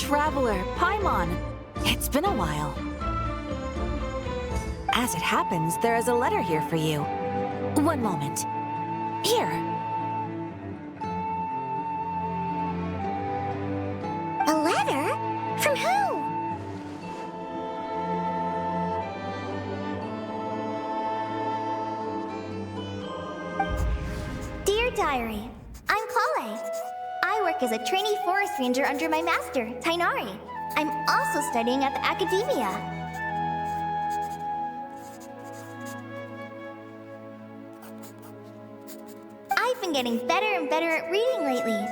traveler, Paimon. It's been a while. As it happens, there is a letter here for you. One moment. Here. A letter? From who? Dear Diary, I'm Kale. I work as a trainee forest ranger under my master, Tainari. I'm also studying at the academia. I've been getting better and better at reading lately.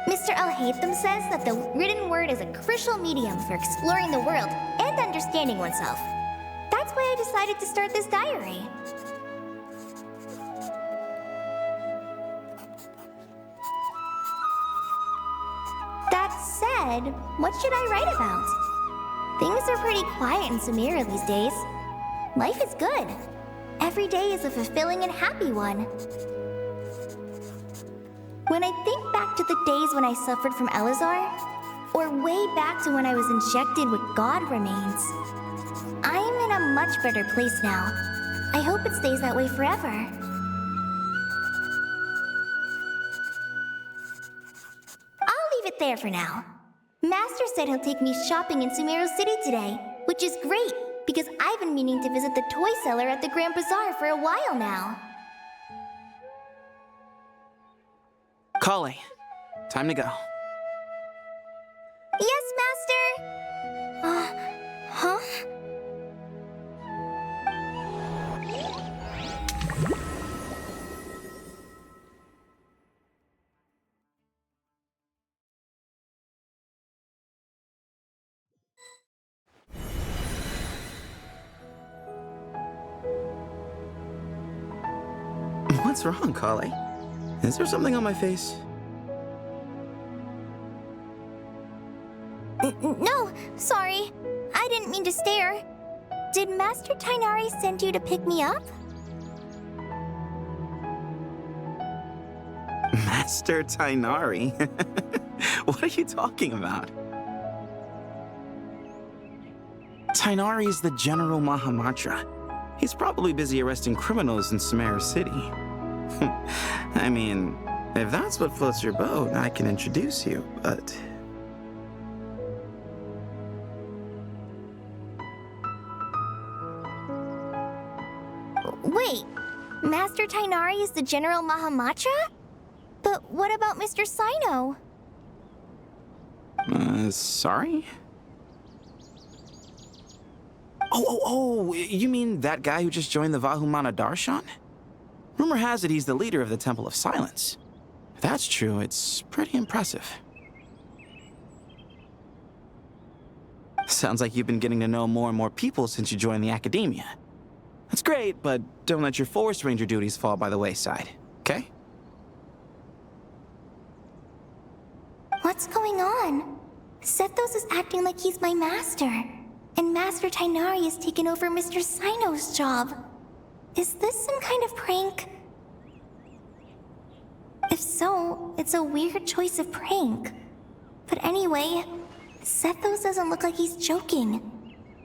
Mr. Al-Haytham says that the written word is a crucial medium for exploring the world and understanding oneself. That's why I decided to start this diary. That said, what should I write about? Things are pretty quiet in Sumeru these days. Life is good. Every day is a fulfilling and happy one. When I think back to the days when I suffered from Elazar, or way back to when I was injected with God remains, I am in a much better place now. I hope it stays that way forever. I'll leave it there for now. Master said he'll take me shopping in Sumeru City today, which is great, because I've been meaning to visit the toy seller at the Grand Bazaar for a while now. Kale, time to go. Yes, Master! Huh? What's wrong, Kale? Is there something on my face? No, sorry. I didn't mean to stare. Did Master Tainari send you to pick me up? Master Tainari? What are you talking about? Tainari is the General Mahamatra. He's probably busy arresting criminals in Sumeru City. I mean, if that's what floats your boat, I can introduce you, but... Wait, Master Tainari is the General Mahamatra? But what about Mr. Sino? Sorry? Oh, you mean that guy who just joined the Vahumana Darshan? Rumor has it he's the leader of the Temple of Silence. If that's true, it's pretty impressive. Sounds like you've been getting to know more and more people since you joined the academia. That's great, but don't let your forest ranger duties fall by the wayside, okay? What's going on? Sethos is acting like he's my master, and Master Tainari has taken over Mr. Sino's job. Is this some kind of prank? If so, it's a weird choice of prank. But anyway, Sethos doesn't look like he's joking.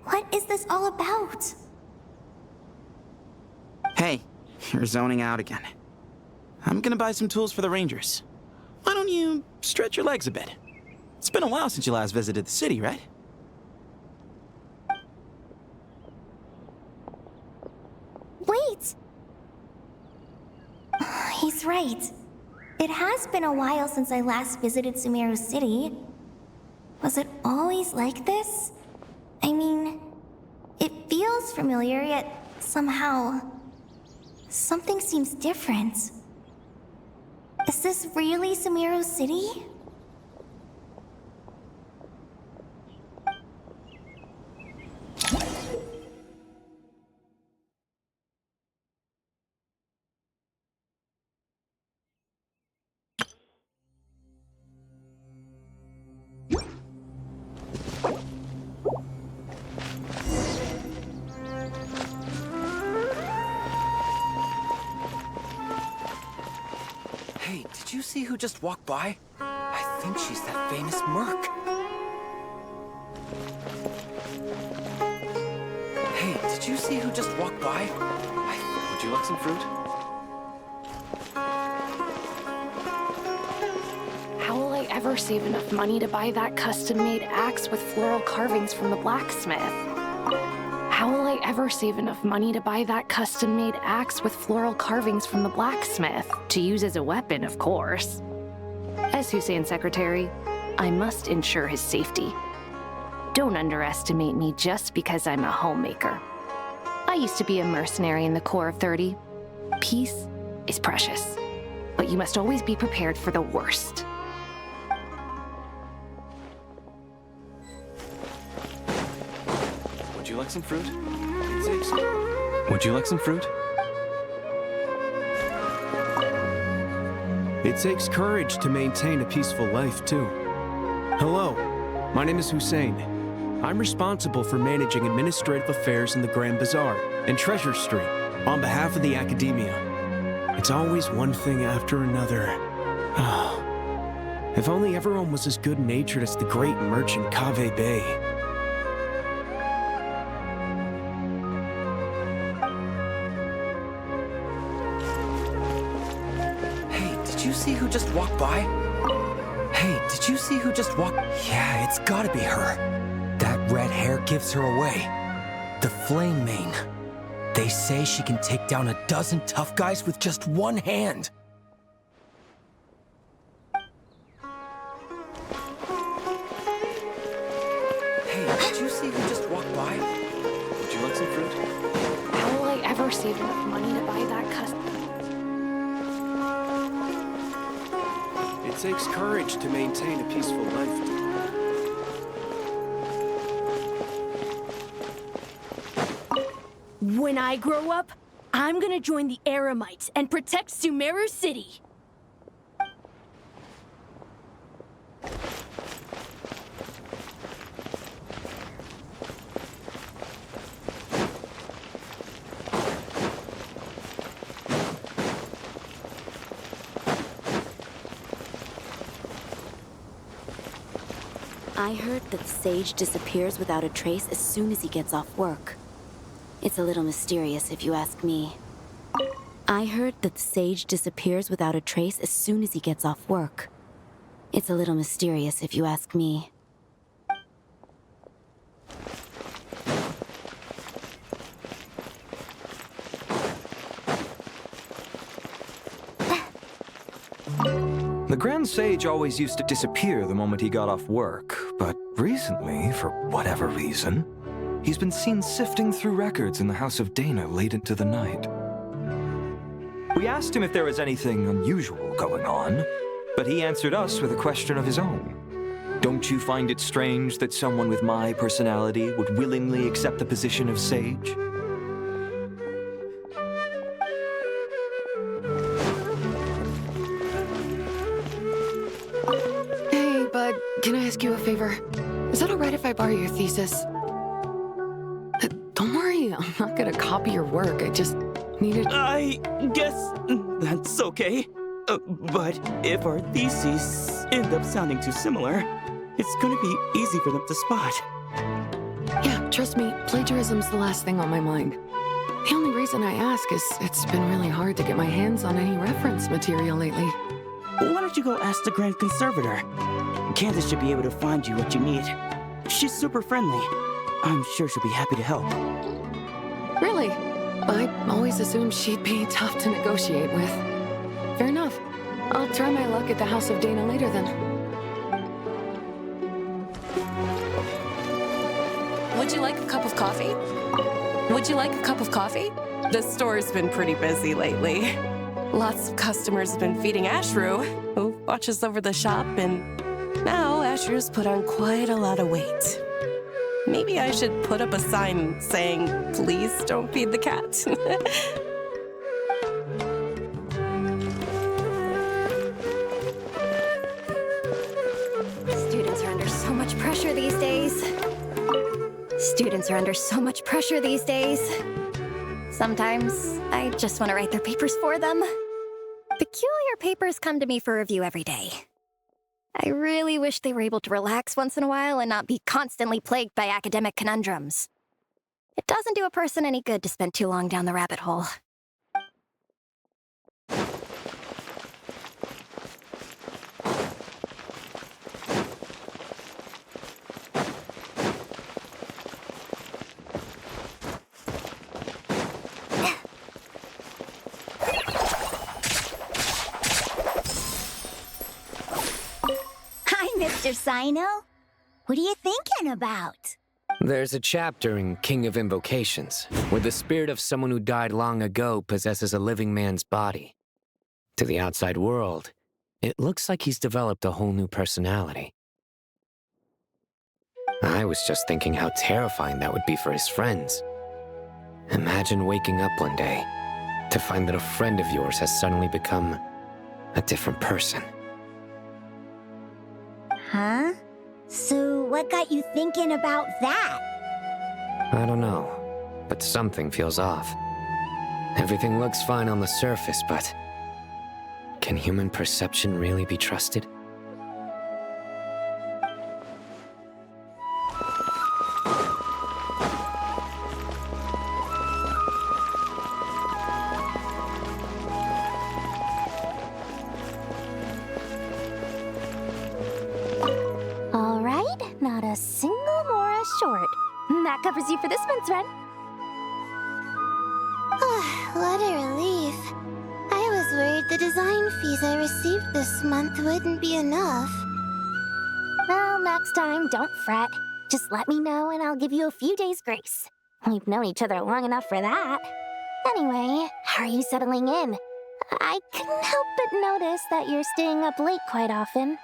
What is this all about? Hey, you're zoning out again. I'm gonna buy some tools for the Rangers. Why don't you stretch your legs a bit? It's been a while since you last visited the city, right? Wait! He's right. It has been a while since I last visited Sumeru City. Was it always like this? I mean, it feels familiar, yet somehow... something seems different. Is this really Sumeru City? Hey, did you see who just walked by? I think she's that famous merc. did you see who just walked by? Would you like some fruit? How will I ever save enough money to buy that custom-made axe with floral carvings from the blacksmith? How will I ever save enough money to buy that custom-made axe with floral carvings from the blacksmith? To use as a weapon, of course. As Hussein's secretary, I must ensure his safety. Don't underestimate me just because I'm a homemaker. I used to be a mercenary in the Corps of 30. Peace is precious, but you must always be prepared for the worst. Would you like some fruit? Would you like some fruit? It takes courage to maintain a peaceful life, too. Hello, my name is Hussein. I'm responsible for managing administrative affairs in the Grand Bazaar and Treasure Street on behalf of the Academia. It's always one thing after another. If only everyone was as good-natured as the great merchant Kaveh Bey. Hey, did you see who just walked by? Hey, did you see who just walked? Yeah, it's gotta be her. That red hair gives her away. The Flame Mane. They say she can take down a dozen tough guys with just one hand. Hey, did you see who just walked by? Would you like some fruit? How will I ever save enough money to buy that custom... It takes courage to maintain a peaceful life, too. When I grow up, I'm gonna join the Eremites and protect Sumeru City. I heard that Sage disappears without a trace as soon as he gets off work. It's a little mysterious if you ask me. I heard that Sage disappears without a trace as soon as he gets off work. It's a little mysterious if you ask me. The Grand Sage always used to disappear the moment he got off work, but recently, for whatever reason, he's been seen sifting through records in the House of Dana late into the night. We asked him if there was anything unusual going on, but he answered us with a question of his own. Don't you find it strange that someone with my personality would willingly accept the position of Sage? Hey, bud, can I ask you a favor? Is it alright if I borrow your thesis? Don't worry, I'm not gonna copy your work. I just needed... I guess that's okay. But if our theses end up sounding too similar, it's gonna be easy for them to spot. Yeah, trust me, plagiarism's the last thing on my mind. The only reason I ask is it's been really hard to get my hands on any reference material lately. Why don't you go ask the Grand Conservator? Candace should be able to find you what you need. She's super friendly. I'm sure she'll be happy to help. Really? I always assumed she'd be tough to negotiate with. Fair enough. I'll try my luck at the House of Dana later then. Would you like a cup of coffee? Would you like a cup of coffee? The store's been pretty busy lately. Lots of customers have been feeding Ashru, who watches over the shop, and now Ashru's put on quite a lot of weight. Maybe I should put up a sign saying, please don't feed the cat. Students are under so much pressure these days. Students are under so much pressure these days. Sometimes I just want to write their papers for them. Peculiar papers come to me for review every day. I really wish they were able to relax once in a while and not be constantly plagued by academic conundrums. It Doesn't do a person any good to spend too long down the rabbit hole. Hi, Mr. Sino. What are you thinking about? There's a chapter in King of Invocations where the spirit of someone who died long ago possesses a living man's body. To the outside world, it looks like he's developed a whole new personality. I was just thinking how terrifying that would be for his friends. Imagine waking up one day to find that a friend of yours has suddenly become a different person. Huh? So what got you thinking about that? I don't know, but something feels off. Everything looks fine on the surface, but can human perception really be trusted? Not a single Mora short. That covers you for this month's rent. What a relief. I was worried the design fees I received this month wouldn't be enough. Well, next time, don't fret. Just let me know and I'll give you a few days' grace. We've known each other long enough for that. Anyway, how are you settling in? I couldn't help but notice that you're staying up late quite often.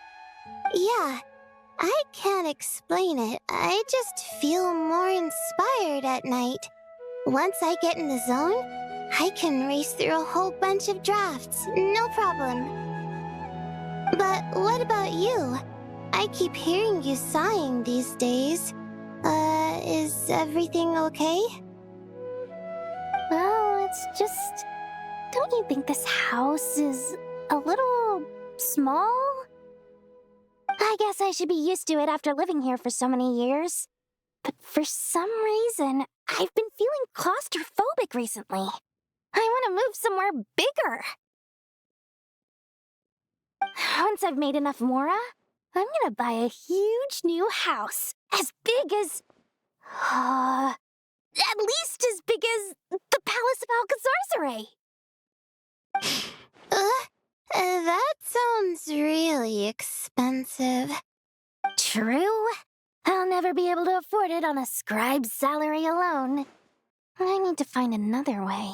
Yeah. I can't explain it. I just feel more inspired at night. Once I get in the zone, I can race through a whole bunch of drafts, no problem. But what about you? I keep hearing you sighing these days. Is everything okay? Well, it's just... Don't you think this house is a little small? I guess I should be used to it after living here for so many years. But for some reason, I've been feeling claustrophobic recently. I want to move somewhere bigger. Once I've made enough Mora, I'm gonna buy a huge new house. As big as... at least as big as the Palace of Alcazarzaray. That sounds really expensive. True. I'll never be able to afford it on a scribe's salary alone. I need to find another way.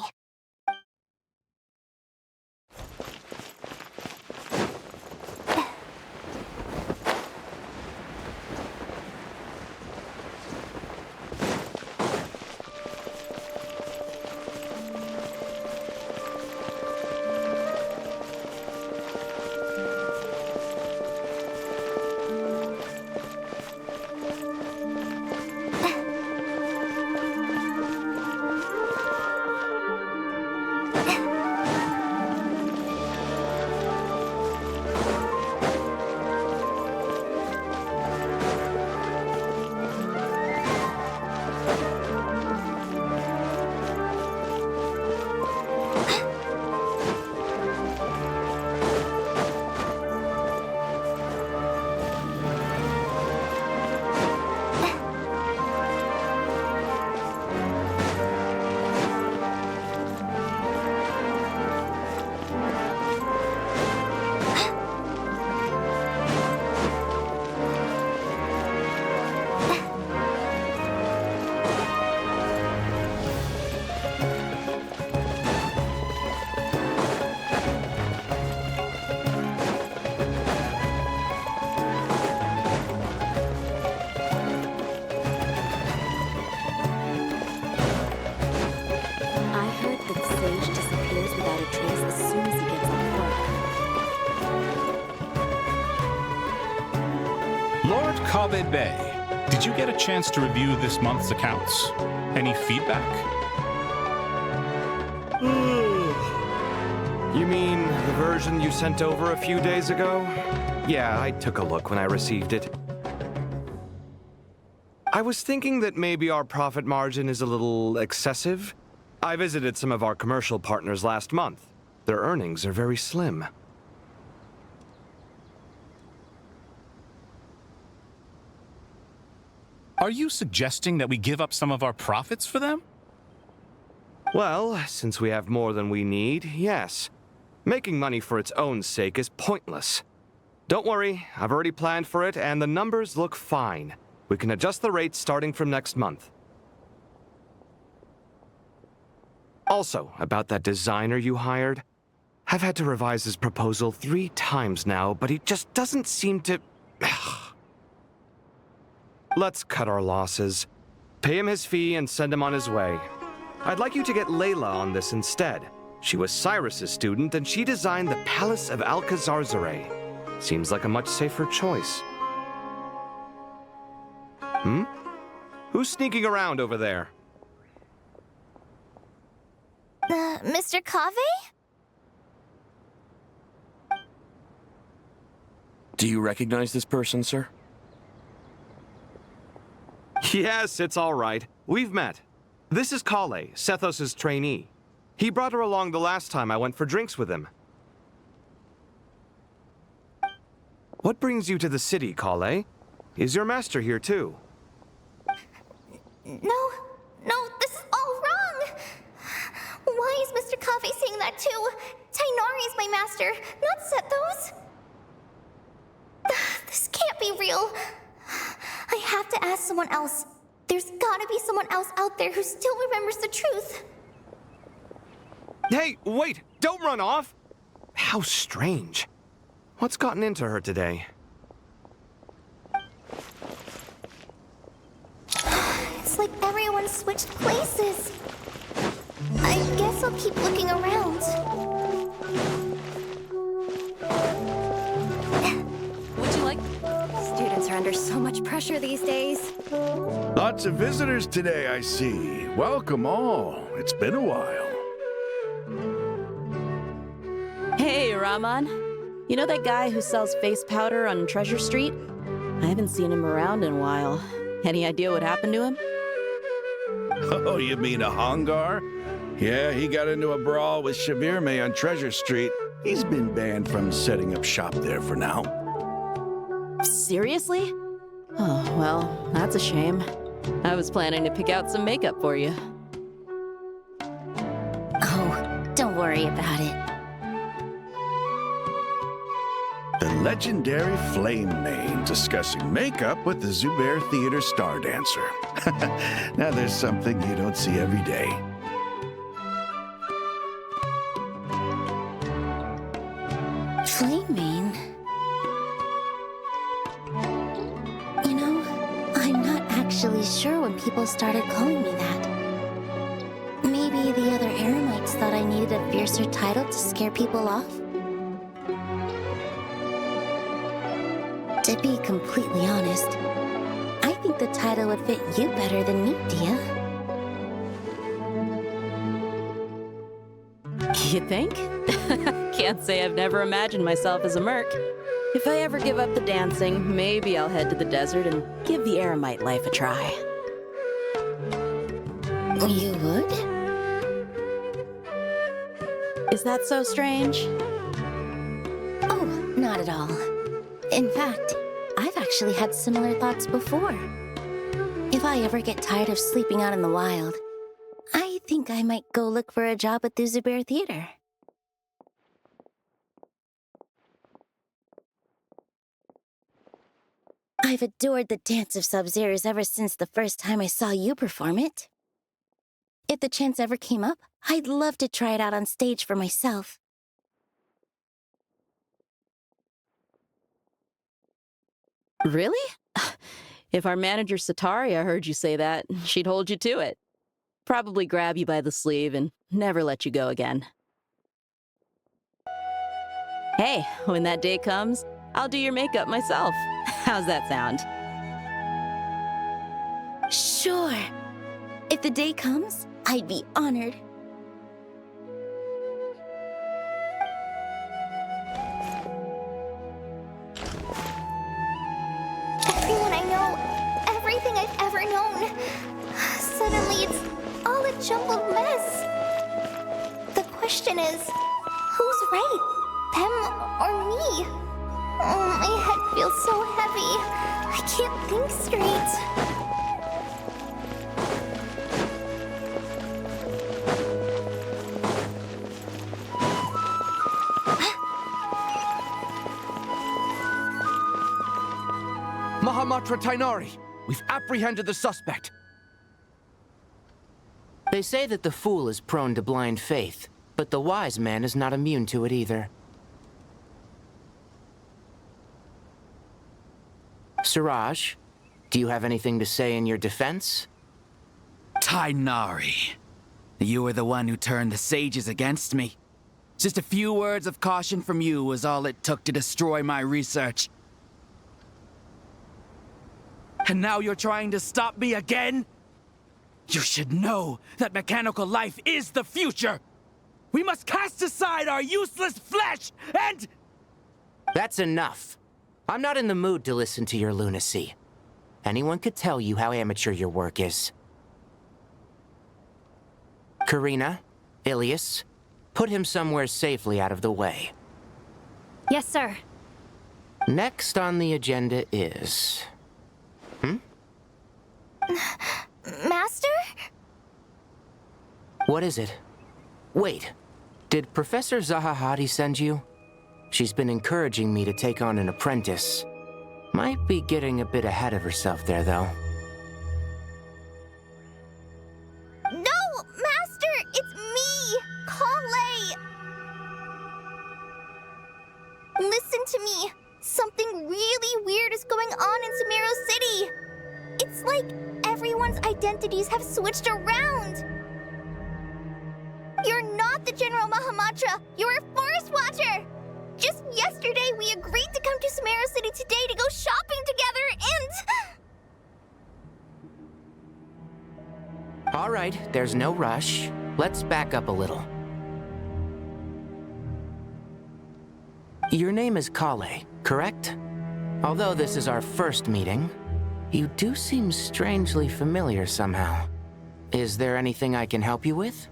Kaved Bay, did you get a chance to review this month's accounts? Any feedback? You mean the version you sent over a few days ago? Yeah, I took a look when I received it. I was thinking that maybe our profit margin is a little excessive. I visited some of our commercial partners last month. Their earnings are very slim. Are you suggesting that we give up some of our profits for them? Well, since we have more than we need, yes. Making money for its own sake is pointless. Don't worry, I've already planned for it, and the numbers look fine. We can adjust the rates starting from next month. Also, about that designer you hired, I've had to revise his proposal 3 times now, but he just doesn't seem to... Let's cut our losses. Pay him his fee and send him on his way. I'd like you to get Layla on this instead. She was Cyrus's student, and she designed the Palace of Alcazarzaray. Seems like a much safer choice. Who's sneaking around over there? Mr. Cave? Do you recognize this person, sir? Yes, it's all right. We've met. This is Kale, Sethos' trainee. He brought her along the last time I went for drinks with him. What brings you to the city, Kale? Is your master here too? No, this is all wrong! Why is Mr. Cave saying that too? Tainari is my master, not Sethos. This can't be real. I have to ask someone else. There's gotta be someone else out there who still remembers the truth. Hey, wait! Don't run off! How strange. What's gotten into her today? It's like everyone switched places. I guess I'll keep looking around. Would you like... Students are under so much pressure these days. Lots of visitors today, I see. Welcome all. It's been a while. Hey, Rahman. You know that guy who sells face powder on Treasure Street? I haven't seen him around in a while. Any idea what happened to him? Oh, you mean a Hongar? Yeah, he got into a brawl with Shavirme on Treasure Street. He's been banned from setting up shop there for now. Seriously? Oh, well, that's a shame. I was planning to pick out some makeup for you. Oh, don't worry about it. The legendary Flame Mane discussing makeup with the Zubair Theater star dancer. Now there's something you don't see every day. Flame Mane? You know, I'm not actually sure when people started calling me that. Maybe the other Eremites thought I needed a fiercer title to scare people off? To be completely honest, I think the title would fit you better than me, Dia. You think? Can't say I've never imagined myself as a merc. If I ever give up the dancing, maybe I'll head to the desert and give the Eremite life a try. You would? Is that so strange? Oh, not at all. In fact, I've actually had similar thoughts before. If I ever get tired of sleeping out in the wild, I think I might go look for a job at the Zubair Theater. I've adored the Dance of Sub-Zeros ever since the first time I saw you perform it. If the chance ever came up, I'd love to try it out on stage for myself. Really? If our manager Sataria heard you say that, she'd hold you to it. Probably grab you by the sleeve and never let you go again. Hey, when that day comes, I'll do your makeup myself. How's that sound? Sure. If the day comes, I'd be honored. Everyone I know, everything I've ever known jumbled mess. The question is, who's right? Them or me? Oh, my head feels so heavy. I can't think straight. Mahamatra Tainari, we've apprehended the suspect. They say that the fool is prone to blind faith, but the wise man is not immune to it either. Siraj, do you have anything to say in your defense? Tainari, you were the one who turned the sages against me. Just a few words of caution from you was all it took to destroy my research. And now you're trying to stop me again? You should know that mechanical life is the future! We must cast aside our useless flesh and... That's enough. I'm not in the mood to listen to your lunacy. Anyone could tell you how amateur your work is. Karina, Ilias, put him somewhere safely out of the way. Yes, sir. Next on the agenda is... Master? What is it? Wait, did Professor Zahahati send you? She's been encouraging me to take on an apprentice. Might be getting a bit ahead of herself there, though. No, Master! It's me! Kale! Listen to me. Something really weird is going on in Sumeru City. It's like everyone's identities have switched around. You're not the General Mahamatra. You're a forest watcher. Just yesterday, we agreed to come to Sumeru City today to go shopping together and... All right, there's no rush. Let's back up a little. Your name is Kale, correct? Although this is our first meeting, you do seem strangely familiar somehow. Is there anything I can help you with?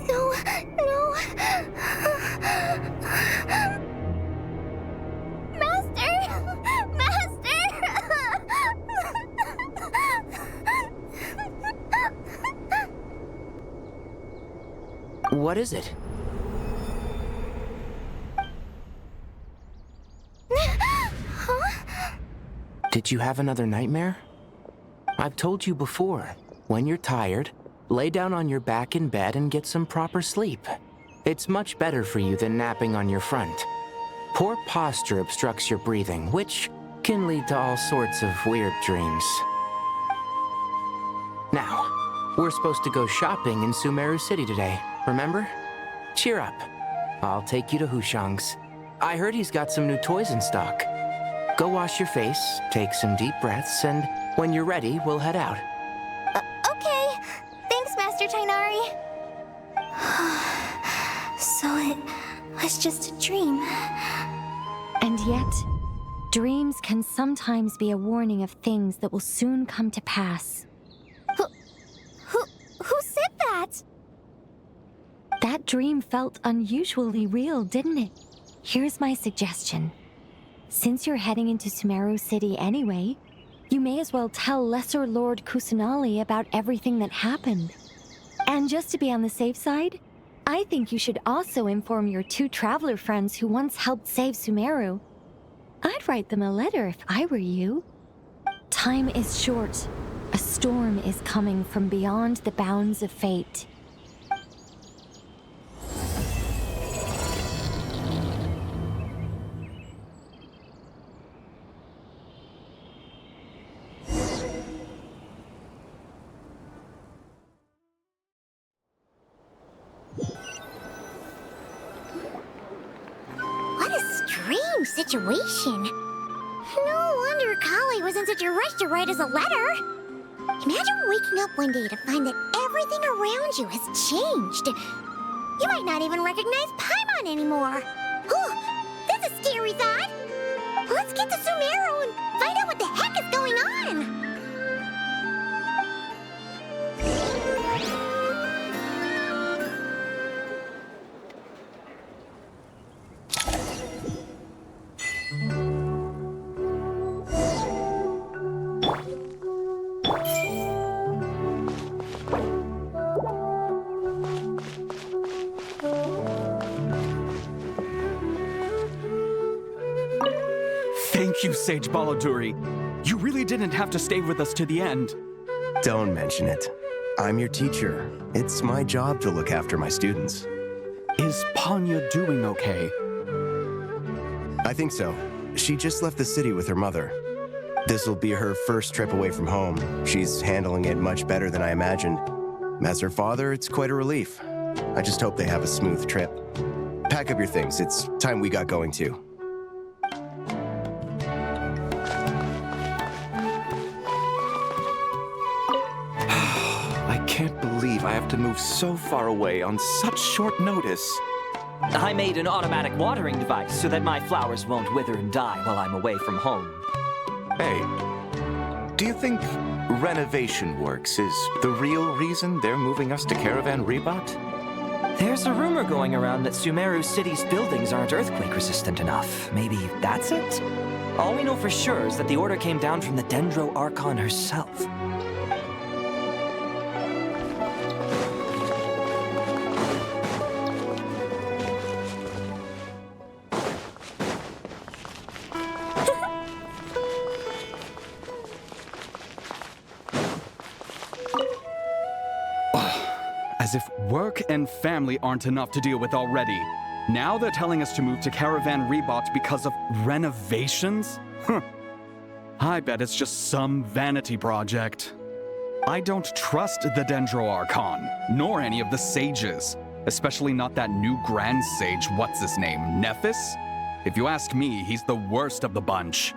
No. What is it? Huh? Did you have another nightmare? I've told you before, when you're tired, lay down on your back in bed and get some proper sleep. It's much better for you than napping on your front. Poor posture obstructs your breathing, which can lead to all sorts of weird dreams. Now, we're supposed to go shopping in Sumeru City today, remember? Cheer up. I'll take you to Hushang's. I heard he's got some new toys in stock. Go wash your face, take some deep breaths, and when you're ready, we'll head out. Okay. Thanks, Master Tainari. So it was just a dream. And yet, dreams can sometimes be a warning of things that will soon come to pass. Who said that? That dream felt unusually real, didn't it? Here's my suggestion. Since you're heading into Sumeru City anyway, you may as well tell Lesser Lord Kusanali about everything that happened. And just to be on the safe side, I think you should also inform your 2 traveler friends who once helped save Sumeru. I'd write them a letter if I were you. Time is short. A storm is coming from beyond the bounds of fate. What a strange situation. No wonder Kali was in such a rush to write us a letter. Imagine waking up one day to find that everything around you has changed. You might not even recognize Paimon anymore. Whew, that's a scary thought. Let's get to Sumeru and find out what the heck is going on! Thank you, Sage Balladuri. You really didn't have to stay with us to the end. Don't mention it. I'm your teacher. It's my job to look after my students. Is Panya doing okay? I think so. She just left the city with her mother. This will be her first trip away from home. She's handling it much better than I imagined. As her father, it's quite a relief. I just hope they have a smooth trip. Pack up your things. It's time we got going too. I can't believe I have to move so far away on such short notice. I made an automatic watering device so that my flowers won't wither and die while I'm away from home. Hey, do you think renovation works is the real reason they're moving us to Caravan Rebot? There's a rumor going around that Sumeru City's buildings aren't earthquake-resistant enough. Maybe that's it? All we know for sure is that the order came down from the Dendro Archon herself. As if work and family aren't enough to deal with already. Now they're telling us to move to Caravan Rebot because of renovations? I bet it's just some vanity project. I don't trust the Dendro Archon, nor any of the sages. Especially not that new Grand Sage, what's his name, Nephis? If you ask me, he's the worst of the bunch.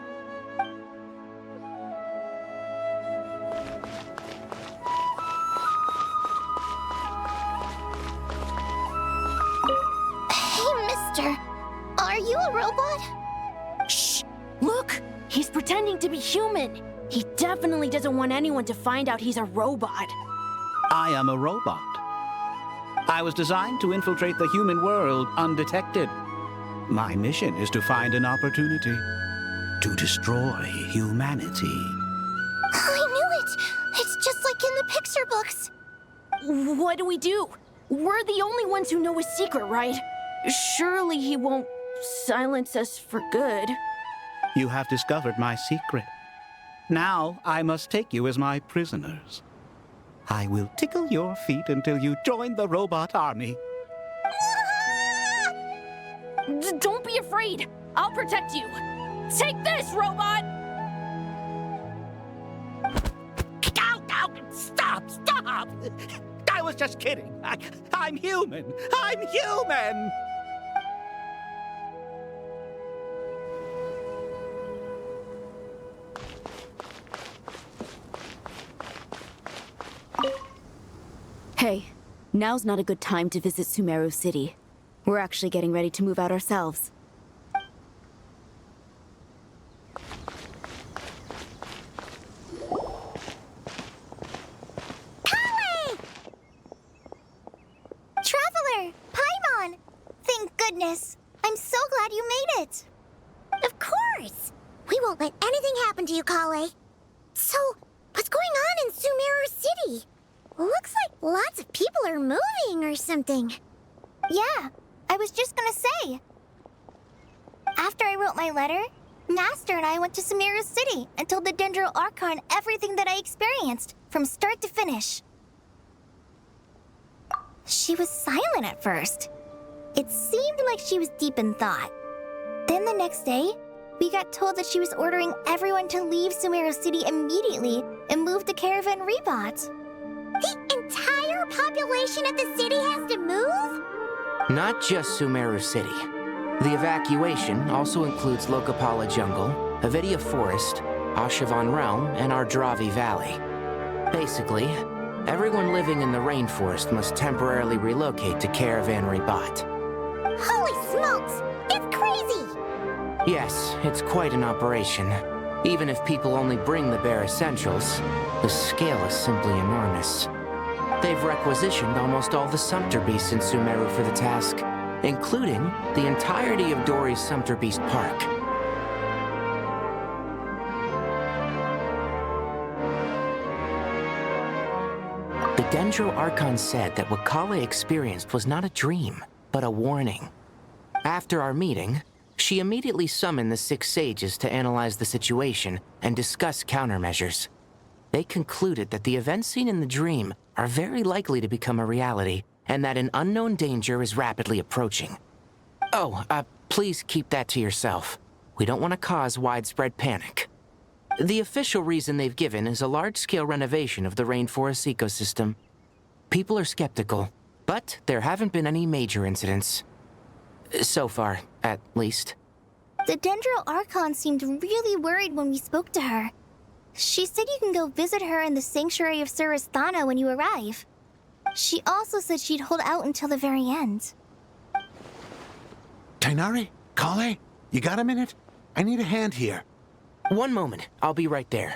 Are you a robot? Shh! Look! He's pretending to be human! He definitely doesn't want anyone to find out he's a robot. I am a robot. I was designed to infiltrate the human world undetected. My mission is to find an opportunity to destroy humanity. I knew it! It's just like in the picture books. What do we do? We're the only ones who know his secret, right? Surely he won't silence us for good. You have discovered my secret. Now I must take you as my prisoners. I will tickle your feet until you join the robot army. Don't be afraid. I'll protect you. Take this, robot! Ow! Stop! Stop! I was just kidding. I'm human. I'm human! Hey, now's not a good time to visit Sumeru City. We're actually getting ready to move out ourselves. Traveler! Paimon! Thank goodness! I'm so glad you made it! Of course! We won't let anything happen to you, Kale. So, what's going on in Sumeru City? Looks like lots of people are moving or something. Yeah, I was just gonna say. After I wrote my letter, Master and I went to Sumeru City and told the Dendro Archon everything that I experienced, from start to finish. She was silent at first. It seemed like she was deep in thought. Then the next day, we got told that she was ordering everyone to leave Sumeru City immediately and move to Caravan Rebot. The entire population of the city has to move? Not just Sumeru City. The evacuation also includes Lokapala Jungle, Avidia Forest, Ashavan Realm, and Ardravi Valley. Basically, everyone living in the rainforest must temporarily relocate to Caravan Rebot. Holy smokes! It's crazy! Yes, it's quite an operation. Even if people only bring the bare essentials, the scale is simply enormous. They've requisitioned almost all the Sumpter Beasts in Sumeru for the task, including the entirety of Dory's Sumpter Beast Park. The Dendro Archon said that what Kale experienced was not a dream, but a warning. After our meeting, she immediately summoned the 6 sages to analyze the situation and discuss countermeasures. They concluded that the events seen in the dream are very likely to become a reality, and that an unknown danger is rapidly approaching. Oh, please keep that to yourself. We don't want to cause widespread panic. The official reason they've given is a large-scale renovation of the rainforest ecosystem. People are skeptical, but there haven't been any major incidents. So far, at least. The Dendro Archon seemed really worried when we spoke to her. She said you can go visit her in the Sanctuary of Surasthana when you arrive. She also said she'd hold out until the very end. Tainari? Kale? You got a minute? I need a hand here. One moment, I'll be right there.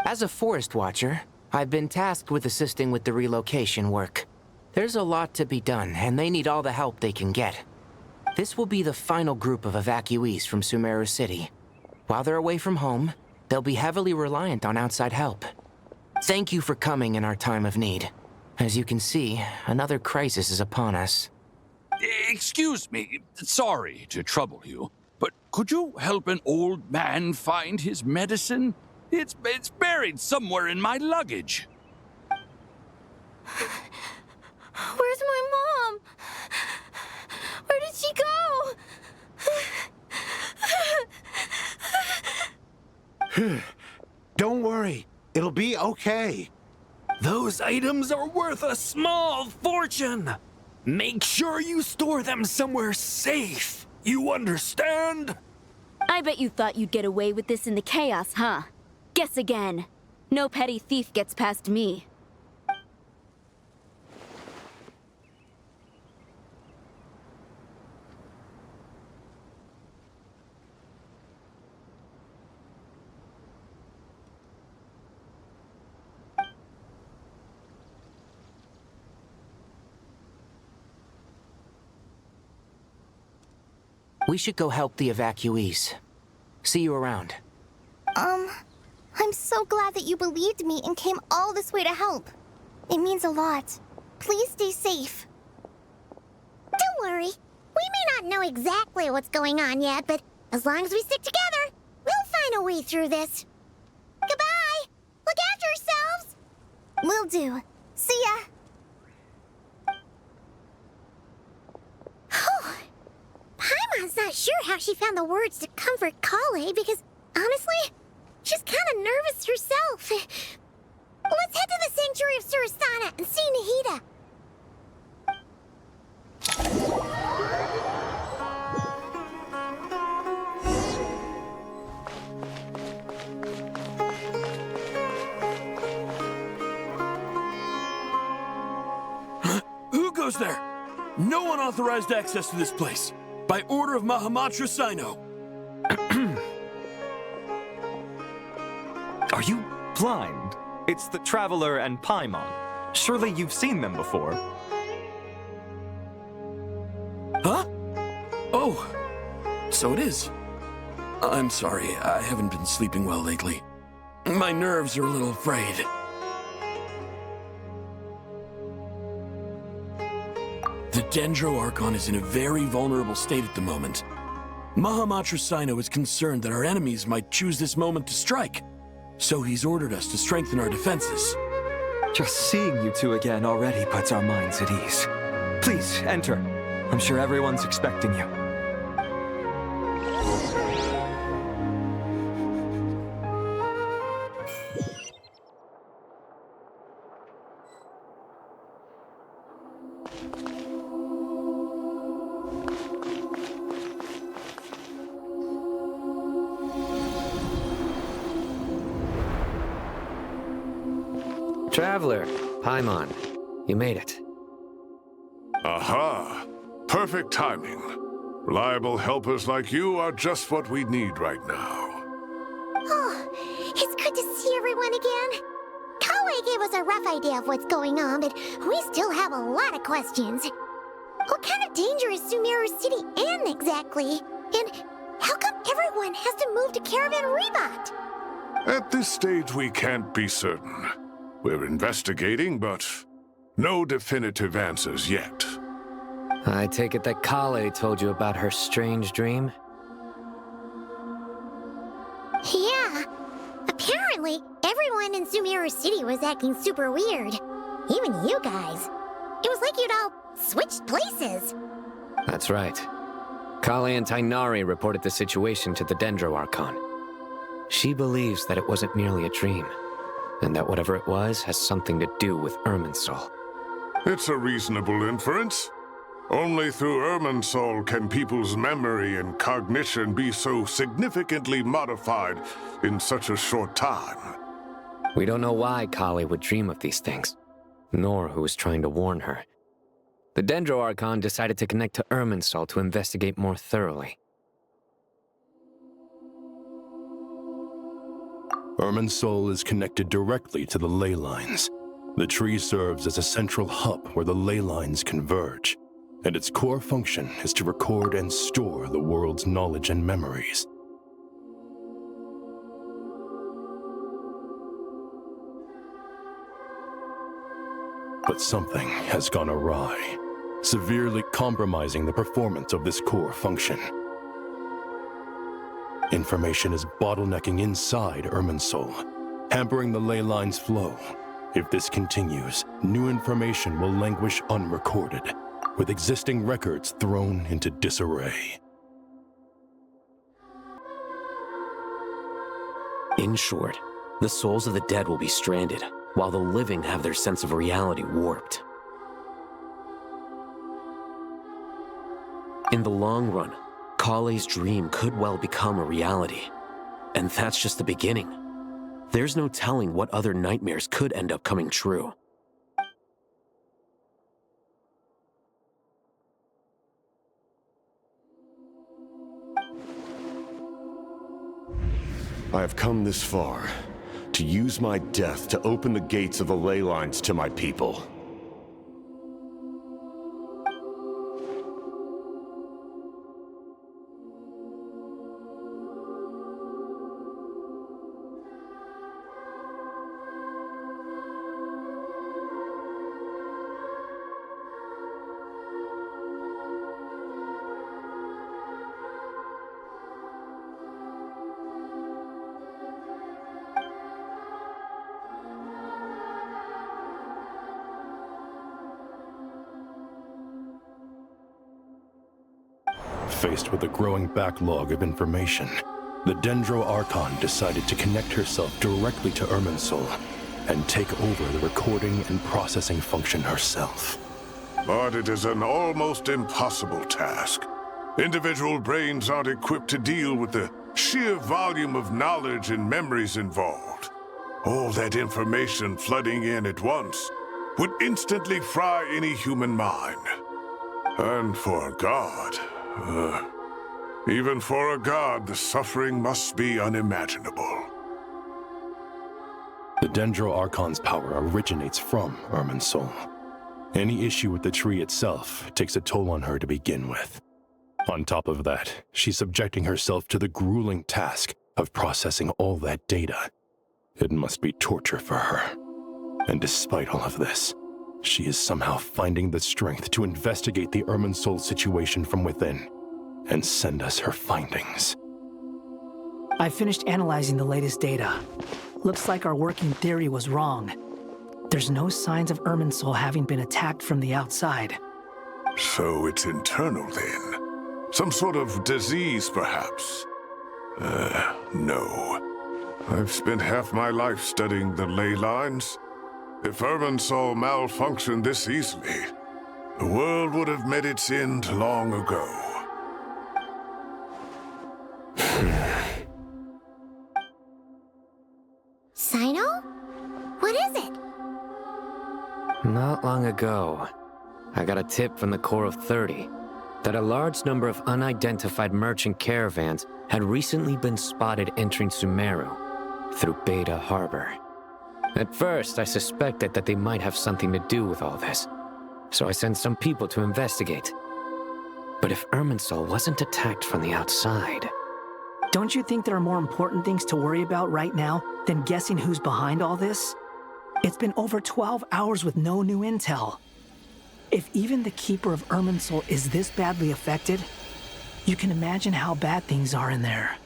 As a forest watcher, I've been tasked with assisting with the relocation work. There's a lot to be done, and they need all the help they can get. This will be the final group of evacuees from Sumeru City. While they're away from home, they'll be heavily reliant on outside help. Thank you for coming in our time of need. As you can see, another crisis is upon us. Excuse me, sorry to trouble you, but could you help an old man find his medicine? It's buried somewhere in my luggage. Where's my mom? Where did she go? Don't worry, it'll be okay. Those items are worth a small fortune. Make sure you store them somewhere safe. You understand? I bet you thought you'd get away with this in the chaos, huh? Guess again. No petty thief gets past me. We should go help the evacuees. See you around. I'm so glad that you believed me and came all this way to help. It means a lot. Please stay safe. Don't worry. We may not know exactly what's going on yet, but as long as we stick together, we'll find a way through this. Goodbye! Look after yourselves! Will do. See ya! Paimon's not sure how she found the words to comfort Kale because, honestly, she's kind of nervous herself. Let's head to the Sanctuary of Surasthana and see Nahida. Who goes there? No unauthorized access to this place. By order of Mahamatra Sino. Are you blind? It's the Traveler and Paimon. Surely you've seen them before. Huh? Oh, so it is. I'm sorry, I haven't been sleeping well lately. My nerves are a little frayed. The Dendro Archon is in a very vulnerable state at the moment. Mahamatra Sino is concerned that our enemies might choose this moment to strike, so he's ordered us to strengthen our defenses. Just seeing you two again already puts our minds at ease. Please, enter. I'm sure everyone's expecting you. Traveler, Paimon, you made it. Aha! Perfect timing. Reliable helpers like you are just what we need right now. Oh, it's good to see everyone again. Kale gave us a rough idea of what's going on, but we still have a lot of questions. What kind of danger is Sumeru City in exactly? And how come everyone has to move to Caravan Rebot? At this stage, we can't be certain. We're investigating, but no definitive answers yet. I take it that Kale told you about her strange dream? Yeah. Apparently, everyone in Sumeru City was acting super weird. Even you guys. It was like you'd all switched places. That's right. Kale and Tainari reported the situation to the Dendro Archon. She believes that it wasn't merely a dream, and that whatever it was has something to do with Irminsul. It's a reasonable inference. Only through Irminsul can people's memory and cognition be so significantly modified in such a short time. We don't know why Kale would dream of these things, nor who was trying to warn her. The Dendro Archon decided to connect to Irminsul to investigate more thoroughly. Irminsul is connected directly to the ley lines. The tree serves as a central hub where the ley lines converge, and its core function is to record and store the world's knowledge and memories. But something has gone awry, severely compromising the performance of this core function. Information is bottlenecking inside Irminsul, hampering the ley line's flow. If this continues, new information will languish unrecorded, with existing records thrown into disarray. In short, the souls of the dead will be stranded, while the living have their sense of reality warped. In the long run, Kale's dream could well become a reality. And that's just the beginning. There's no telling what other nightmares could end up coming true. I have come this far to use my death to open the gates of the ley lines to my people. Faced with a growing backlog of information, the Dendro Archon decided to connect herself directly to Irminsul and take over the recording and processing function herself. But it is an almost impossible task. Individual brains aren't equipped to deal with the sheer volume of knowledge and memories involved. All that information flooding in at once would instantly fry any human mind. And for a god, even for a god, the suffering must be unimaginable. The Dendro Archon's power originates from Irminsul. Any issue with the tree itself takes a toll on her to begin with. On top of that, she's subjecting herself to the grueling task of processing all that data. It must be torture for her. And despite all of this, she is somehow finding the strength to investigate the Irminsul situation from within and send us her findings. I finished analyzing the latest data. Looks like our working theory was wrong. There's no signs of Irminsul having been attacked from the outside. So it's internal then? Some sort of disease, perhaps? No. I've spent half my life studying the ley lines. If Irminsul malfunctioned this easily, the world would have met its end long ago. Sino? What is it? Not long ago, I got a tip from the Core of 30. that a large number of unidentified merchant caravans had recently been spotted entering Sumeru through Beta Harbor. At first, I suspected that they might have something to do with all this, so I sent some people to investigate. But if Irminsul wasn't attacked from the outside... Don't you think there are more important things to worry about right now than guessing who's behind all this? It's been over 12 hours with no new intel. If even the Keeper of Irminsul is this badly affected, you can imagine how bad things are in there.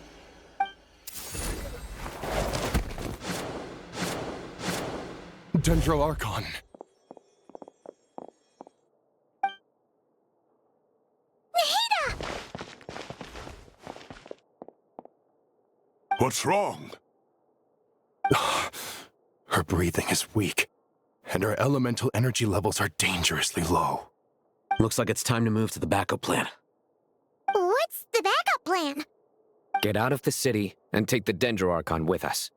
Dendro Archon. What's wrong? Her breathing is weak, and her elemental energy levels are dangerously low. Looks like it's time to move to the backup plan. What's the backup plan? Get out of the city and take the Dendro Archon with us.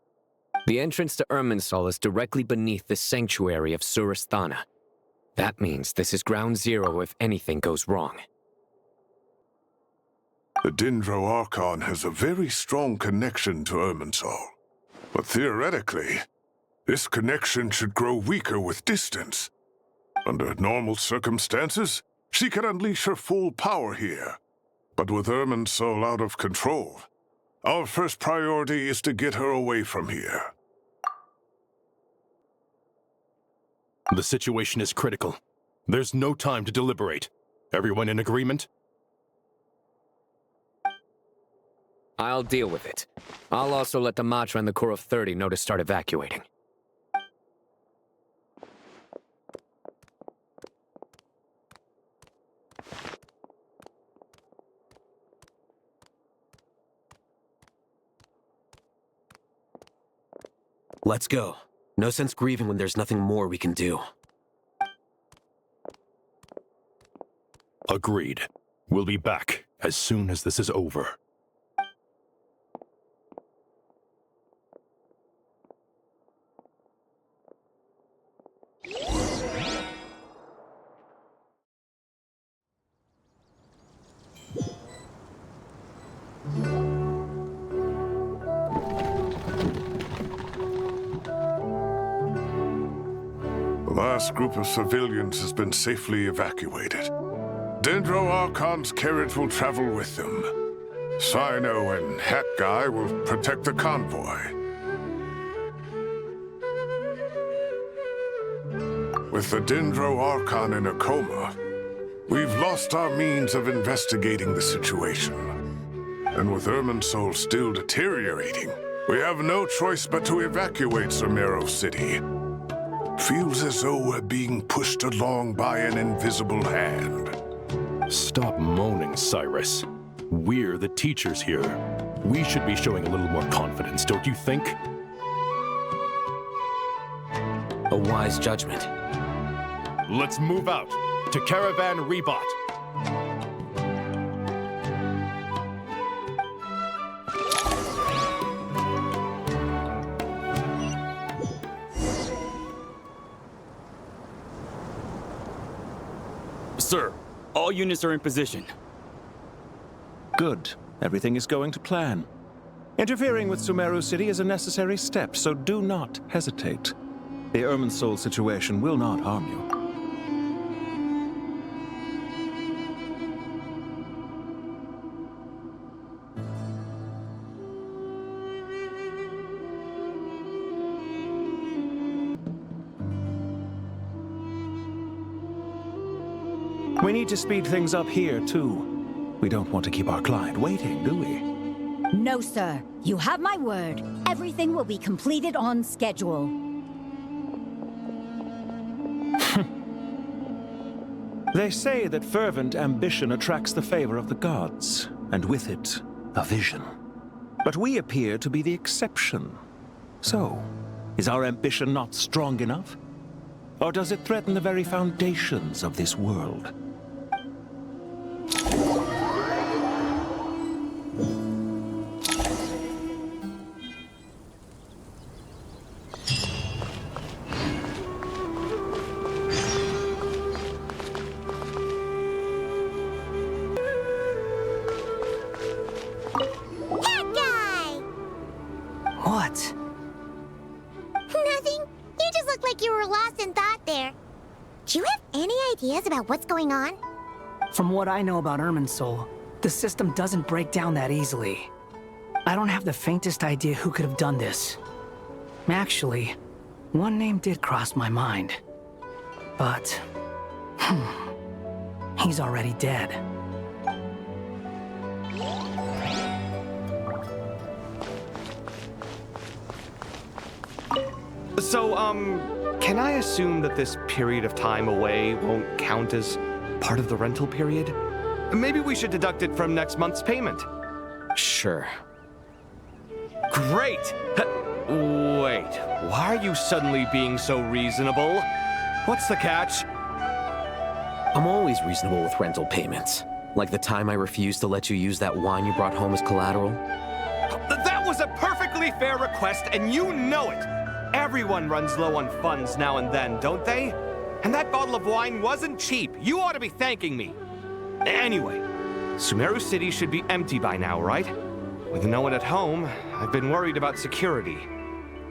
The entrance to Irminsul is directly beneath the sanctuary of Surasthana. That means this is ground zero if anything goes wrong. The Dendro Archon has a very strong connection to Irminsul. But theoretically, this connection should grow weaker with distance. Under normal circumstances, she can unleash her full power here. But with Irminsul out of control, our first priority is to get her away from here. The situation is critical. There's no time to deliberate. Everyone in agreement? I'll deal with it. I'll also let the Matra and the Core of 30 know to start evacuating. Let's go. No sense grieving when there's nothing more we can do. Agreed. We'll be back as soon as this is over. The last group of civilians has been safely evacuated. Dendro Archon's carriage will travel with them. Sino and Hat Guy will protect the convoy. With the Dendro Archon in a coma, we've lost our means of investigating the situation. And with Irminsul still deteriorating, we have no choice but to evacuate Sumeru City. Feels as though we're being pushed along by an invisible hand. Stop moaning, Cyrus. We're the teachers here. We should be showing a little more confidence, don't you think? A wise judgment. Let's move out to Caravan Rebot. Sir, all units are in position. Good. Everything is going to plan. Interfering with Sumeru City is a necessary step, so do not hesitate. The Irminsul situation will not harm you. We need to speed things up here, too. We don't want to keep our client waiting, do we? No, sir. You have my word. Everything will be completed on schedule. They say that fervent ambition attracts the favor of the gods, and with it, a vision. But we appear to be the exception. So, is our ambition not strong enough? Or does it threaten the very foundations of this world? What? Nothing. You just look like you were lost in thought there. Do you have any ideas about what's going on? From what I know about Irminsul, the system doesn't break down that easily. I don't have the faintest idea who could have done this. Actually, one name did cross my mind. But... he's already dead. So, can I assume that this period of time away won't count as part of the rental period? Maybe we should deduct it from next month's payment. Sure. Great! Wait, why are you suddenly being so reasonable? What's the catch? I'm always reasonable with rental payments. Like the time I refused to let you use that wine you brought home as collateral. That was a perfectly fair request, and you know it! Everyone runs low on funds now and then, don't they? And that bottle of wine wasn't cheap. You ought to be thanking me. Anyway, Sumeru City should be empty by now, right? With no one at home, I've been worried about security.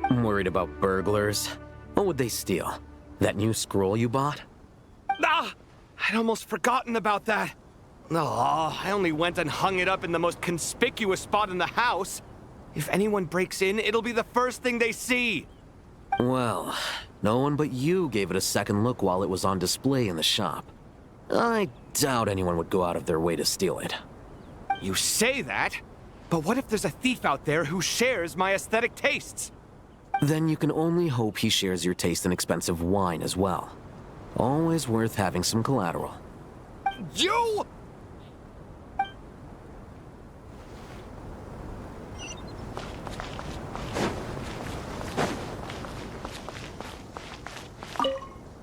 I'm worried about burglars. What would they steal? That new scroll you bought? Ah! I'd almost forgotten about that. Oh, I only went and hung it up in the most conspicuous spot in the house. If anyone breaks in, it'll be the first thing they see. Well, no one but you gave it a second look while it was on display in the shop. I doubt anyone would go out of their way to steal it. You say that? But what if there's a thief out there who shares my aesthetic tastes? Then you can only hope he shares your taste in expensive wine as well. Always worth having some collateral. You!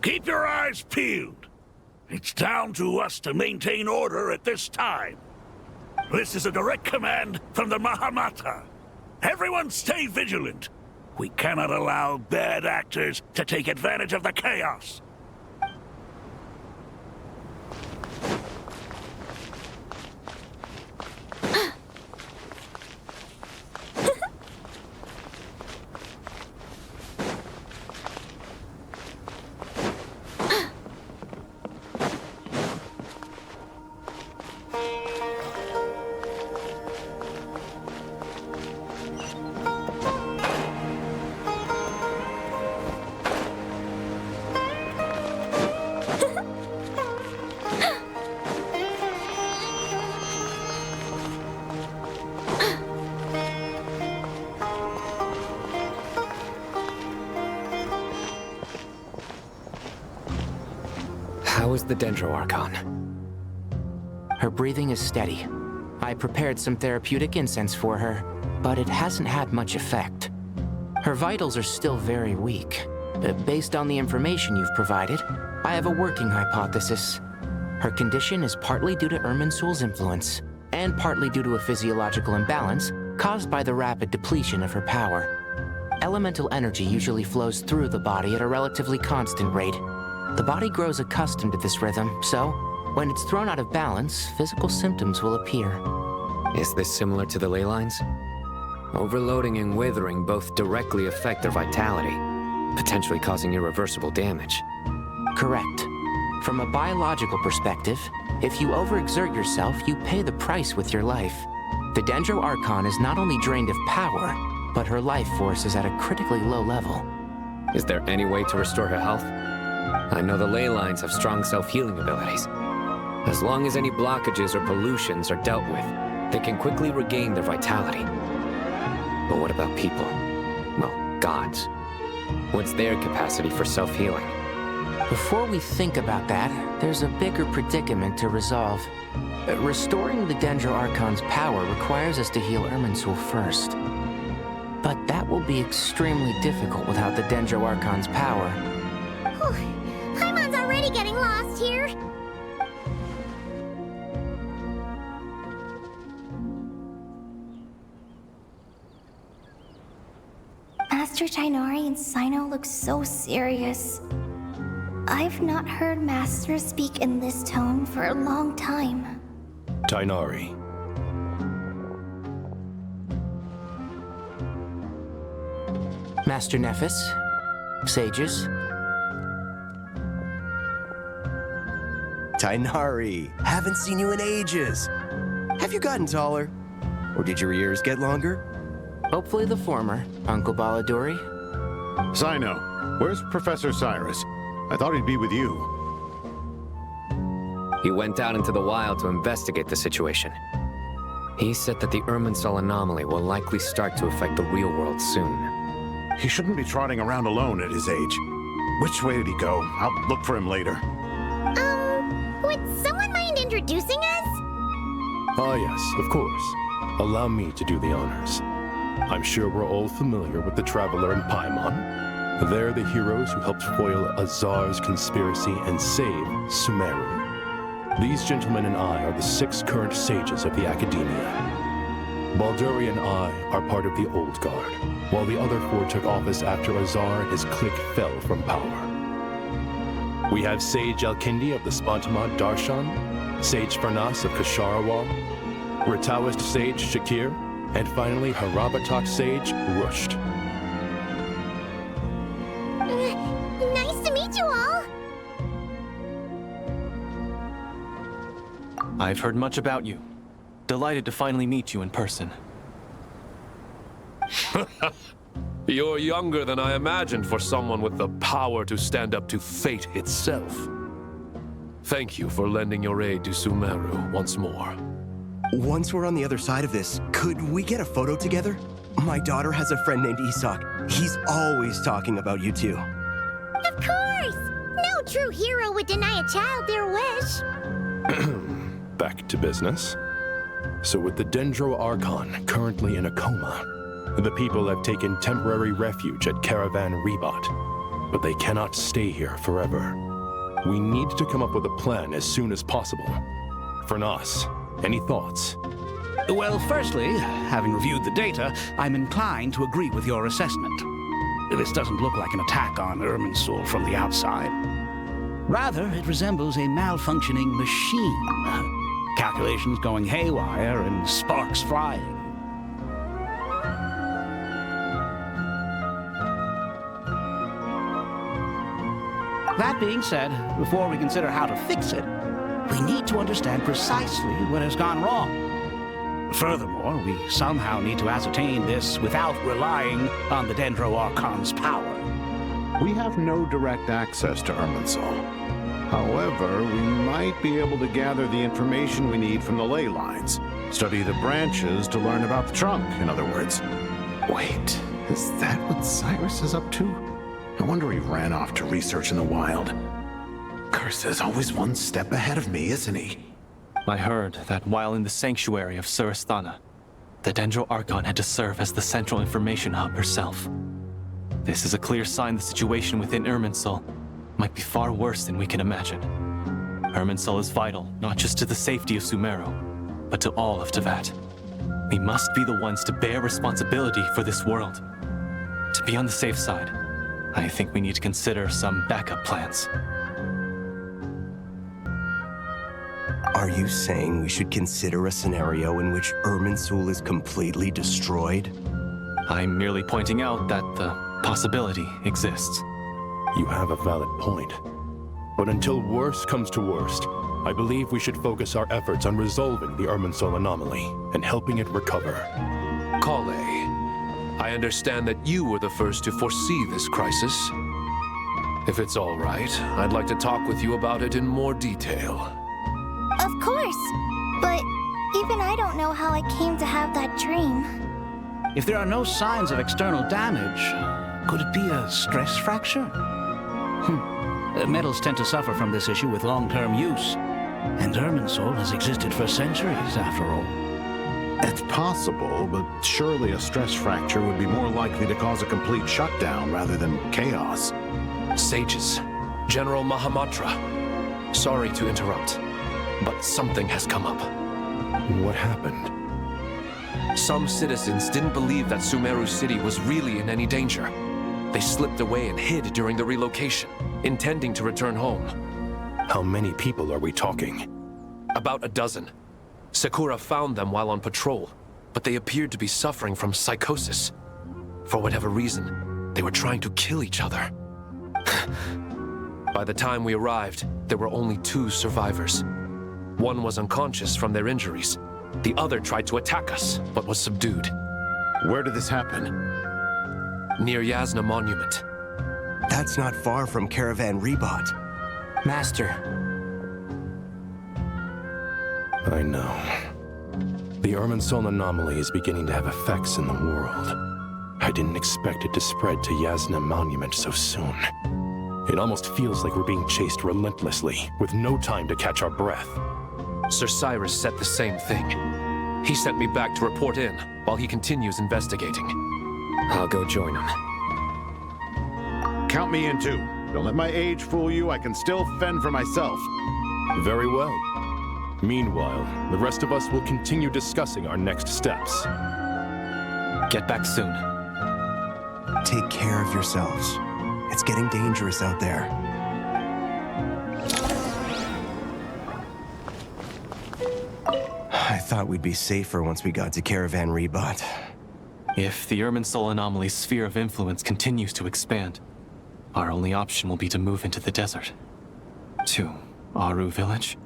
Keep your eyes peeled. It's down to us to maintain order at this time. This is a direct command from the Mahamata. Everyone stay vigilant. We cannot allow bad actors to take advantage of the chaos. How is the Dendro Archon? Her breathing is steady. I prepared some therapeutic incense for her, but it hasn't had much effect. Her vitals are still very weak. Based on the information you've provided, I have a working hypothesis. Her condition is partly due to Irminsul's influence, and partly due to a physiological imbalance caused by the rapid depletion of her power. Elemental energy usually flows through the body at a relatively constant rate. The body grows accustomed to this rhythm, so when it's thrown out of balance, physical symptoms will appear. Is this similar to the ley lines? Overloading and withering both directly affect their vitality, potentially causing irreversible damage. Correct. From a biological perspective, if you overexert yourself, you pay the price with your life. The Dendro Archon is not only drained of power, but her life force is at a critically low level. Is there any way to restore her health? I know the ley lines have strong self-healing abilities. As long as any blockages or pollutions are dealt with, they can quickly regain their vitality. But what about people? Well, gods. What's their capacity for self-healing? Before we think about that, there's a bigger predicament to resolve. Restoring the Dendro Archon's power requires us to heal Irminsul first. But that will be extremely difficult without the Dendro Archon's power. Paimon's already getting lost here. Master Tighnari and Cyno look so serious. I've not heard Master speak in this tone for a long time. Tighnari. Master Nephis, sages. Tainari, haven't seen you in ages. Have you gotten taller? Or did your ears get longer? Hopefully the former, Uncle Baladuri. Sino, where's Professor Cyrus? I thought he'd be with you. He went out into the wild to investigate the situation. He said that the Irminsul anomaly will likely start to affect the real world soon. He shouldn't be trotting around alone at his age. Which way did he go? I'll look for him later. Would someone mind introducing us? Ah yes, of course. Allow me to do the honors. I'm sure we're all familiar with the Traveler and Paimon. They're the heroes who helped foil Azar's conspiracy and save Sumeru. These gentlemen and I are the 6 current sages of the Academia. Balduri and I are part of the Old Guard, while the other 4 took office after Azar and his clique fell from power. We have Sage Elkindi of the Spantamad Darshan, Sage Farnas of Kasharawal, Rataoist Sage Shakir, and finally Harabatak Sage Rusht. Nice to meet you all! I've heard much about you. Delighted to finally meet you in person. You're younger than I imagined for someone with the power to stand up to fate itself. Thank you for lending your aid to Sumeru once more. Once we're on the other side of this, could we get a photo together? My daughter has a friend named Isak. He's always talking about you two. Of course! No true hero would deny a child their wish. Back to business. So with the Dendro Archon currently in a coma, the people have taken temporary refuge at Caravan Rebat, but they cannot stay here forever. We need to come up with a plan as soon as possible. Fernas, any thoughts? Well, firstly, having reviewed the data, I'm inclined to agree with your assessment. This doesn't look like an attack on Irminsul from the outside. Rather, it resembles a malfunctioning machine. Calculations going haywire and sparks flying. That being said, before we consider how to fix it, we need to understand precisely what has gone wrong. Furthermore, we somehow need to ascertain this without relying on the Dendro Archon's power. We have no direct access to Irminsul. However, we might be able to gather the information we need from the ley lines. Study the branches to learn about the trunk, in other words. Wait, is that what Cyrus is up to? No wonder he ran off to research in the wild. Curse, always one step ahead of me, isn't he? I heard that while in the sanctuary of Surasthana, the Dendro Archon had to serve as the central information hub herself. This is a clear sign the situation within Irminsul might be far worse than we can imagine. Irminsul is vital, not just to the safety of Sumeru, but to all of Teyvat. We must be the ones to bear responsibility for this world. To be on the safe side, I think we need to consider some backup plans. Are you saying we should consider a scenario in which Irminsul is completely destroyed? I'm merely pointing out that the possibility exists. You have a valid point. But until worst comes to worst, I believe we should focus our efforts on resolving the Irminsul anomaly and helping it recover. Kale, I understand that you were the first to foresee this crisis. If it's all right, I'd like to talk with you about it in more detail. Of course, but even I don't know how I came to have that dream. If there are no signs of external damage, could it be a stress fracture? Metals tend to suffer from this issue with long-term use, and Irminsul has existed for centuries, after all. It's possible, but surely a stress fracture would be more likely to cause a complete shutdown rather than chaos. Sages, General Mahamatra, sorry to interrupt, but something has come up. What happened? Some citizens didn't believe that Sumeru City was really in any danger. They slipped away and hid during the relocation, intending to return home. How many people are we talking? About a dozen. Sakura found them while on patrol, but they appeared to be suffering from psychosis. For whatever reason, They were trying to kill each other. By the time we arrived, there were only 2 survivors. One was unconscious from their injuries. The other tried to attack us, but was subdued. Where did this happen? Near Yasna Monument. That's not far from Caravan Rebot. Master. I know. The Irminsul anomaly is beginning to have effects in the world. I didn't expect it to spread to Yasna Monument so soon. It almost feels like we're being chased relentlessly, with no time to catch our breath. Sir Cyrus said the same thing. He sent me back to report in, while he continues investigating. I'll go join him. Count me in too. Don't let my age fool you. I can still fend for myself. Very well. Meanwhile, the rest of us will continue discussing our next steps. Get back soon. Take care of yourselves. It's getting dangerous out there. I thought we'd be safer once we got to Caravan Rebot. If the Irminsul anomaly's sphere of influence continues to expand, our only option will be to move into the desert. To Aru Village?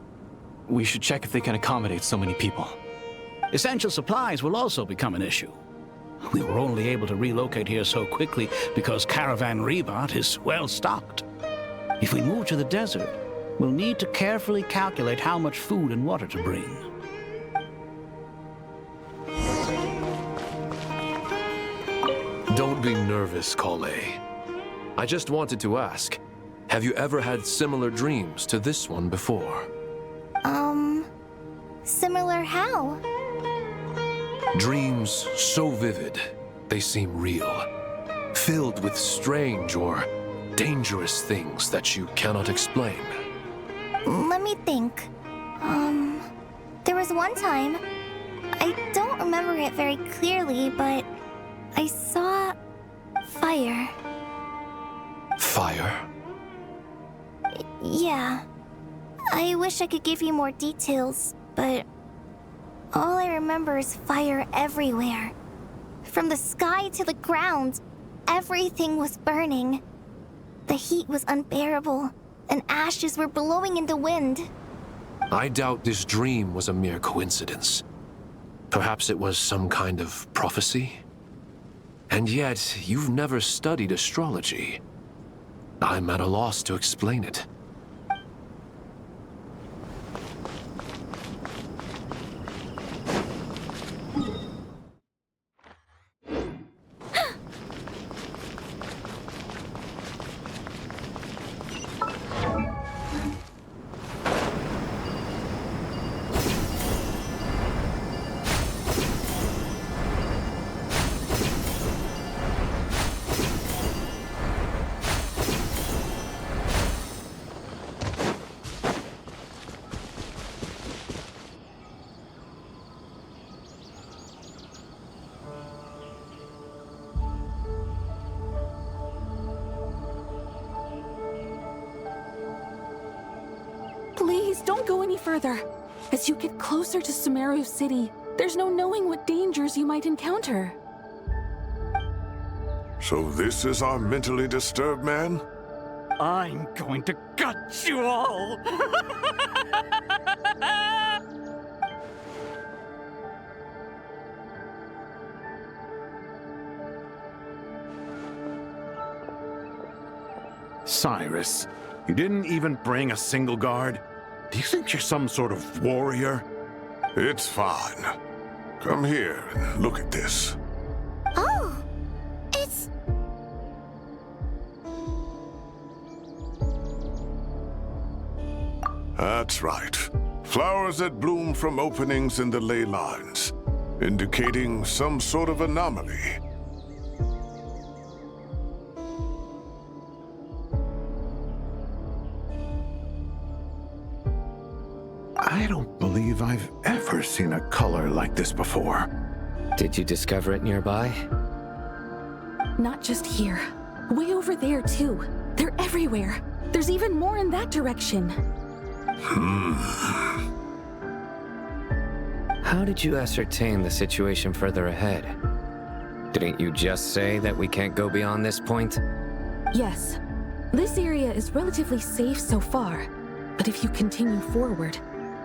We should check if they can accommodate so many people. Essential supplies will also become an issue. We were only able to relocate here so quickly because Caravan Rebot is well stocked. If we move to the desert, we'll need to carefully calculate how much food and water to bring. Don't be nervous, Kale. I just wanted to ask, have you ever had similar dreams to this one before? Similar how? Dreams so vivid, they seem real. Filled with strange or dangerous things that you cannot explain. Let me think. There was one time, I don't remember it very clearly, but I saw fire. Fire? Yeah. I wish I could give you more details, but all I remember is fire everywhere. From the sky to the ground, everything was burning. The heat was unbearable, and ashes were blowing in the wind. I doubt this dream was a mere coincidence. Perhaps it was some kind of prophecy? And yet, you've never studied astrology. I'm at a loss to explain it. Please, don't go any further. As you get closer to Sumeru City, there's no knowing what dangers you might encounter. So this is our mentally disturbed man? I'm going to gut you all! Cyrus, you didn't even bring a single guard? Do you think you're some sort of warrior? It's fine. Come here and look at this. Oh, it's... That's right. Flowers that bloom from openings in the ley lines, indicating some sort of anomaly. I don't believe I've ever seen a color like this before. Did you discover it nearby? Not just here. Way over there, too. They're everywhere. There's even more in that direction. How did you ascertain the situation further ahead? Didn't you just say that we can't go beyond this point? Yes. This area is relatively safe so far, but if you continue forward,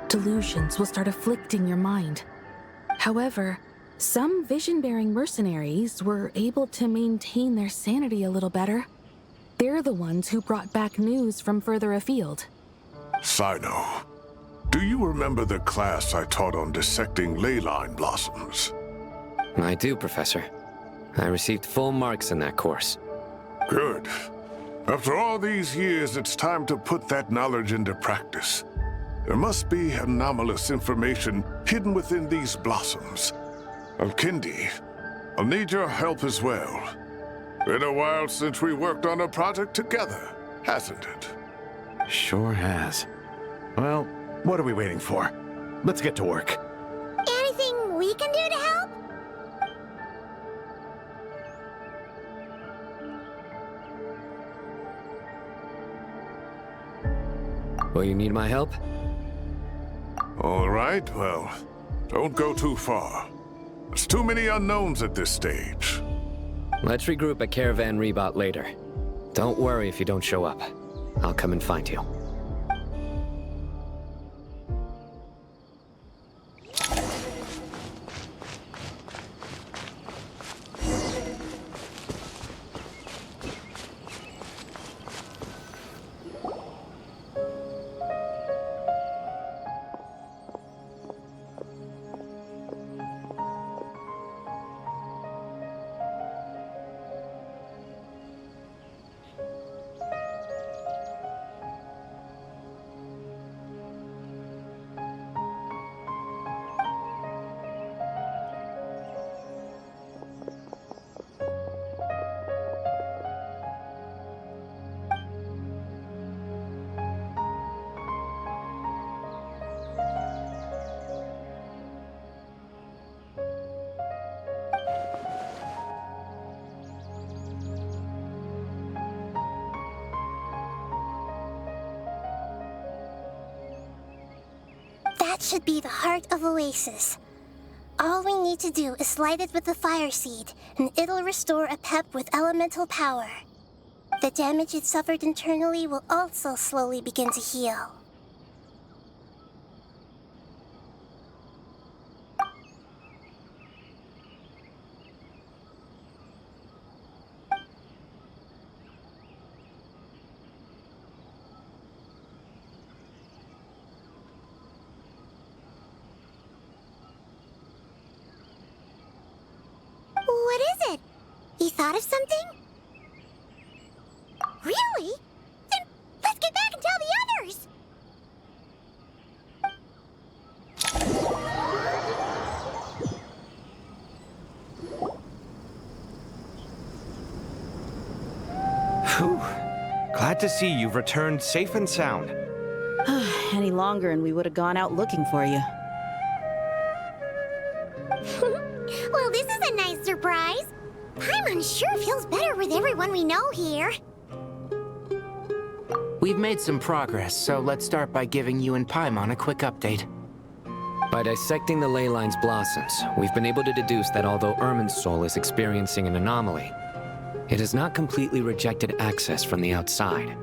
delusions will start afflicting your mind. However, some vision-bearing mercenaries were able to maintain their sanity a little better. They're the ones who brought back news from further afield. Sino, do you remember the class I taught on dissecting ley line blossoms? I do, Professor. I received full marks in that course. Good. After all these years, it's time to put that knowledge into practice. There must be anomalous information hidden within these blossoms. Alkindi, I'll need your help as well. Been a while since we worked on a project together, hasn't it? Sure has. Well, what are we waiting for? Let's get to work. Anything we can do to help? Will you need my help? All right, well, don't go too far. There's too many unknowns at this stage. Let's regroup at Caravan Rebot later. Don't worry if you don't show up. I'll come and find you. That should be the heart of Oasis. All we need to do is light it with the fire seed, and it'll restore a pep with elemental power. The damage it suffered internally will also slowly begin to heal. What is it? You thought of something? Really? Then let's get back and tell the others! Whew. Glad to see you've returned safe and sound. Any longer and we would have gone out looking for you. Well, this is a nice surprise. Paimon sure feels better with everyone we know here. We've made some progress, so let's start by giving you and Paimon a quick update. By dissecting the ley line's blossoms, we've been able to deduce that although Irminsul is experiencing an anomaly, it has not completely rejected access from the outside.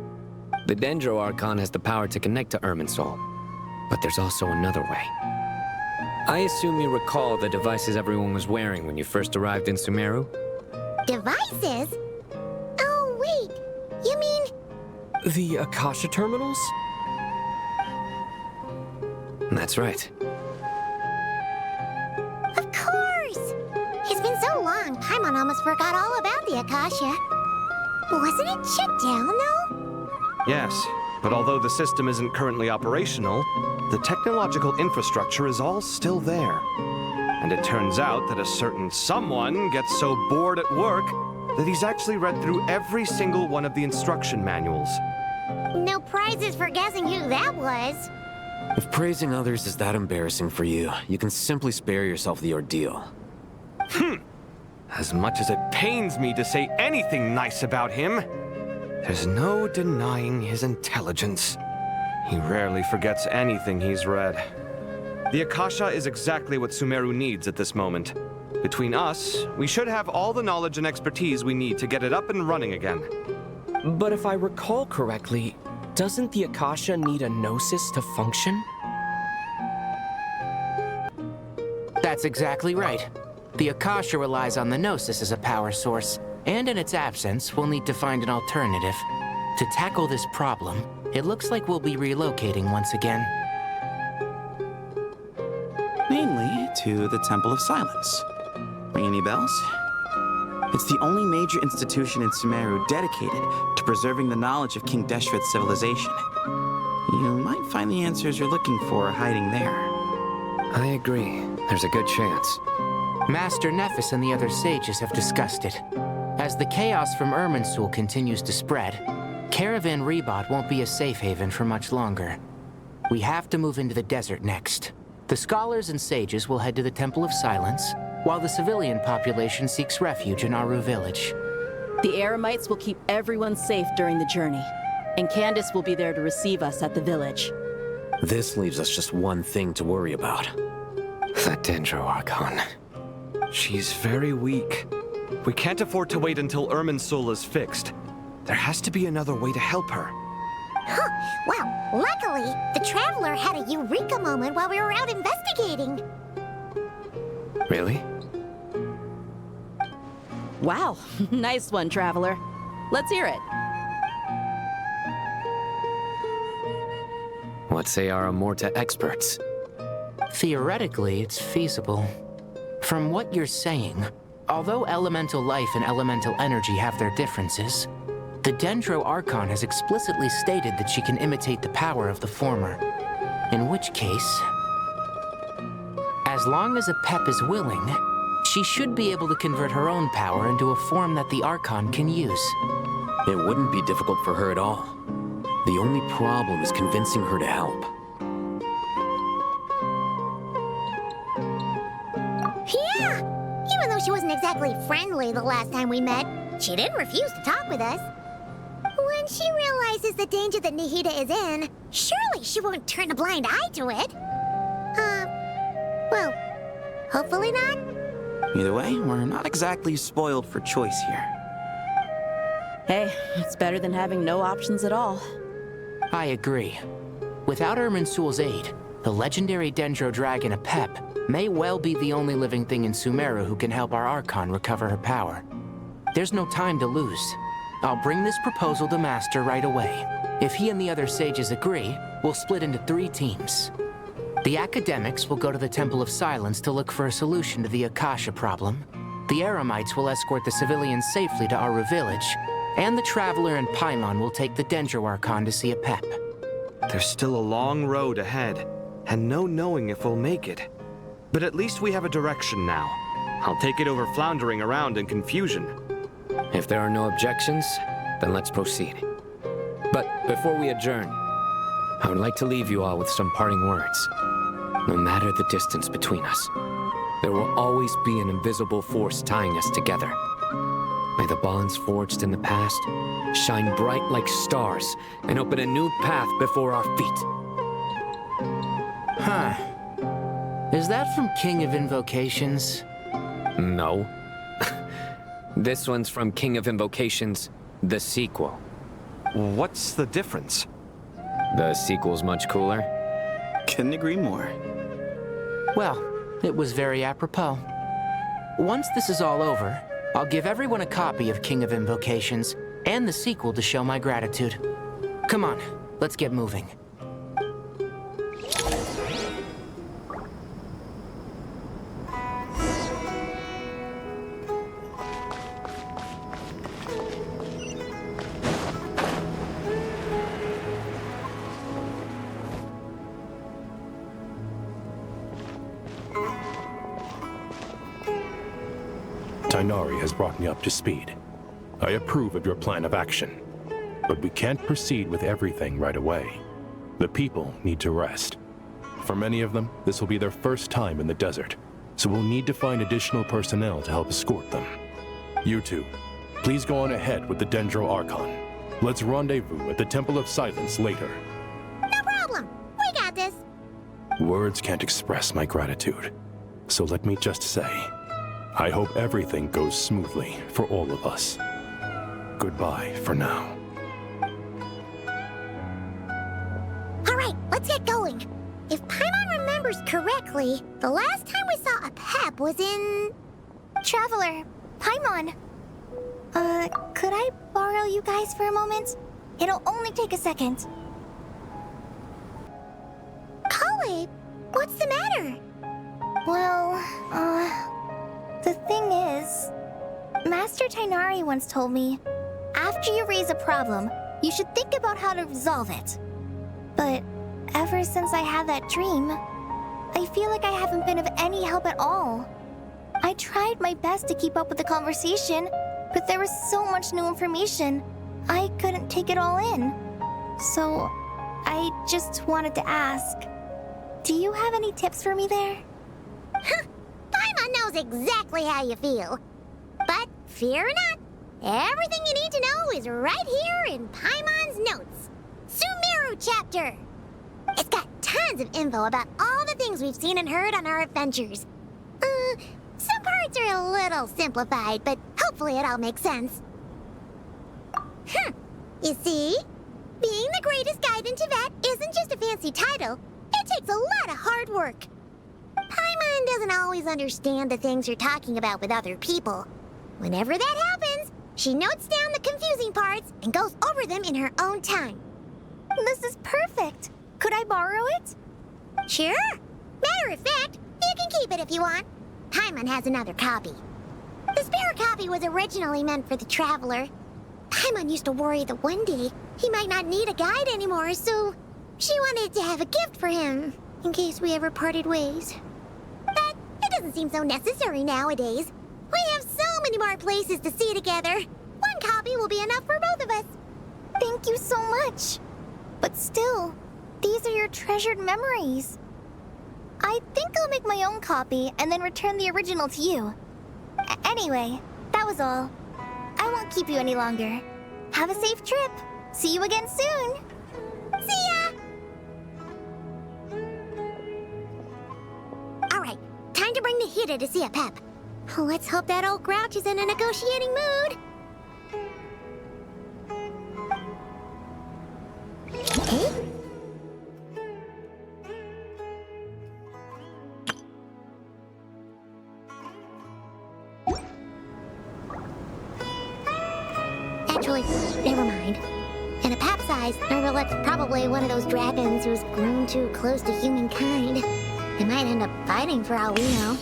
The Dendro Archon has the power to connect to Irminsul, but there's also another way. I assume you recall the devices everyone was wearing when you first arrived in Sumeru? Devices? Oh, wait. You mean... The Akasha terminals? That's right. Of course! It's been so long, Paimon almost forgot all about the Akasha. Wasn't it shut down, though? Yes, but although the system isn't currently operational, the technological infrastructure is all still there. And it turns out that a certain someone gets so bored at work that he's actually read through every single one of the instruction manuals. No prizes for guessing who that was. If praising others is that embarrassing for you, you can simply spare yourself the ordeal. As much as it pains me to say anything nice about him, there's no denying his intelligence. He rarely forgets anything he's read. The Akasha is exactly what Sumeru needs at this moment. Between us, we should have all the knowledge and expertise we need to get it up and running again. But if I recall correctly, doesn't the Akasha need a gnosis to function? That's exactly right. The Akasha relies on the Gnosis as a power source, and in its absence, we'll need to find an alternative. To tackle this problem, it looks like we'll be relocating once again. Mainly to the Temple of Silence. Ring any bells? It's the only major institution in Sumeru dedicated to preserving the knowledge of King Deshret's civilization. You might find the answers you're looking for hiding there. I agree. There's a good chance. Master Nephis and the other sages have discussed it. As the chaos from Irminsul continues to spread, Caravan Rebot won't be a safe haven for much longer. We have to move into the desert next. The scholars and sages will head to the Temple of Silence, while the civilian population seeks refuge in Aru village. The Eremites will keep everyone safe during the journey, and Candace will be there to receive us at the village. This leaves us just one thing to worry about. The Dendro Archon. She's very weak. We can't afford to wait until Irminsul is fixed. There has to be another way to help her. Huh. Well, luckily, the Traveler had a eureka moment while we were out investigating. Really? Wow, nice one, Traveler. Let's hear it. What say our Amorta experts? Theoretically, it's feasible. From what you're saying, although elemental life and elemental energy have their differences, the Dendro Archon has explicitly stated that she can imitate the power of the former. In which case, as long as Apep is willing, she should be able to convert her own power into a form that the Archon can use. It wouldn't be difficult for her at all. The only problem is convincing her to help. Yeah! Even though she wasn't exactly friendly the last time we met, she didn't refuse to talk with us. When she realizes the danger that Nahida is in, surely she won't turn a blind eye to it. Well, hopefully not. Either way, we're not exactly spoiled for choice here. Hey, it's better than having no options at all. I agree. Without Irminsul's aid, the legendary Dendro Dragon Apep may well be the only living thing in Sumeru who can help our Archon recover her power. There's no time to lose. I'll bring this proposal to Master right away. If he and the other sages agree, we'll split into 3 teams. The academics will go to the Temple of Silence to look for a solution to the Akasha problem. The Eremites will escort the civilians safely to Aru village, and the Traveler and Paimon will take the Dendro Archon to see Apep. There's still a long road ahead, and no knowing if we'll make it. But at least we have a direction now. I'll take it over floundering around in confusion. If there are no objections, then let's proceed. But before we adjourn, I would like to leave you all with some parting words. No matter the distance between us, there will always be an invisible force tying us together. May the bonds forged in the past shine bright like stars and open a new path before our feet. Huh. Is that from King of Invocations? No. This one's from King of Invocations, the sequel. What's the difference? The sequel's much cooler. Couldn't agree more. Well, it was very apropos. Once this is all over, I'll give everyone a copy of King of Invocations and the sequel to show my gratitude. Come on, let's get moving. Tighnari has brought me up to speed. I approve of your plan of action, but we can't proceed with everything right away. The people need to rest. For many of them, this will be their first time in the desert, so we'll need to find additional personnel to help escort them. You two, please go on ahead with the Dendro Archon. Let's rendezvous at the Temple of Silence later. No problem. We got this. Words can't express my gratitude, so let me just say, I hope everything goes smoothly for all of us. Goodbye for now. Alright, let's get going. If Paimon remembers correctly, the last time we saw a Pep was in... Traveler, Paimon. Could I borrow you guys for a moment? It'll only take a second. Kale, what's the matter? Well, the thing is, Master Tighnari once told me, after you raise a problem, you should think about how to resolve it. But ever since I had that dream, I feel like I haven't been of any help at all. I tried my best to keep up with the conversation, but there was so much new information, I couldn't take it all in. So, I just wanted to ask, do you have any tips for me there? Paimon knows exactly how you feel. But fear not, everything you need to know is right here in Paimon's notes. Sumeru chapter! It's got tons of info about all the things we've seen and heard on our adventures. Some parts are a little simplified, but hopefully it all makes sense. You see? Being the greatest guide in Tibet isn't just a fancy title. It takes a lot of hard work. Paimon doesn't always understand the things you're talking about with other people. Whenever that happens, she notes down the confusing parts and goes over them in her own time. This is perfect. Could I borrow it? Sure. Matter of fact, you can keep it if you want. Paimon has another copy. The spare copy was originally meant for the Traveler. Paimon used to worry that one day he might not need a guide anymore, so she wanted to have a gift for him, in case we ever parted ways. But it doesn't seem so necessary nowadays. We have so many more places to see together. One copy will be enough for both of us. Thank you so much. But still, these are your treasured memories. I think I'll make my own copy and then return the original to you. Anyway, that was all. I won't keep you any longer. Have a safe trip. See you again soon. See ya! Alright, time to bring the Hida to see a Pep. Let's hope that old grouch is in a negotiating mood. Hey? Actually, never mind. In a Pep size, Nervalet's probably one of those dragons who's grown too close to humankind. They might end up fighting for all we know.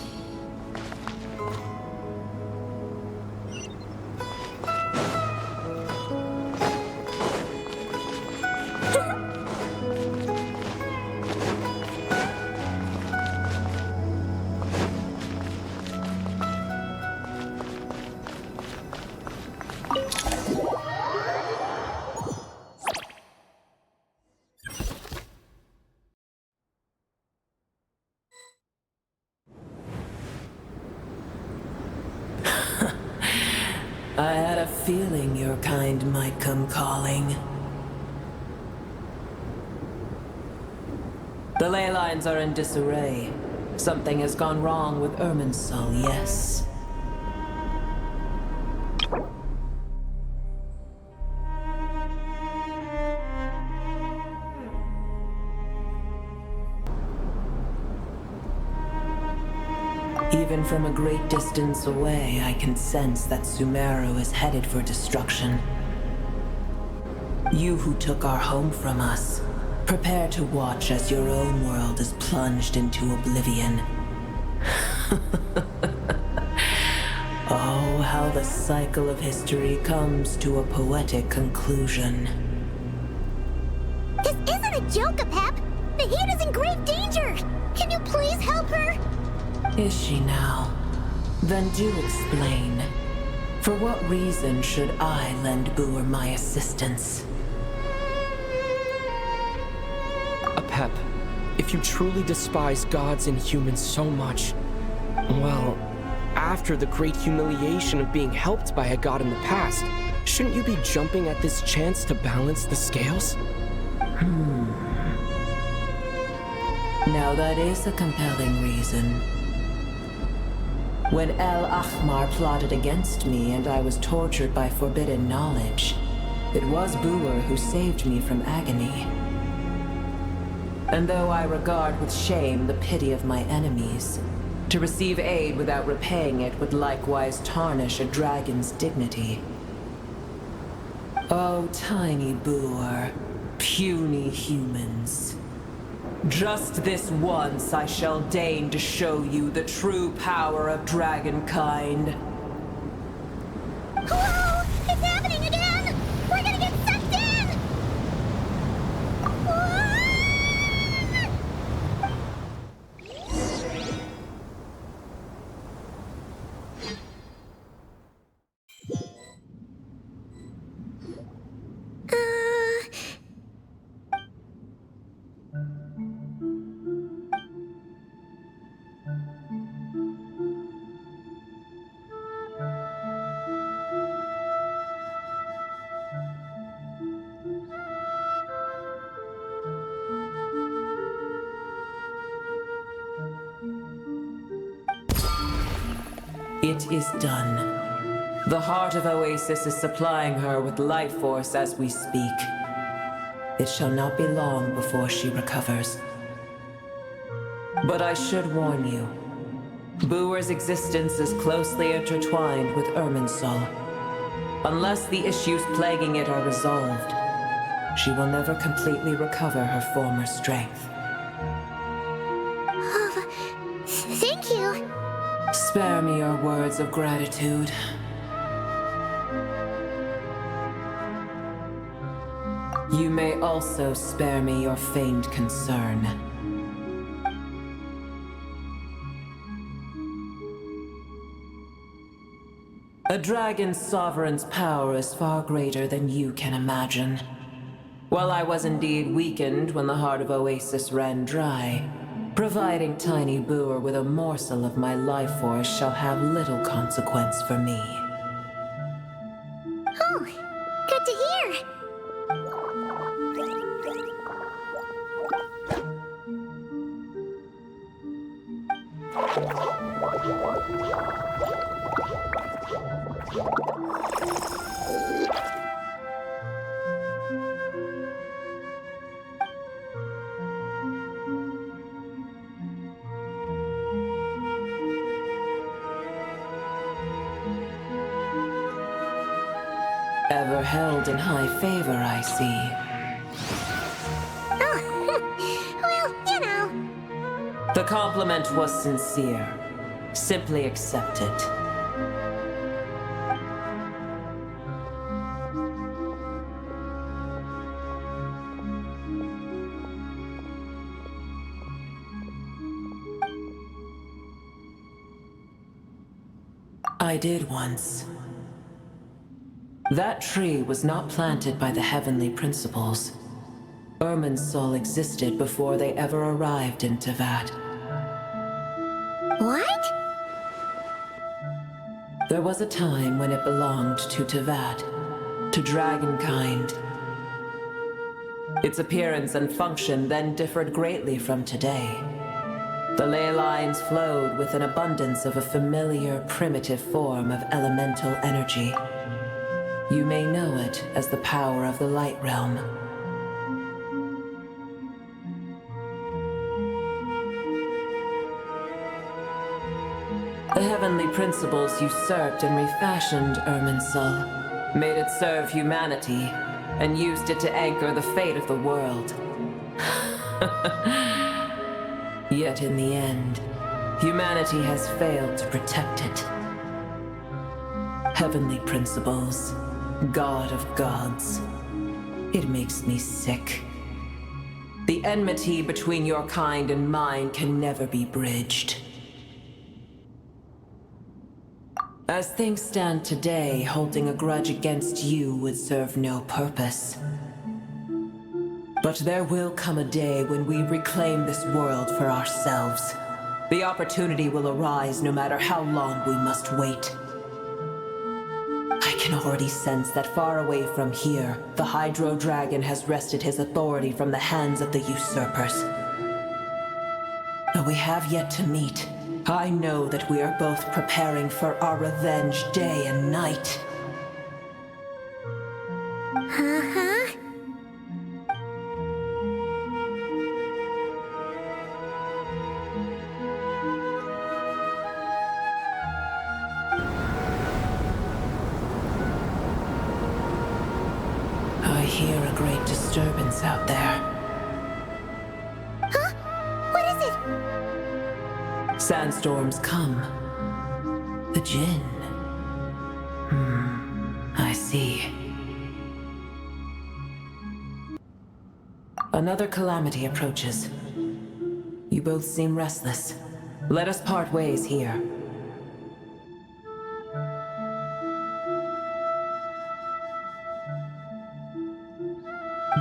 I had a feeling your kind might come calling. The ley lines are in disarray. Something has gone wrong with Irminsul, yes. Even from a great distance away, I can sense that Sumeru is headed for destruction. You who took our home from us, prepare to watch as your own world is plunged into oblivion. Oh, how the cycle of history comes to a poetic conclusion. This isn't a joke, Apep! The Hida's in grave danger! Can you please help her? Is she now? Then do explain. For what reason should I lend Boor my assistance? Apep, if you truly despise gods and humans so much, well, after the great humiliation of being helped by a god in the past, shouldn't you be jumping at this chance to balance the scales? Now that is a compelling reason. When El Ahmar plotted against me and I was tortured by forbidden knowledge, it was Booer who saved me from agony. And though I regard with shame the pity of my enemies, to receive aid without repaying it would likewise tarnish a dragon's dignity. Oh, tiny Booer, puny humans. Just this once I shall deign to show you the true power of dragonkind. Whoa! It's happening again! We're gonna get sucked in! It is done. The heart of Oasis is supplying her with life force as we speak. It shall not be long before she recovers. But I should warn you. Booer's existence is closely intertwined with Irminsul. Unless the issues plaguing it are resolved, she will never completely recover her former strength. Thank you. Spare me your words of gratitude. You may also spare me your feigned concern. A dragon's sovereign's power is far greater than you can imagine. While I was indeed weakened when the heart of Oasis ran dry, providing Tiny Booer with a morsel of my life force shall have little consequence for me. Oh, good to hear. Ever held in high favor, I see. Oh, well, you know. The compliment was sincere. Simply accept it. I did once. That tree was not planted by the heavenly principles. Irminsul existed before they ever arrived in Teyvat. What? There was a time when it belonged to Teyvat, to dragonkind. Its appearance and function then differed greatly from today. The ley lines flowed with an abundance of a familiar, primitive form of elemental energy. You may know it as the power of the Light Realm. The heavenly principles usurped and refashioned Irminsul, made it serve humanity, and used it to anchor the fate of the world. Yet in the end, humanity has failed to protect it. Heavenly principles, God of gods. It makes me sick. The enmity between your kind and mine can never be bridged. As things stand today, holding a grudge against you would serve no purpose. But there will come a day when we reclaim this world for ourselves. The opportunity will arise no matter how long we must wait. I can already sense that far away from here, the Hydro Dragon has wrested his authority from the hands of the usurpers. Though we have yet to meet, I know that we are both preparing for our revenge day and night. Uh-huh. I hear a great disturbance out there. Huh? What is it? Sandstorms come. The Jinn. I see. Another calamity approaches. You both seem restless. Let us part ways here.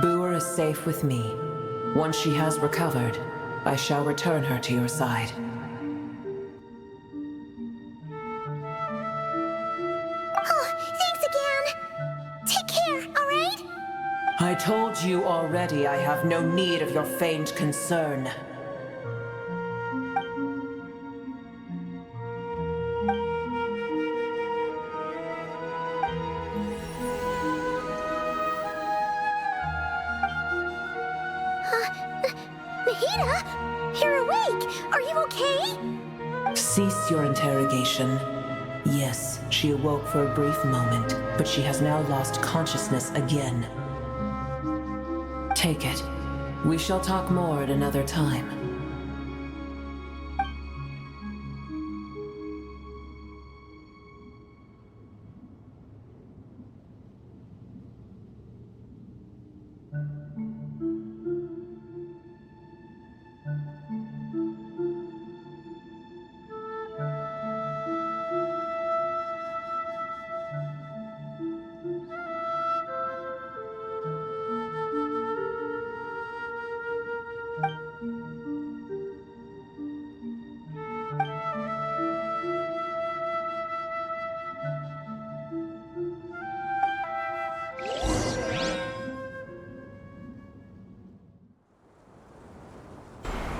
Booer is safe with me. Once she has recovered, I shall return her to your side. Oh, thanks again. Take care, all right? I told you already I have no need of your feigned concern. Mahita, you're awake. Are you okay? Cease your interrogation. Yes, she awoke for a brief moment, but she has now lost consciousness again. Take it. We shall talk more at another time.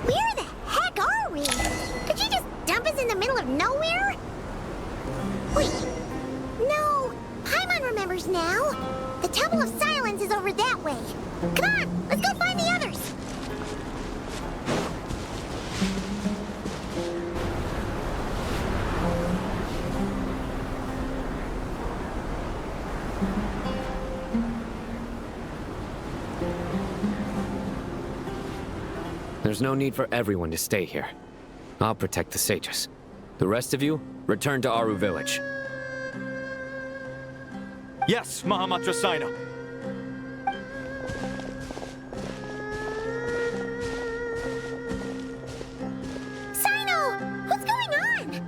Where the heck are we? Did you just dump us in the middle of nowhere? Wait. No. Paimon remembers now. The Temple of Silence is over that way. Come on, let's go find the others. There's no need for everyone to stay here. I'll protect the sages. The rest of you, return to Aru village. Yes, Mahamatra Sino. Sino! What's going on?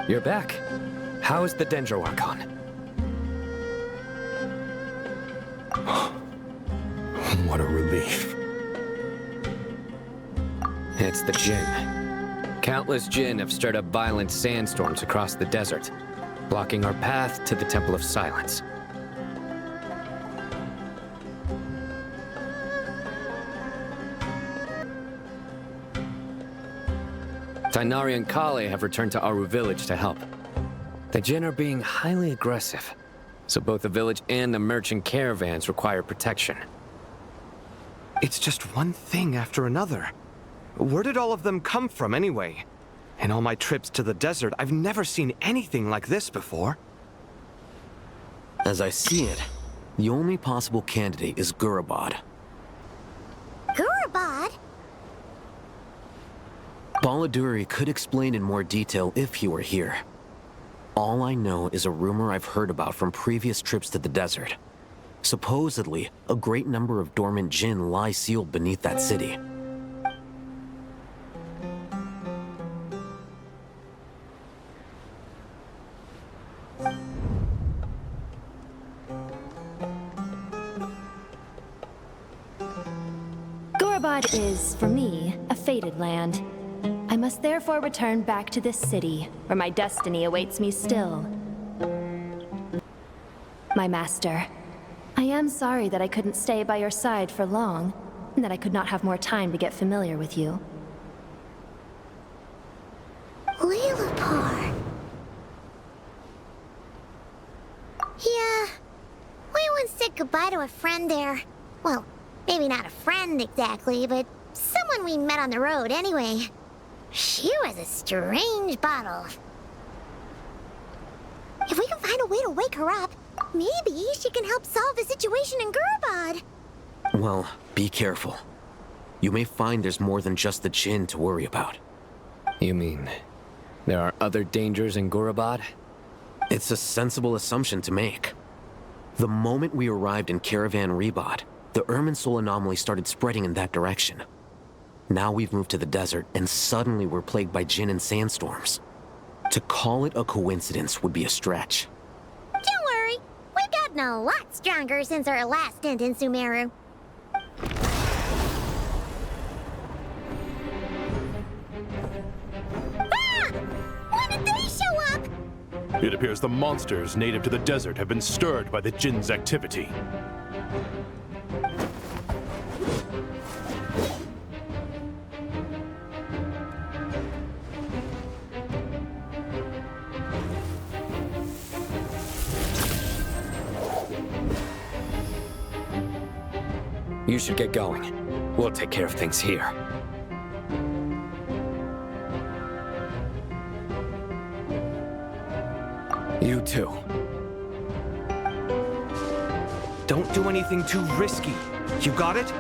You're back. How is the Dendro Archon? What a relief. It's the Jinn. Countless Jinn have stirred up violent sandstorms across the desert, blocking our path to the Temple of Silence. Tainari and Kale have returned to Aru village to help. The Jinn are being highly aggressive, so both the village and the merchant caravans require protection. It's just one thing after another. Where did all of them come from anyway? In all my trips to the desert, I've never seen anything like this before. As I see it, the only possible candidate is Gurabad. Gurabad? Baladuri could explain in more detail if he were here. All I know is a rumor I've heard about from previous trips to the desert. Supposedly, a great number of dormant Jinn lie sealed beneath that city. Gurabad is, for me, a fated land. I must therefore return back to this city, where my destiny awaits me still. My master, I am sorry that I couldn't stay by your side for long, and that I could not have more time to get familiar with you. once said goodbye to a friend there. Well, maybe not a friend exactly, but someone we met on the road anyway. She was a strange bottle. If we can find a way to wake her up, maybe she can help solve the situation in Gurbad. Well, be careful. You may find there's more than just the Jinn to worry about. You mean there are other dangers in Gurabad? It's a sensible assumption to make. The moment we arrived in Caravan Rebad, the Irminsul anomaly started spreading in that direction. Now we've moved to the desert, and suddenly we're plagued by Jinn and sandstorms. To call it a coincidence would be a stretch. Don't worry, we've gotten a lot stronger since our last stint in Sumeru. Ah! When did they show up? It appears the monsters native to the desert have been stirred by the Jinn's activity. You should get going. We'll take care of things here. You too. Don't do anything too risky. You got it?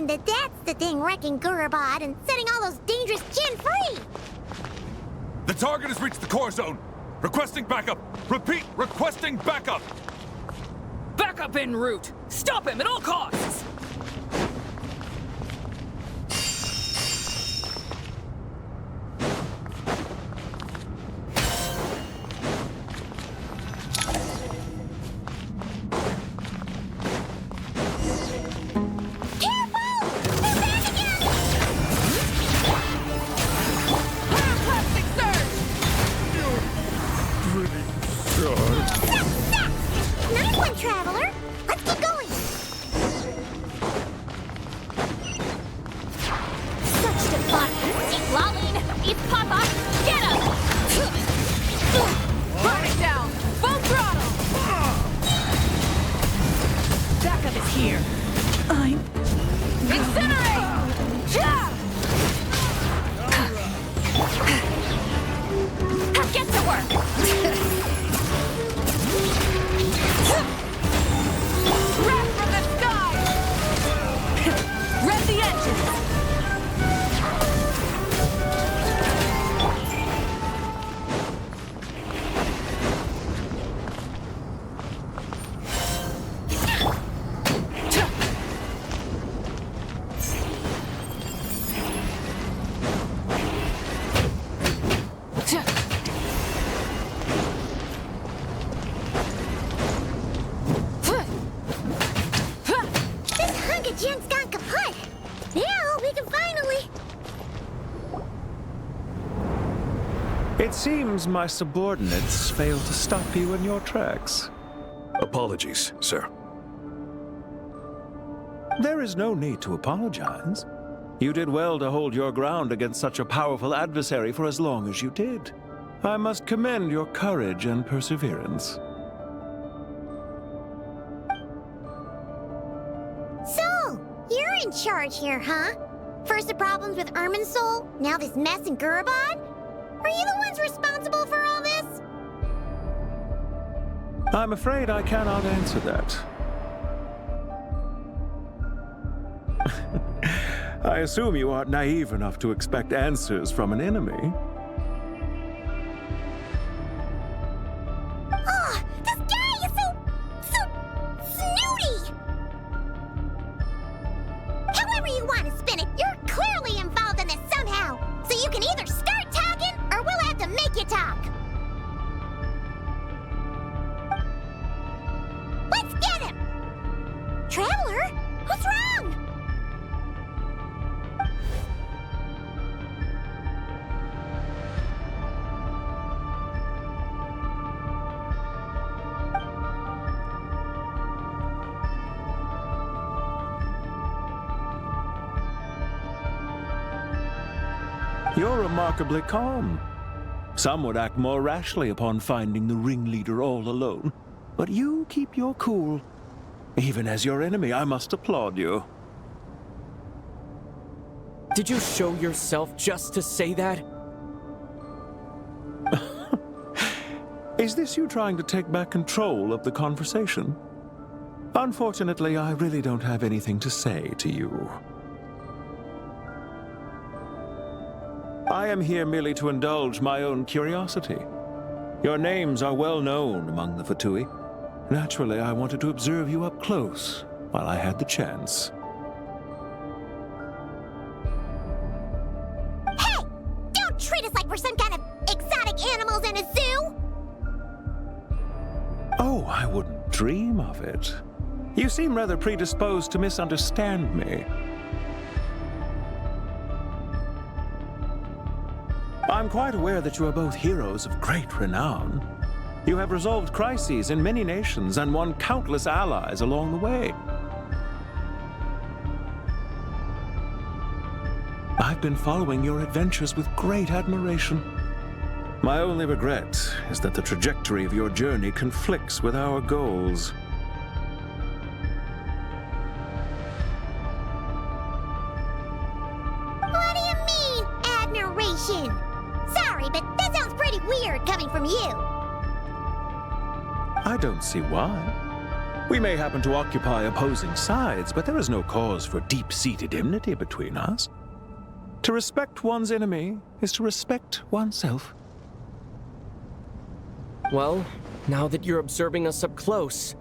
That's the thing wrecking Gurabad and setting all those dangerous Jinn free! The target has reached the core zone! Requesting backup! Repeat, requesting backup! Backup en route! Stop him at all costs! Nice one, Traveler! Let's keep going! It seems my subordinates failed to stop you in your tracks. Apologies, sir. There is no need to apologize. You did well to hold your ground against such a powerful adversary for as long as you did. I must commend your courage and perseverance. So, you're in charge here, huh? First the problems with Irminsul, now this mess in Gurabad? Are you the ones responsible for all this? I'm afraid I cannot answer that. I assume you aren't naive enough to expect answers from an enemy. Oh, this guy is so snooty! However you want to spin it, you're clearly involved in this somehow. So you can either start talking, or we'll have to make you talk. Let's get him! Traveler? What's wrong? You're remarkably calm. Some would act more rashly upon finding the ringleader all alone. But you keep your cool. Even as your enemy, I must applaud you. Did you show yourself just to say that? Is this you trying to take back control of the conversation? Unfortunately, I really don't have anything to say to you. I am here merely to indulge my own curiosity. Your names are well known among the Fatui. Naturally, I wanted to observe you up close while I had the chance. Hey! Don't treat us like we're some kind of exotic animals in a zoo! Oh, I wouldn't dream of it. You seem rather predisposed to misunderstand me. I'm quite aware that you are both heroes of great renown. You have resolved crises in many nations and won countless allies along the way. I've been following your adventures with great admiration. My only regret is that the trajectory of your journey conflicts with our goals. What do you mean, admiration? Sorry, but that sounds pretty weird coming from you. I don't see why. We may happen to occupy opposing sides, but there is no cause for deep-seated enmity between us. To respect one's enemy is to respect oneself. Well, now that you're observing us up close,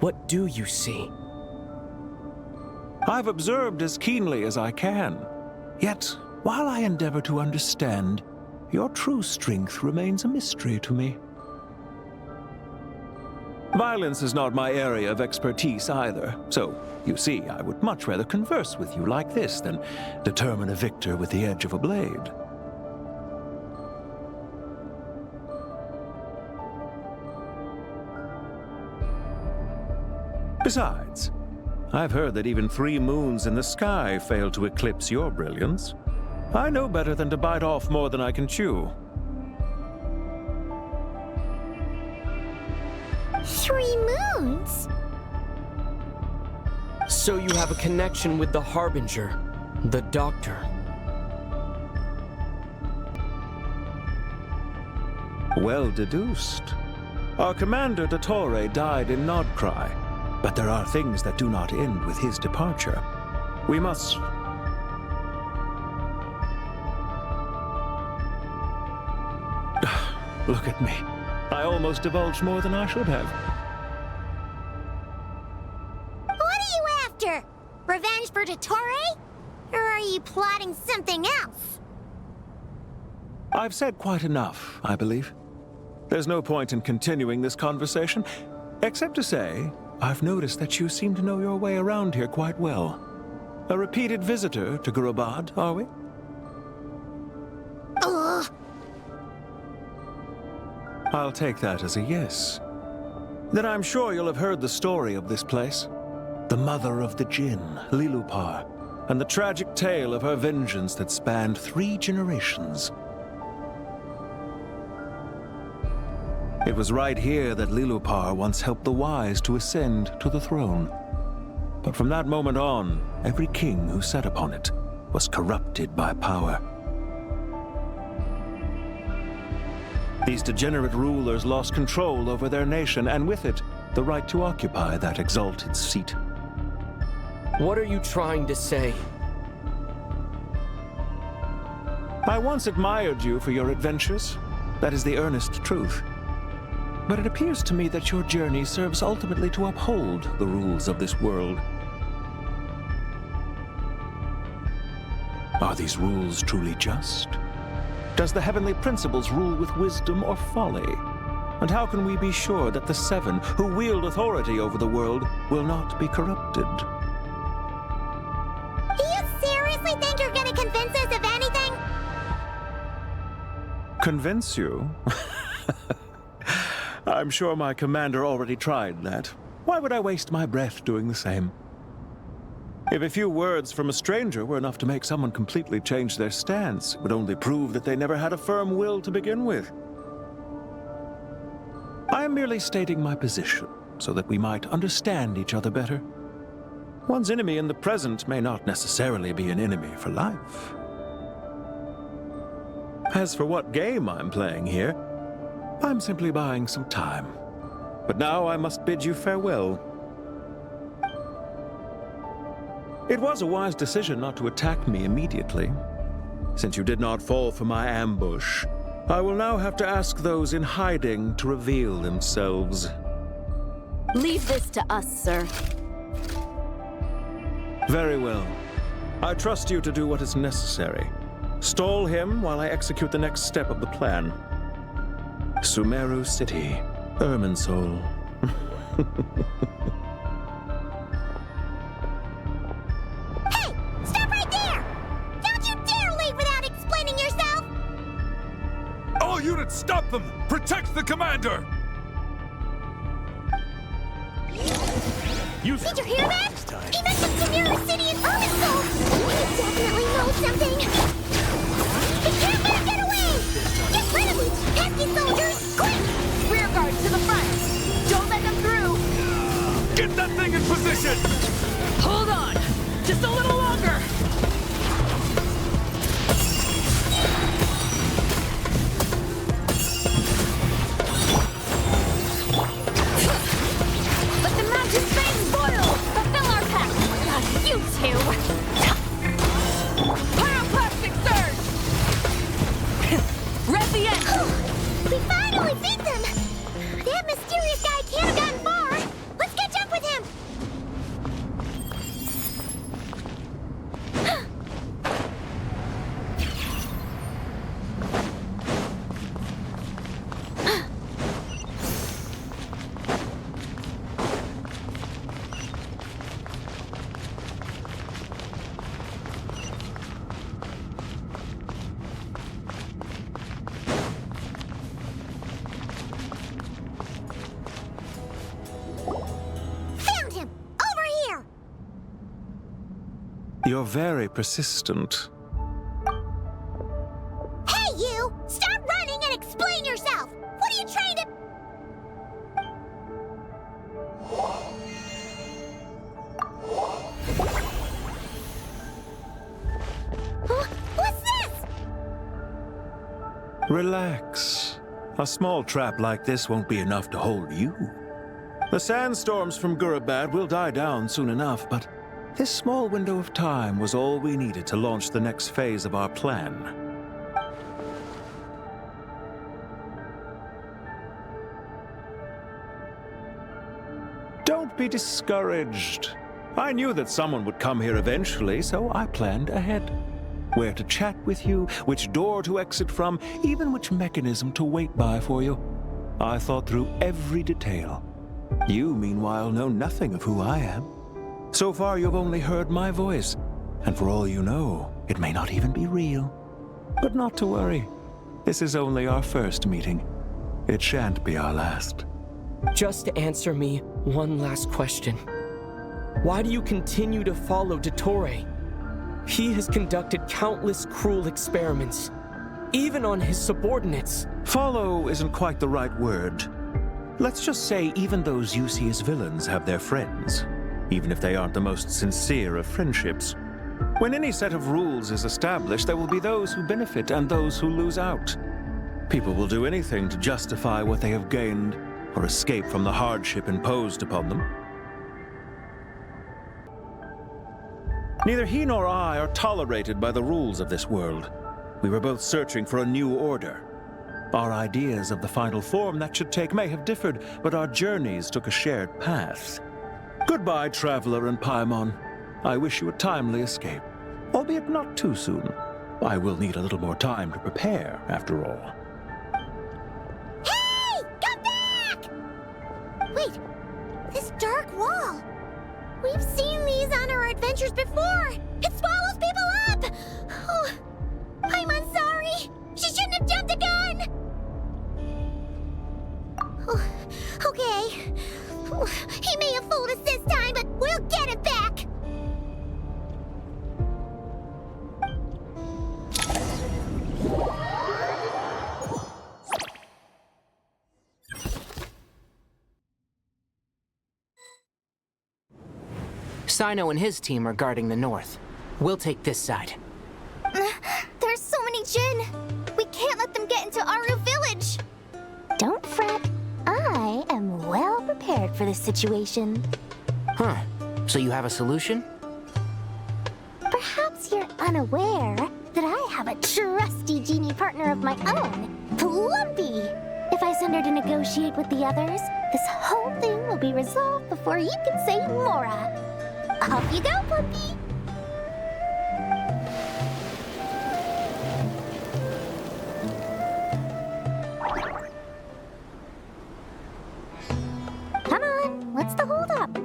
what do you see? I've observed as keenly as I can. Yet, while I endeavor to understand, your true strength remains a mystery to me. Violence is not my area of expertise either, so, you see, I would much rather converse with you like this than determine a victor with the edge of a blade. Besides, I've heard that even 3 moons in the sky fail to eclipse your brilliance. I know better than to bite off more than I can chew. 3 moons? So you have a connection with the Harbinger, the Doctor. Well deduced. Our commander, Dottore, died in Nodcry, but there are things that do not end with his departure. We must... Look at me. I almost divulged more than I should have. What are you after? Revenge for Dottore? Or are you plotting something else? I've said quite enough, I believe. There's no point in continuing this conversation, except to say, I've noticed that you seem to know your way around here quite well. A repeated visitor to Gurabad, are we? Ugh. I'll take that as a yes. Then I'm sure you'll have heard the story of this place. The mother of the Jinn, Lilupar, and the tragic tale of her vengeance that spanned 3 generations. It was right here that Lilupar once helped the wise to ascend to the throne. But from that moment on, every king who sat upon it was corrupted by power. These degenerate rulers lost control over their nation, and with it, the right to occupy that exalted seat. What are you trying to say? I once admired you for your adventures. That is the earnest truth. But it appears to me that your journey serves ultimately to uphold the rules of this world. Are these rules truly just? Does the heavenly principles rule with wisdom or folly? And how can we be sure that the 7 who wield authority over the world will not be corrupted? Do you seriously think you're gonna convince us of anything? Convince you? I'm sure my commander already tried that. Why would I waste my breath doing the same? If a few words from a stranger were enough to make someone completely change their stance, it would only prove that they never had a firm will to begin with. I am merely stating my position, so that we might understand each other better. One's enemy in the present may not necessarily be an enemy for life. As for what game I'm playing here, I'm simply buying some time. But now I must bid you farewell. It was a wise decision not to attack me immediately. Since you did not fall for my ambush, I will now have to ask those in hiding to reveal themselves. Leave this to us, sir. Very well. I trust you to do what is necessary. Stall him while I execute the next step of the plan. Sumeru City, Irminsul. Hey! Stop right there! Don't you dare leave without explaining yourself! All units, stop them! Protect the commander! Did you hear that? He mentioned Cincos City and Irminsul! He definitely knows something! He can't let him get away! Get rid of these pesky soldiers, quick! Rear guard to the front! Don't let them through! Get that thing in position! Hold on! Just a little longer! Let the mountain veins boil! Fulfill our pact! You two! Pyroclastic surge! Rev the end! We finally beat them! That mysterious guy can't have gotten far! Let's catch up with him! Found him! Over here! You're very persistent. Hey, you! Stop running and explain yourself! What are you trying to... Huh? What's this? Relax. A small trap like this won't be enough to hold you. The sandstorms from Gurabad will die down soon enough, but this small window of time was all we needed to launch the next phase of our plan. Don't be discouraged. I knew that someone would come here eventually, so I planned ahead. Where to chat with you, which door to exit from, even which mechanism to wait by for you. I thought through every detail. You, meanwhile, know nothing of who I am. So far, you've only heard my voice, and for all you know, it may not even be real. But not to worry. This is only our first meeting. It shan't be our last. Just answer me one last question. Why do you continue to follow Dottore? He has conducted countless cruel experiments, even on his subordinates. Follow isn't quite the right word. Let's just say even those you see as villains have their friends, even if they aren't the most sincere of friendships. When any set of rules is established, there will be those who benefit and those who lose out. People will do anything to justify what they have gained or escape from the hardship imposed upon them. Neither he nor I are tolerated by the rules of this world. We were both searching for a new order. Our ideas of the final form that should take may have differed, but our journeys took a shared path. Goodbye, Traveler and Paimon. I wish you a timely escape, albeit not too soon. I will need a little more time to prepare, after all. Hey! Come back! Wait, this dark wall. We've seen these on our adventures before. It swallows people up! Oh, I'm sorry. She shouldn't have jumped the gun! Oh, okay. He may have fooled us this time, but we'll get him back! Sino and his team are guarding the north. We'll take this side. There's so many Jin! We can't let them get into Aru Village! Don't fret. I am well prepared for this situation. Huh. So you have a solution? Perhaps you're unaware that I have a trusty genie partner of my own, Plumpy. If I send her to negotiate with the others, this whole thing will be resolved before you can say Mora. Off you go, Plumpy! Come on, what's the holdup?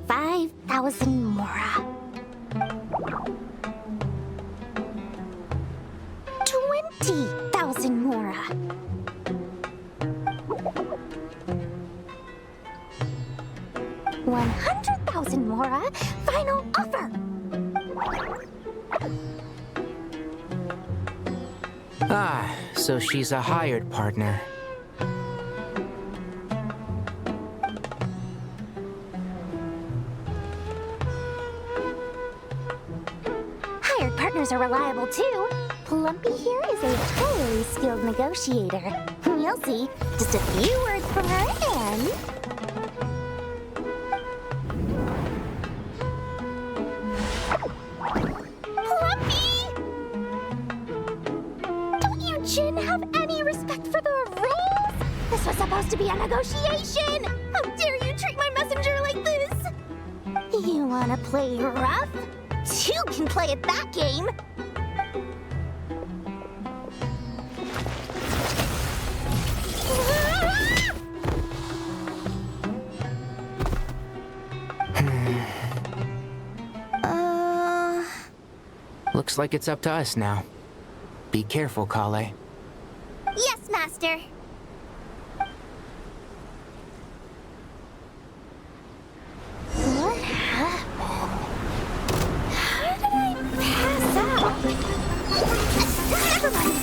5,000 Mora. 20,000 Mora. 100,000 Mora. Final offer. Ah, so she's a hired partner. Hired partners are reliable too. Plumpy here is a highly skilled negotiator. You'll see. Just a few words from her and... Plumpy! Don't you Jin have any respect for the rules? This was supposed to be a negotiation! How dare you treat my messenger like this? You wanna play rough? Two can play at that game! Looks like it's up to us now. Be careful, Kale. Yes, Master. What happened? How did I pass out? Never mind.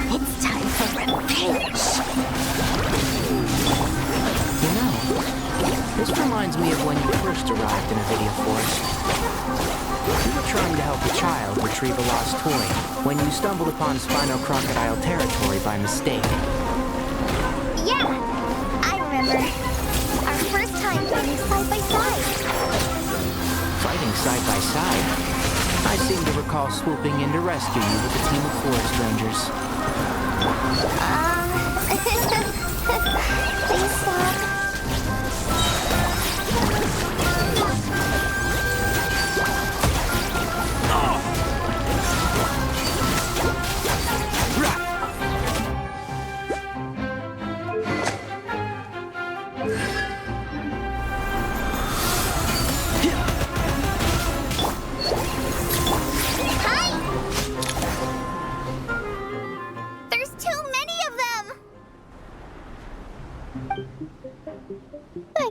Maybe it's time for revenge. You know, this reminds me of when you first arrived in a video forest. You were trying to help a child retrieve a lost toy when you stumbled upon Spino Crocodile territory by mistake. Yeah, I remember. Our first time fighting side by side. Fighting side by side? I seem to recall swooping in to rescue you with a team of forest rangers. Please stop.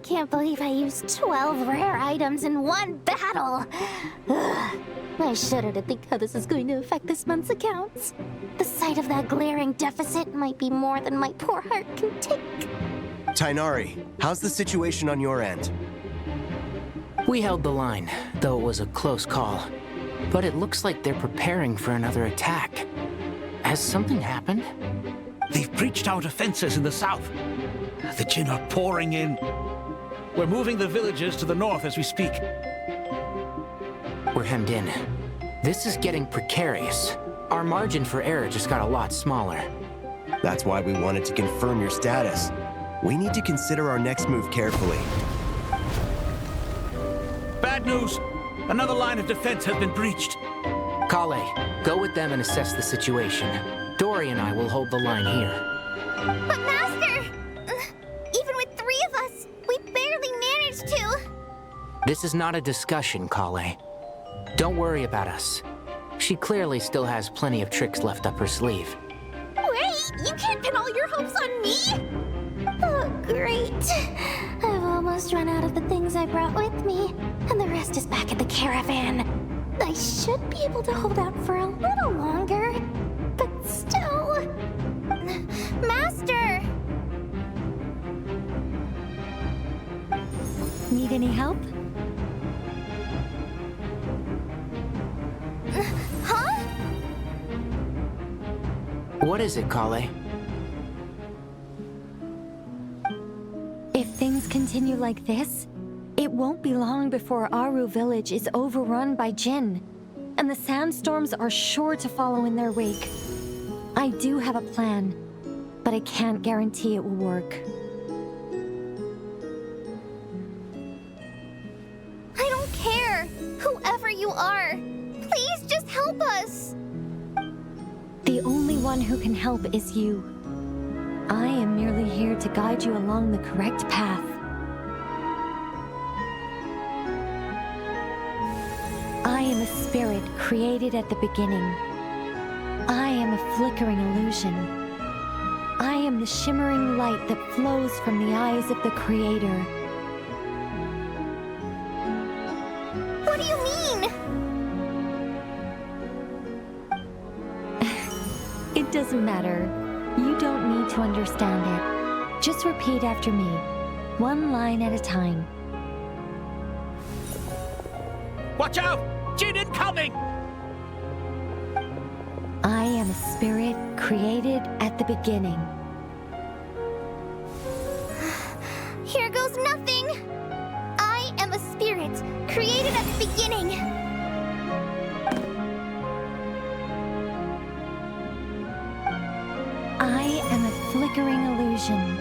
can't believe I used 12 rare items in one battle. Ugh. I shudder to think how this is going to affect this month's accounts. The sight of that glaring deficit might be more than my poor heart can take. Tainari, how's the situation on your end? We held the line, though it was a close call. But it looks like they're preparing for another attack. Has something happened? They've breached our defenses in the south. The Jinn are pouring in. We're moving the villages to the north as we speak. We're hemmed in. This is getting precarious. Our margin for error just got a lot smaller. That's why we wanted to confirm your status. We need to consider our next move carefully. Bad news! Another line of defense has been breached. Kale, go with them and assess the situation. Dory and I will hold the line here. But Master! Even with 3 of us, we barely managed to. This is not a discussion, Kale. Don't worry about us. She clearly still has plenty of tricks left up her sleeve. Wait, you can't pin all your hopes on me? Oh, great. I've almost run out of the things I brought with me, and the rest is back at the caravan. I should be able to hold out for a little longer, but still... Master! Need any help? Huh? What is it, Kale? If things continue like this, it won't be long before Aru village is overrun by Jinn, and the sandstorms are sure to follow in their wake. I do have a plan, but I can't guarantee it will work. I don't care, whoever you are. Please just help us. The only one who can help is you. I am merely here to guide you along the correct path. I am a spirit created at the beginning. I am a flickering illusion. I am the shimmering light that flows from the eyes of the Creator. What do you mean? It doesn't matter. You don't need to understand it. Just repeat after me, one line at a time. Watch out! Jinn incoming! I am a spirit created at the beginning. Here goes nothing! I am a spirit created at the beginning. I am a flickering illusion.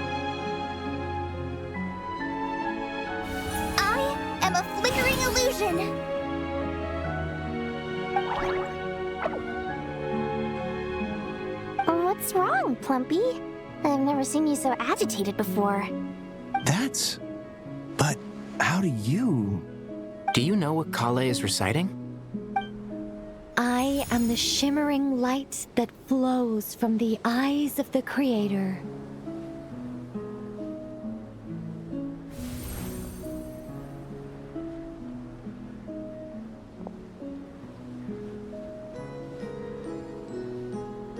I am a flickering illusion. What's wrong, Plumpy? I've never seen you so agitated before. But how do you... Do you know what Kale is reciting? I am the shimmering light that flows from the eyes of the Creator.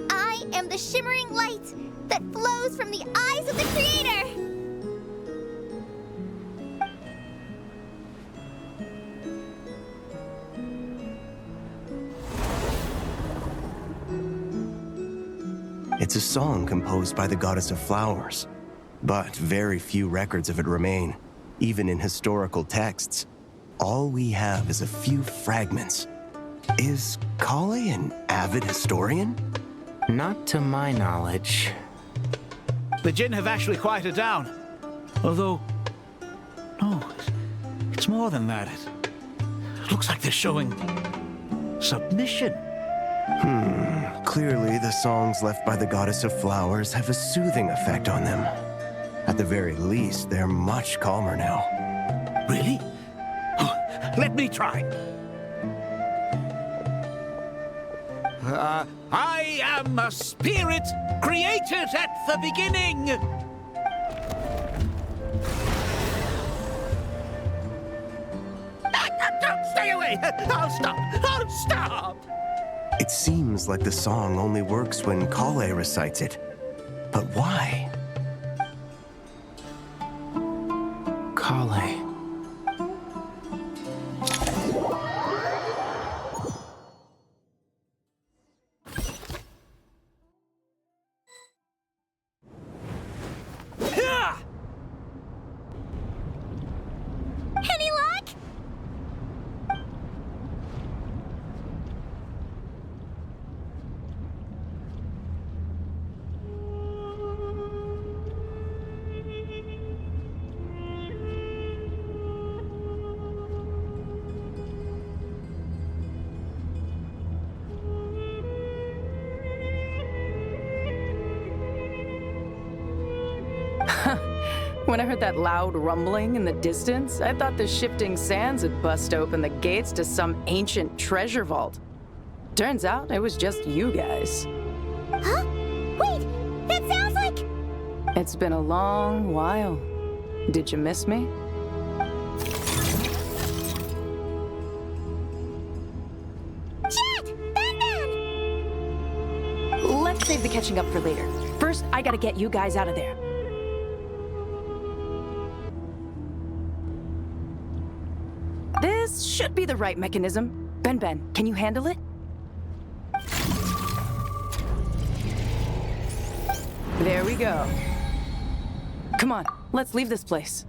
I am the shimmering light that flows from the eyes of the Creator! It's a song composed by the goddess of flowers, but very few records of it remain, even in historical texts. All we have is a few fragments. Is Kale an avid historian? Not to my knowledge. The Jinn have actually quieted down. Although... No, it's more than that. It looks like they're showing... submission. Clearly, the songs left by the goddess of flowers have a soothing effect on them. At the very least, they're much calmer now. Really? Oh, let me try. I am a spirit created at the beginning. away! I'll stop! I'll stop! It seems like the song only works when Kale recites it. But why? Kale. Any luck? When I heard that loud rumbling in the distance, I thought the shifting sands had bust open the gates to some ancient treasure vault. Turns out it was just you guys. Huh? Wait, that sounds like... It's been a long while. Did you miss me? Jet! Ben! Let's save the catching up for later. First, I gotta get you guys out of there. This should be the right mechanism. Ben, can you handle it? There we go. Come on, let's leave this place.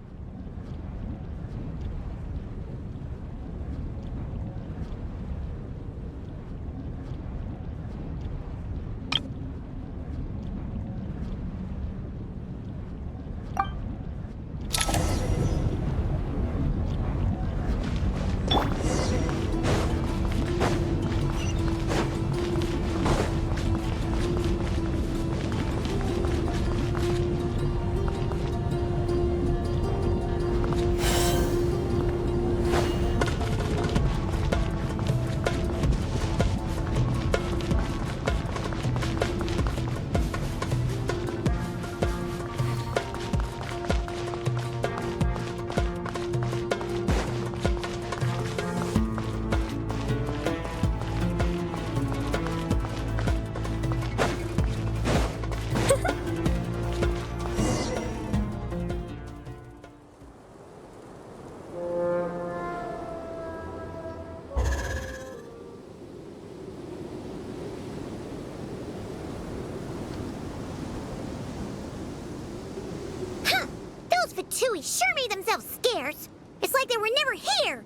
Fatui sure made themselves scarce. It's like they were never here.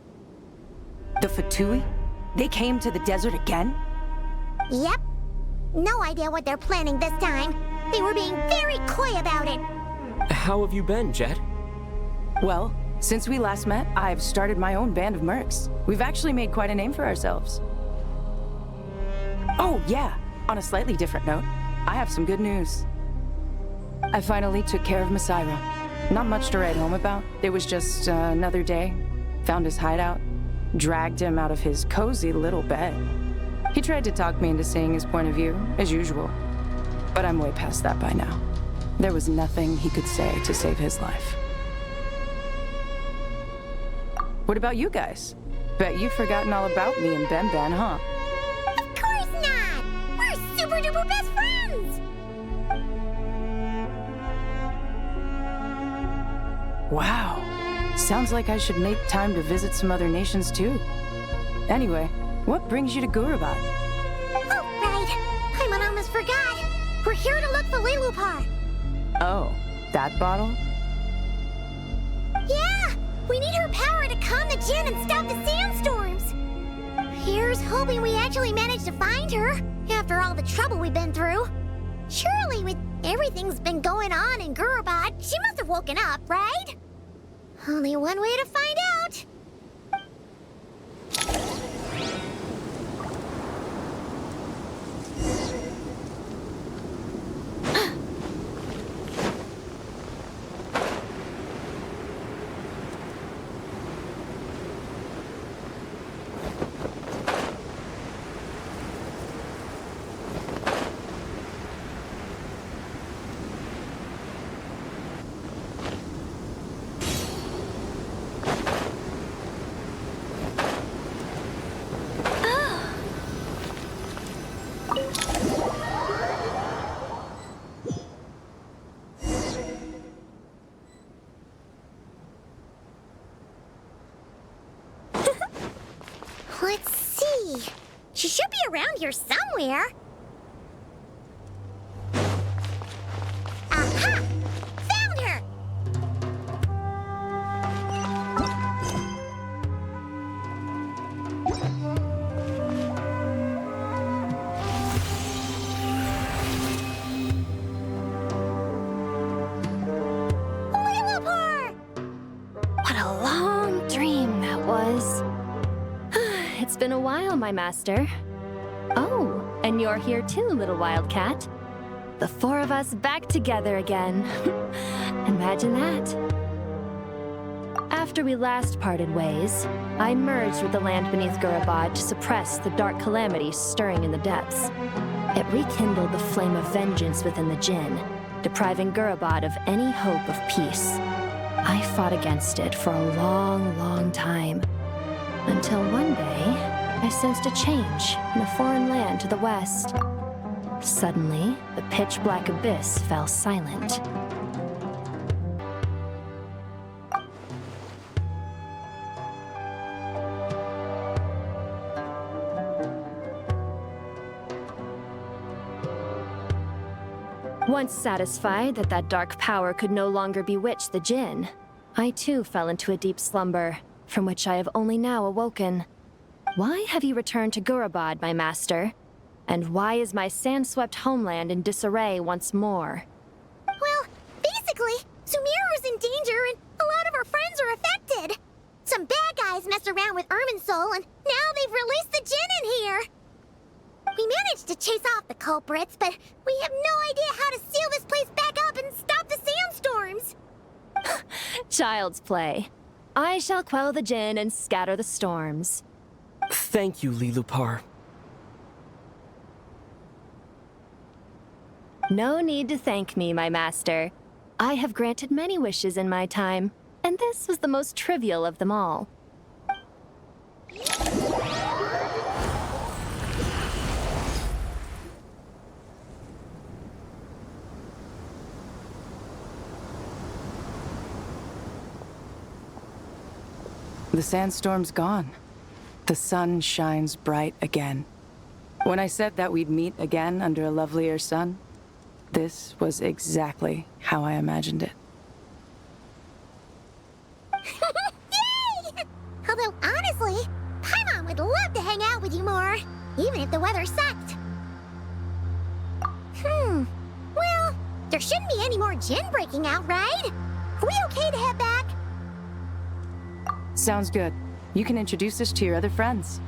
The Fatui? They came to the desert again? Yep. No idea what they're planning this time. They were being very coy about it. How have you been, Jet? Well, since we last met, I've started my own band of mercs. We've actually made quite a name for ourselves. Oh, yeah. On a slightly different note, I have some good news. I finally took care of Masairo. Not much to write home about. It was just another day. Found his hideout. Dragged him out of his cozy little bed. He tried to talk me into seeing his point of view, as usual. But I'm way past that by now. There was nothing he could say to save his life. What about you guys? Bet you've forgotten all about me and Ben, huh? Of course not! We're super duper best friends! Wow. Sounds like I should make time to visit some other nations too. Anyway, what brings you to Gurubad? Oh, right. I almost forgot. We're here to look for Lilupar. Oh, that bottle? Yeah! We need her power to calm the Jinn and stop the sandstorms. Here's hoping we actually manage to find her, after all the trouble we've been through. Surely, with everything's been going on in Gurubad, she must have woken up, right? Only one way to find out. Let's see. She should be around here somewhere. Aha! Found her! Lilliput! What a long dream that was. It's been a while, my master. Oh, and you're here too, little wildcat. The four of us back together again. Imagine that. After we last parted ways, I merged with the land beneath Gurabad to suppress the dark calamity stirring in the depths. It rekindled the flame of vengeance within the Jinn, depriving Gurabad of any hope of peace. I fought against it for a long, long time. Until one day, I sensed a change in a foreign land to the west. Suddenly, the pitch-black abyss fell silent. Once satisfied that that dark power could no longer bewitch the Jinn, I too fell into a deep slumber, from which I have only now awoken. Why have you returned to Gurabad, my master? And why is my sand-swept homeland in disarray once more? Well, basically, Sumeru's in danger and a lot of our friends are affected. Some bad guys messed around with Irminsul and now they've released the Jinn in here. We managed to chase off the culprits, but we have no idea how to seal this place back up and stop the sandstorms. Child's play. I shall quell the Jinn and scatter the storms. Thank you, Lilupar. No need to thank me, my master. I have granted many wishes in my time, and this was the most trivial of them all. The sandstorm's gone. The sun shines bright again. When I said that we'd meet again under a lovelier sun, this was exactly how I imagined it. Yay! Although, honestly, Paimon would love to hang out with you more, even if the weather sucked. Well, there shouldn't be any more Jinn breaking out, right? Are we okay to head back? Sounds good. You can introduce us to your other friends.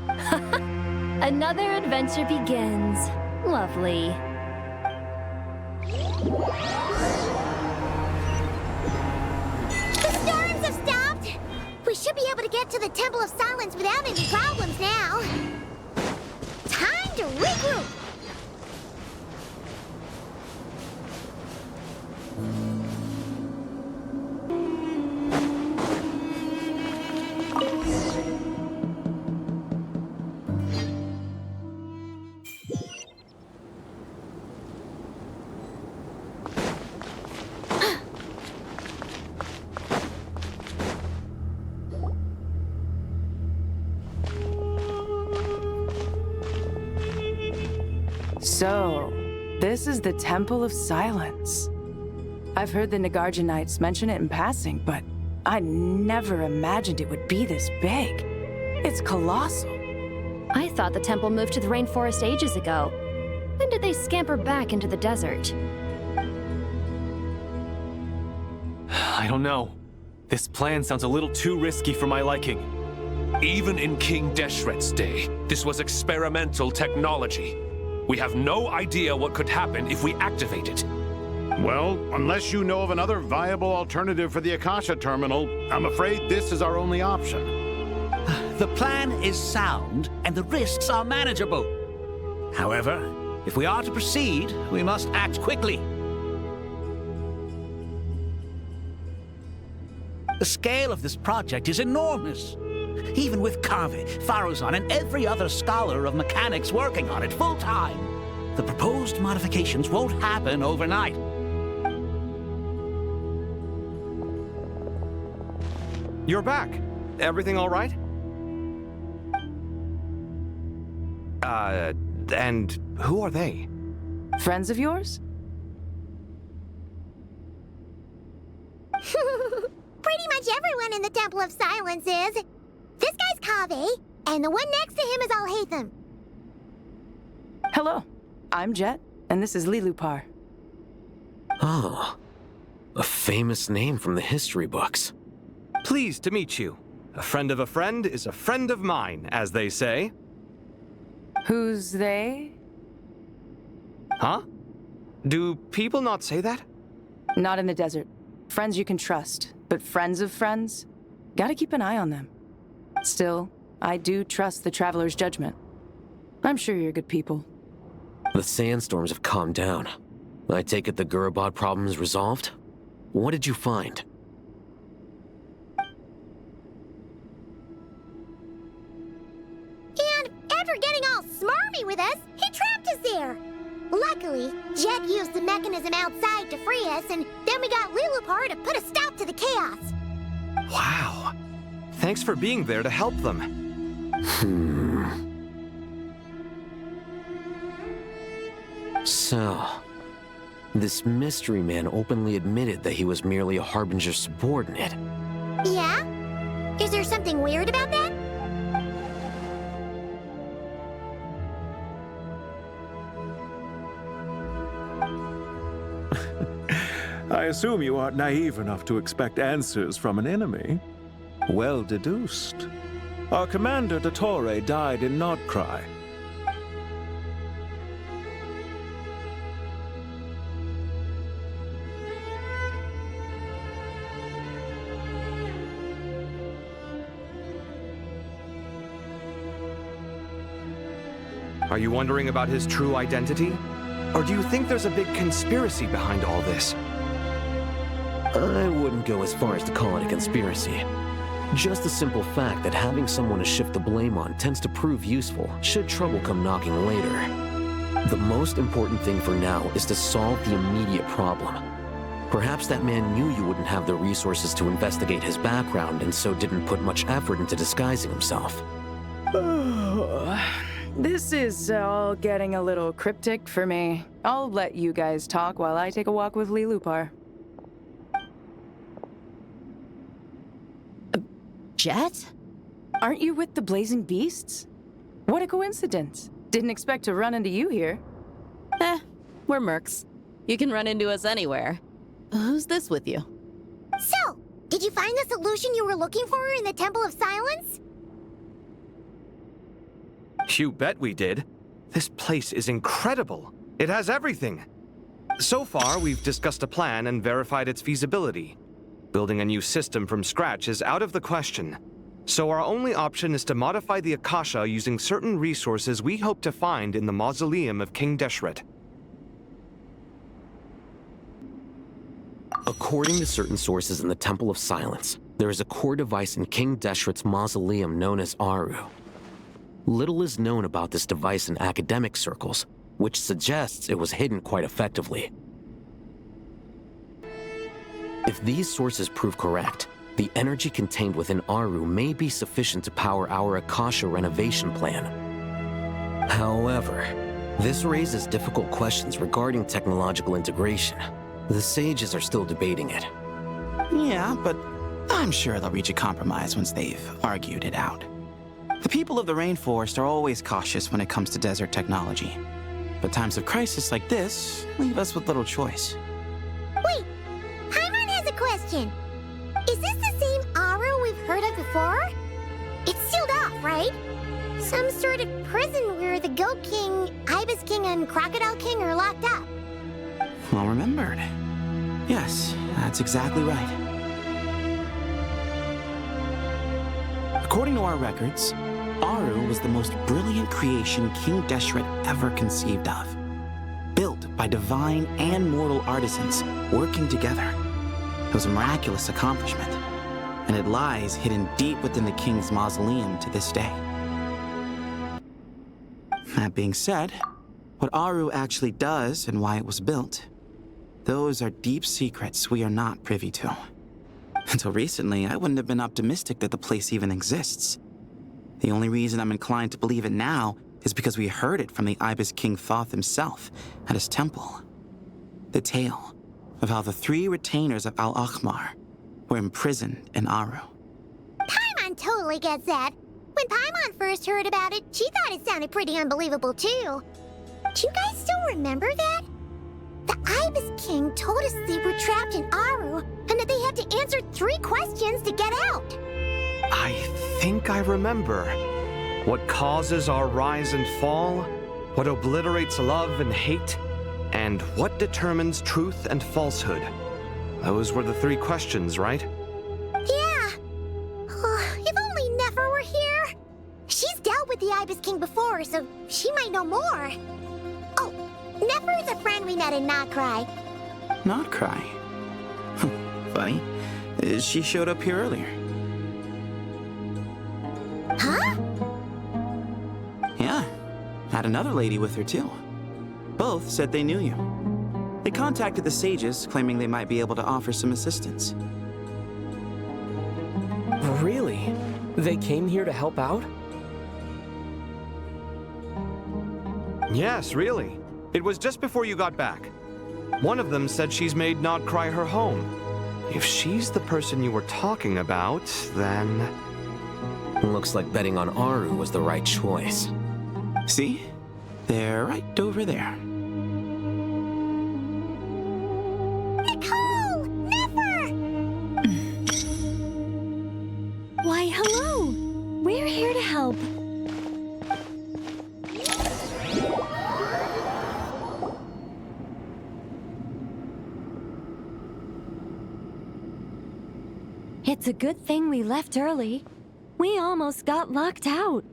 Another adventure begins. Lovely. The storms have stopped! We should be able to get to the Temple of Silence without any problems now. Time to regroup! So, this is the Temple of Silence. I've heard the Nagarjanites mention it in passing, but I never imagined it would be this big. It's colossal. I thought the temple moved to the rainforest ages ago. When did they scamper back into the desert? I don't know. This plan sounds a little too risky for my liking. Even in King Deshret's day, this was experimental technology. We have no idea what could happen if we activate it. Well, unless you know of another viable alternative for the Akasha terminal, I'm afraid this is our only option. The plan is sound, and the risks are manageable. However, if we are to proceed, we must act quickly. The scale of this project is enormous. even with Kave, Faruzan, and every other scholar of mechanics working on it full-time. The proposed modifications won't happen overnight. You're back. Everything all right? And who are they? Friends of yours? Pretty much everyone in the Temple of Silence is. This guy's Kave, and the one next to him is Alhaitham. Hello, I'm Jet, and this is Lilupar. Ah, a famous name from the history books. Pleased to meet you. A friend of a friend is a friend of mine, as they say. Who's they? Huh? Do people not say that? Not in the desert. Friends you can trust, but friends of friends? Gotta keep an eye on them. Still, I do trust the Traveler's judgment. I'm sure you're good people. The sandstorms have calmed down. I take it the Gurabad problem is resolved? What did you find? And after getting all smarmy with us, he trapped us there. Luckily, Jet used the mechanism outside to free us, and then we got Lilupar to put a stop to the chaos. Wow. Thanks for being there to help them. So, this mystery man openly admitted that he was merely a Harbinger's subordinate. Yeah? Is there something weird about that? I assume you aren't naive enough to expect answers from an enemy. Well deduced. Our commander, Dottore, died in Nordcry. Are you wondering about his true identity? Or do you think there's a big conspiracy behind all this? I wouldn't go as far as to call it a conspiracy. Just the simple fact that having someone to shift the blame on tends to prove useful should trouble come knocking later. The most important thing for now is to solve the immediate problem. Perhaps that man knew you wouldn't have the resources to investigate his background and so didn't put much effort into disguising himself. This is all getting a little cryptic for me. I'll let you guys talk while I take a walk with Lilupar. Jet? Aren't you with the Blazing Beasts? What a coincidence. Didn't expect to run into you here. We're mercs. You can run into us anywhere. Who's this with you? So, did you find the solution you were looking for in the Temple of Silence? You bet we did. This place is incredible. It has everything. So far, we've discussed a plan and verified its feasibility. Building a new system from scratch is out of the question. So our only option is to modify the Akasha using certain resources we hope to find in the mausoleum of King Deshret. According to certain sources in the Temple of Silence, there is a core device in King Deshret's mausoleum known as Aru. Little is known about this device in academic circles, which suggests it was hidden quite effectively. If these sources prove correct, the energy contained within Aru may be sufficient to power our Akasha renovation plan. However, this raises difficult questions regarding technological integration. The sages are still debating it. Yeah, but I'm sure they'll reach a compromise once they've argued it out. The people of the rainforest are always cautious when it comes to desert technology. But times of crisis like this leave us with little choice. Wait, Paimon has a question. Is this the same Aru we've heard of before? It's sealed off, right? Some sort of prison where the Goat King, Ibis King, and Crocodile King are locked up. Well remembered. Yes, that's exactly right. According to our records, Aru was the most brilliant creation King Deshret ever conceived of. Built by divine and mortal artisans working together. It was a miraculous accomplishment. and it lies hidden deep within the king's mausoleum to this day. That being said, what Aru actually does and why it was built, those are deep secrets we are not privy to. Until recently, I wouldn't have been optimistic that the place even exists. The only reason I'm inclined to believe it now is because we heard it from the Ibis King Thoth himself at his temple. The tale of how the 3 retainers of Al-Akhmar were imprisoned in Aru. Paimon totally gets that. When Paimon first heard about it, she thought it sounded pretty unbelievable too. Do you guys still remember that? The Ibis King told us they were trapped in Aru and that they had to answer 3 questions to get out. I think I remember. What causes our rise and fall? What obliterates love and hate? And what determines truth and falsehood? Those were the 3 questions, right? Yeah. If only Nefer were here. She's dealt with the Ibis King before, so she might know more. Oh, Nefer is a friend we met in Notcry. Notcry? Funny. She showed up here earlier. Huh? Yeah. Had another lady with her, too. Both said they knew you. They contacted the sages, claiming they might be able to offer some assistance. Really? They came here to help out? Yes, really. It was just before you got back. One of them said she's made Nodcry her home. If she's the person you were talking about, then... Looks like betting on Aru was the right choice. See? They're right over there. Nicole! Nefer! Why, hello! We're here to help. It's a good thing we left early. We almost got locked out.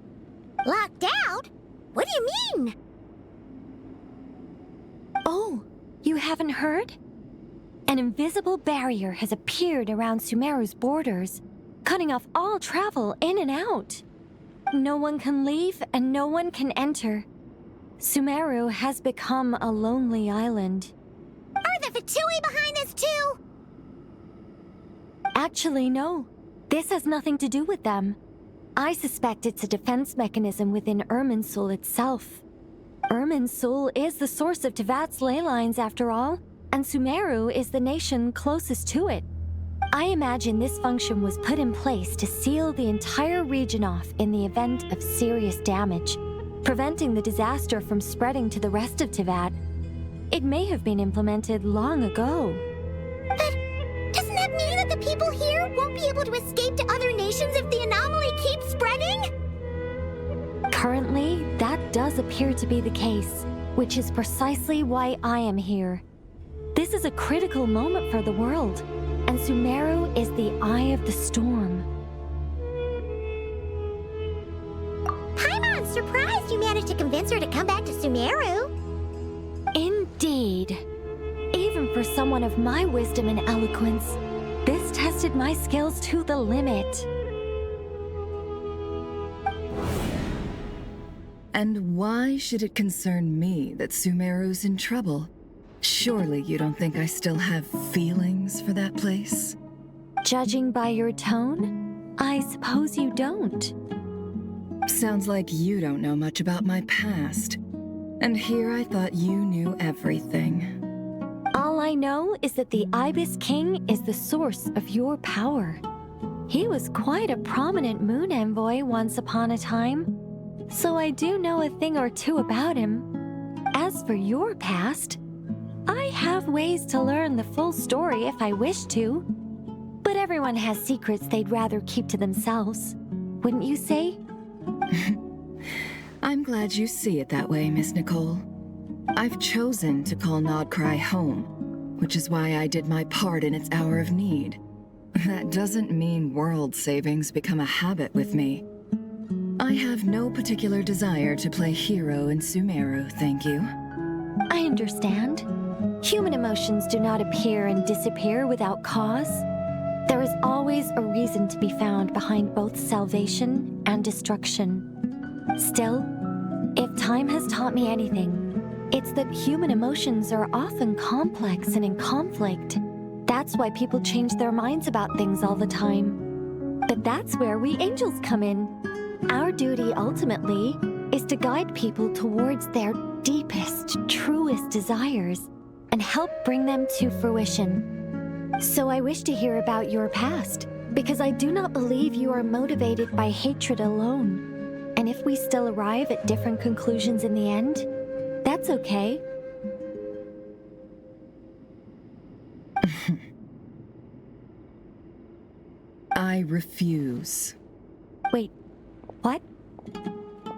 Locked out? What do you mean? Oh, you haven't heard? An invisible barrier has appeared around Sumeru's borders, cutting off all travel in and out. No one can leave and no one can enter. Sumeru has become a lonely island. Are the Fatui behind this too? Actually, no. This has nothing to do with them. I suspect it's a defense mechanism within Irminsul itself. Irminsul is the source of Teyvat's ley lines, after all, and Sumeru is the nation closest to it. I imagine this function was put in place to seal the entire region off in the event of serious damage, preventing the disaster from spreading to the rest of Teyvat. It may have been implemented long ago. But doesn't that mean that the people here won't be able to escape to other nations if the anomaly keeps spreading? Currently, that does appear to be the case, which is precisely why I am here. This is a critical moment for the world, and Sumeru is the eye of the storm. Paimon's surprised you managed to convince her to come back to Sumeru. Indeed. Even for someone of my wisdom and eloquence, this tested my skills to the limit. And why should it concern me that Sumeru's in trouble? Surely you don't think I still have feelings for that place? Judging by your tone, I suppose you don't. Sounds like you don't know much about my past. And here I thought you knew everything. All I know is that the Ibis King is the source of your power. He was quite a prominent moon envoy once upon a time, so I do know a thing or two about him. As for your past, I have ways to learn the full story if I wish to. But everyone has secrets they'd rather keep to themselves. Wouldn't you say? I'm glad you see it that way, Miss Nicole. I've chosen to call Nodcry home, which is why I did my part in its hour of need. That doesn't mean world savings become a habit with me. I have no particular desire to play hero in Sumeru, thank you. I understand. Human emotions do not appear and disappear without cause. There is always a reason to be found behind both salvation and destruction. Still, if time has taught me anything, it's that human emotions are often complex and in conflict. That's why people change their minds about things all the time. But that's where we angels come in. Our duty, ultimately, is to guide people towards their deepest, truest desires and help bring them to fruition. So I wish to hear about your past, because I do not believe you are motivated by hatred alone. And if we still arrive at different conclusions in the end, that's okay. I refuse. Wait, what?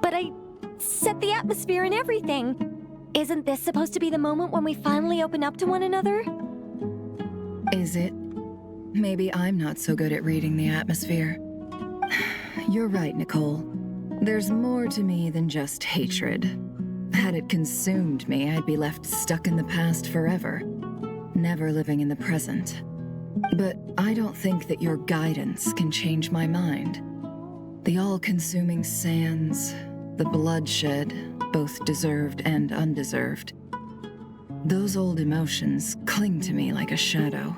But I set the atmosphere and everything. Isn't this supposed to be the moment when we finally open up to one another? Is it? Maybe I'm not so good at reading the atmosphere. You're right, Nicole. There's more to me than just hatred. Had it consumed me, I'd be left stuck in the past forever, never living in the present. But I don't think that your guidance can change my mind. The all-consuming sands, the bloodshed, both deserved and undeserved. Those old emotions cling to me like a shadow.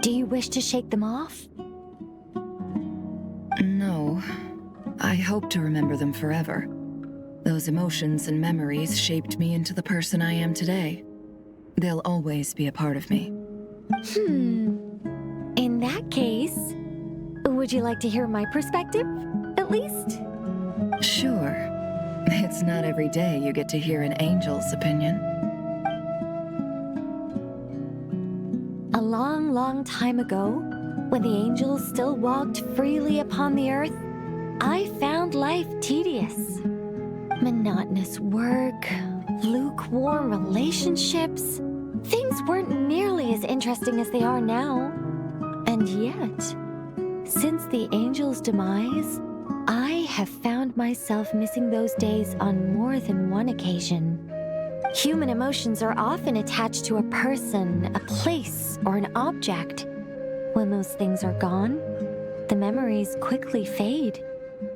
Do you wish to shake them off? No. I hope to remember them forever. Those emotions and memories shaped me into the person I am today. They'll always be a part of me. In that case, would you like to hear my perspective, at least? Sure. It's not every day you get to hear an angel's opinion. A long, long time ago, when the angels still walked freely upon the earth, I found life tedious. Monotonous work, lukewarm relationships. Things weren't nearly as interesting as they are now. And yet, since the angels' demise, I have found myself missing those days on more than one occasion. Human emotions are often attached to a person, a place, or an object. When those things are gone, the memories quickly fade,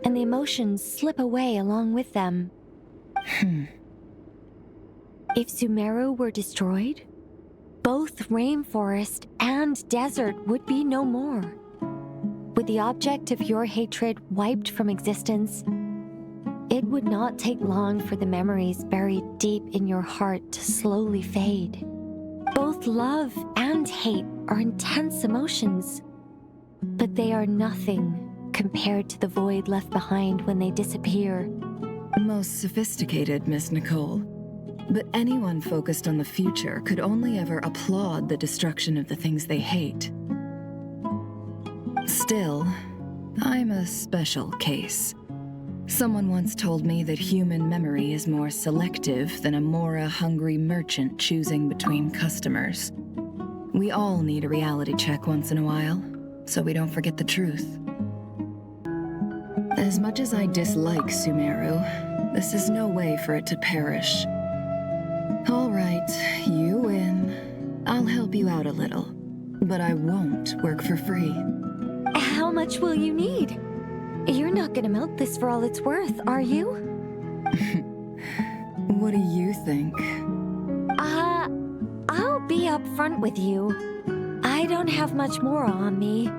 and the emotions slip away along with them. If Sumeru were destroyed, both rainforest and desert would be no more. With the object of your hatred wiped from existence, it would not take long for the memories buried deep in your heart to slowly fade. Both love and hate are intense emotions, but they are nothing compared to the void left behind when they disappear. Most sophisticated, Miss Nicole. But anyone focused on the future could only ever applaud the destruction of the things they hate. Still, I'm a special case. Someone once told me that human memory is more selective than a Mora-hungry merchant choosing between customers. We all need a reality check once in a while, so we don't forget the truth. As much as I dislike Sumeru, this is no way for it to perish. All right, you win. I'll help you out a little, but I won't work for free. How much will you need? You're not gonna milk this for all it's worth, are you? What do you think? I'll be upfront with you. I don't have much more on me.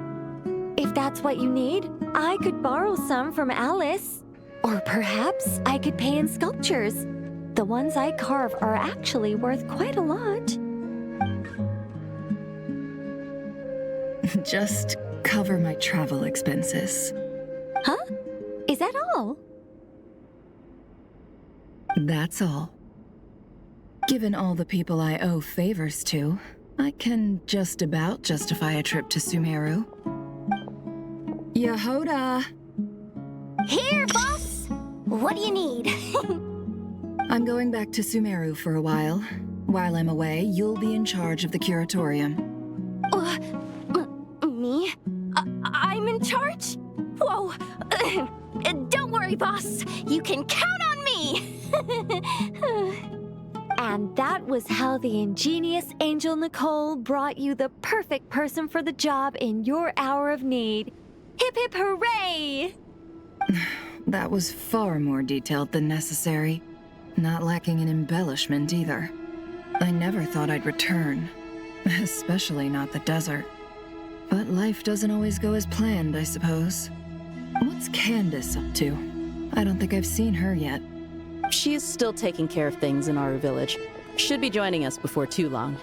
If that's what you need, I could borrow some from Alice. Or perhaps I could pay in sculptures. The ones I carve are actually worth quite a lot. Just cover my travel expenses. Huh? Is that all? That's all. Given all the people I owe favors to, I can just about justify a trip to Sumeru. Yehoda! Here, boss! What do you need? I'm going back to Sumeru for a while. While I'm away, you'll be in charge of the curatorium. Me? I'm in charge? Whoa! Don't worry, boss. You can count on me! And that was how the ingenious Angel Nicole brought you the perfect person for the job in your hour of need. Hip hip hooray! That was far more detailed than necessary. Not lacking in embellishment either. I never thought I'd return. Especially not the desert. But life doesn't always go as planned, I suppose. What's Candace up to? I don't think I've seen her yet. She is still taking care of things in our village. Should be joining us before too long.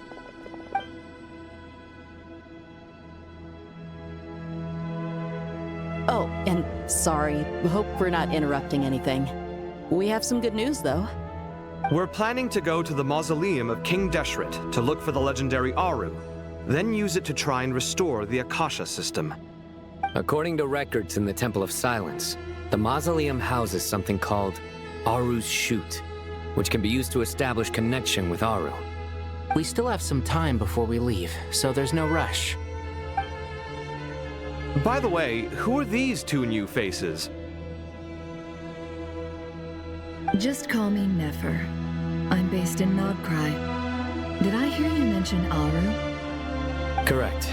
Oh, and sorry. Hope we're not interrupting anything. We have some good news, though. We're planning to go to the mausoleum of King Deshret to look for the legendary Aru, then use it to try and restore the Akasha system. According to records in the Temple of Silence, the mausoleum houses something called Aru's Chute, which can be used to establish connection with Aru. We still have some time before we leave, so there's no rush. By the way, who are these two new faces? Just call me Nefer. I'm based in Nodcry. Did I hear you mention Aru? Correct.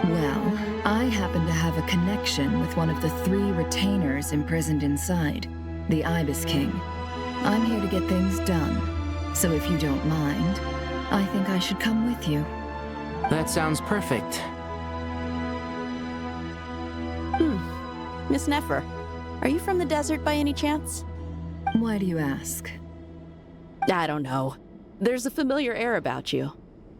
Well, I happen to have a connection with one of the 3 retainers imprisoned inside, the Ibis King. I'm here to get things done, so if you don't mind, I think I should come with you. That sounds perfect. Miss Nefer, are you from the desert by any chance? Why do you ask? I don't know. There's a familiar air about you.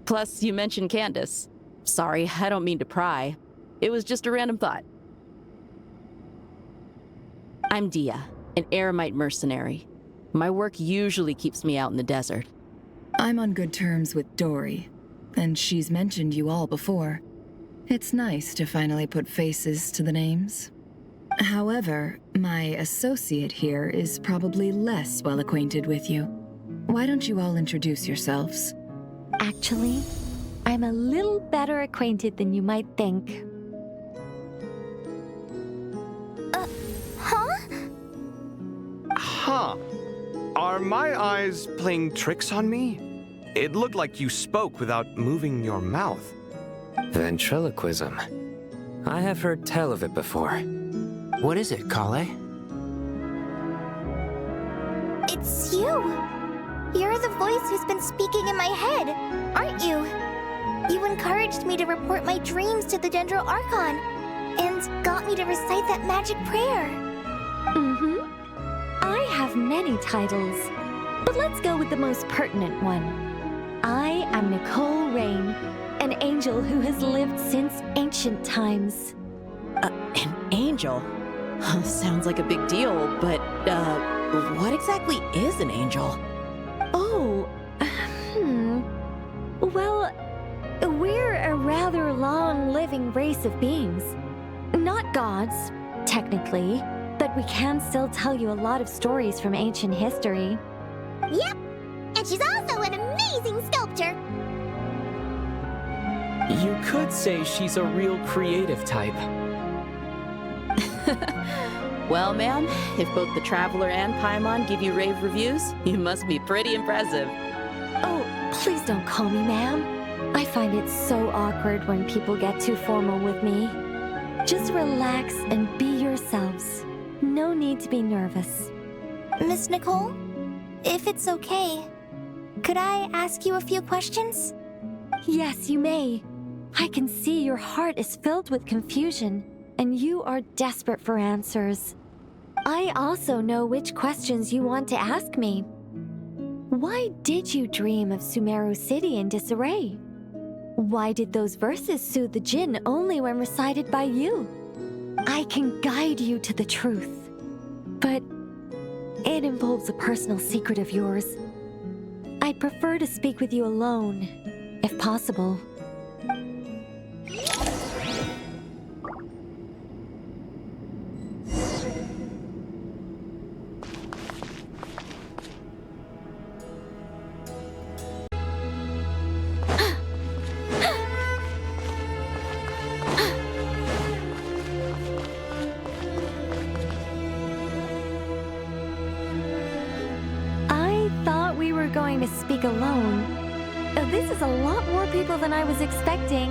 Plus, you mentioned Candace. Sorry, I don't mean to pry. It was just a random thought. I'm Dia, an Eremite mercenary. My work usually keeps me out in the desert. I'm on good terms with Dory, and she's mentioned you all before. It's nice to finally put faces to the names. However, my associate here is probably less well acquainted with you. Why don't you all introduce yourselves? Actually, I'm a little better acquainted than you might think. Huh? Are my eyes playing tricks on me? It looked like you spoke without moving your mouth. Ventriloquism. I have heard tell of it before. What is it, Kale? It's you! You're the voice who's been speaking in my head, aren't you? You encouraged me to report my dreams to the Dendro Archon, and got me to recite that magic prayer. I have many titles, but let's go with the most pertinent one. I am Nicole Rain, an angel who has lived since ancient times. An angel? Sounds like a big deal, but, what exactly is an angel? Oh, Well, we're a rather long-living race of beings. Not gods, technically, but we can still tell you a lot of stories from ancient history. Yep, and she's also an amazing sculptor. You could say she's a real creative type. Well, ma'am, if both the Traveler and Paimon give you rave reviews, you must be pretty impressive. Oh, please don't call me ma'am. I find it so awkward when people get too formal with me. Just relax and be yourselves. No need to be nervous. Miss Nicole, if it's okay, could I ask you a few questions? Yes, you may. I can see your heart is filled with confusion, and you are desperate for answers. I also know which questions you want to ask me. Why did you dream of Sumeru City in disarray? Why did those verses soothe the Jinn only when recited by you? I can guide you to the truth, but it involves a personal secret of yours. I'd prefer to speak with you alone, if possible. to speak alone. This is a lot more people than I was expecting.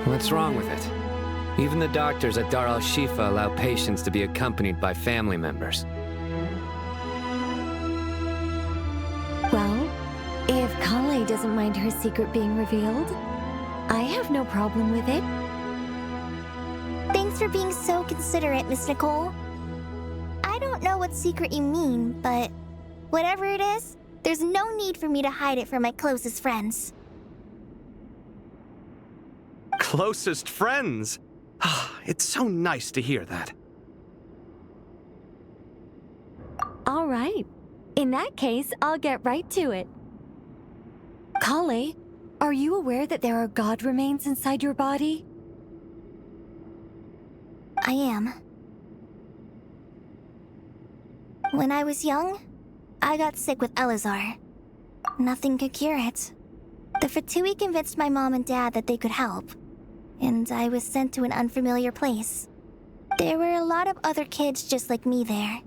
What's wrong with it? Even the doctors at Dar al-Shifa allow patients to be accompanied by family members. Well, if Kale doesn't mind her secret being revealed, I have no problem with it. Thanks for being so considerate, Miss Nicole. I don't know what secret you mean, but whatever it is, there's no need for me to hide it from my closest friends. Closest friends? It's so nice to hear that. All right. In that case, I'll get right to it. Kale, are you aware that there are god remains inside your body? I am. When I was young, I got sick with Elazar. Nothing could cure it. The Fatui convinced my mom and dad that they could help, and I was sent to an unfamiliar place. There were a lot of other kids just like me there.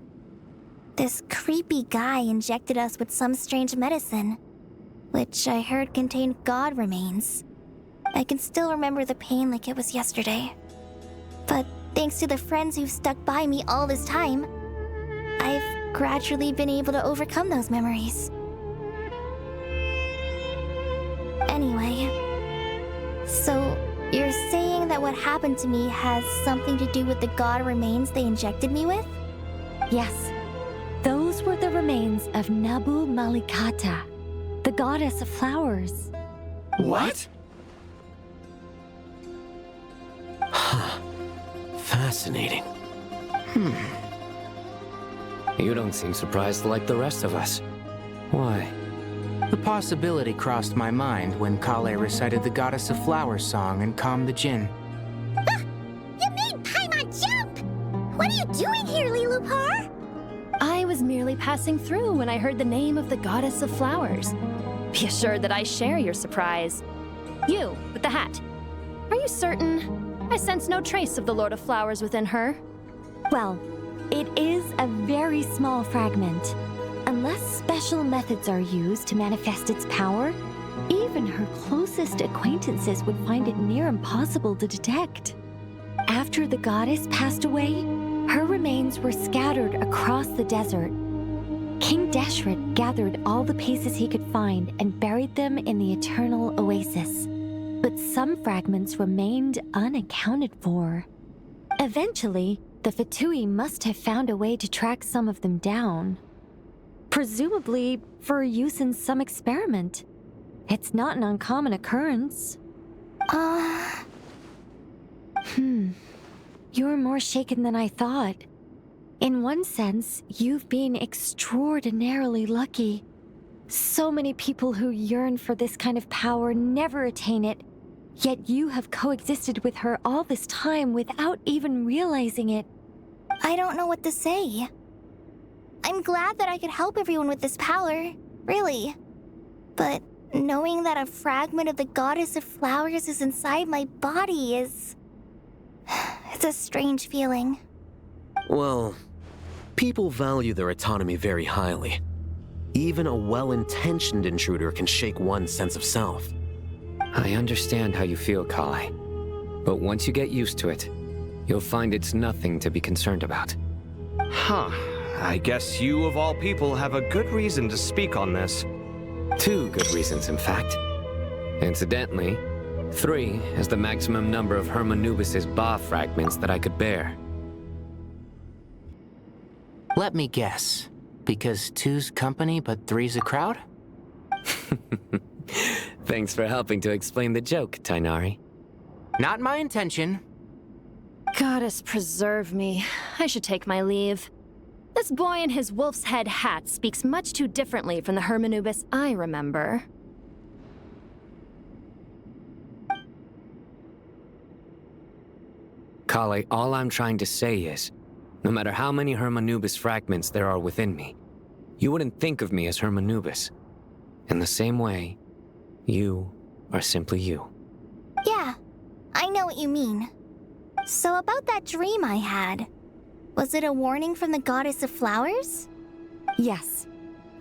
This creepy guy injected us with some strange medicine, which I heard contained god remains. I can still remember the pain like it was yesterday. But thanks to the friends who've stuck by me all this time, I've gradually been able to overcome those memories. Anyway, so you're saying that what happened to me has something to do with the god remains they injected me with? Yes. Those were the remains of Nabu Malikata, the goddess of flowers. What? Fascinating. You don't seem surprised like the rest of us. Why? The possibility crossed my mind when Kale recited the Goddess of Flowers song and calmed the Jinn. You made Paimon jump! What are you doing here, Lilupar? I was merely passing through when I heard the name of the Goddess of Flowers. Be assured that I share your surprise. You, with the hat. Are you certain? I sense no trace of the Lord of Flowers within her. Well, it is a very small fragment. Unless special methods are used to manifest its power, even her closest acquaintances would find it near impossible to detect. After the goddess passed away, her remains were scattered across the desert. King Deshret gathered all the pieces he could find and buried them in the Eternal Oasis. But some fragments remained unaccounted for. Eventually, the Fatui must have found a way to track some of them down. Presumably for use in some experiment. It's not an uncommon occurrence. You're more shaken than I thought. In one sense, you've been extraordinarily lucky. So many people who yearn for this kind of power never attain it, yet you have coexisted with her all this time without even realizing it. I don't know what to say. I'm glad that I could help everyone with this power, really. But knowing that a fragment of the Goddess of Flowers is inside my body is... it's a strange feeling. Well, people value their autonomy very highly. Even a well-intentioned intruder can shake one's sense of self. I understand how you feel, Kale. But once you get used to it, you'll find it's nothing to be concerned about. Huh. I guess you, of all people, have a good reason to speak on this. 2 good reasons, in fact. Incidentally, 3 is the maximum number of Hermanubis' Ba fragments that I could bear. Let me guess. Because 2's company, but 3's a crowd? Thanks for helping to explain the joke, Tainari. Not my intention. Goddess preserve me. I should take my leave. This boy in his wolf's head hat speaks much too differently from the Hermanubis I remember. Kale, all I'm trying to say is, no matter how many Hermanubis fragments there are within me, you wouldn't think of me as Hermanubis. In the same way, you are simply you. Yeah, I know what you mean. So about that dream I had, was it a warning from the Goddess of Flowers? Yes.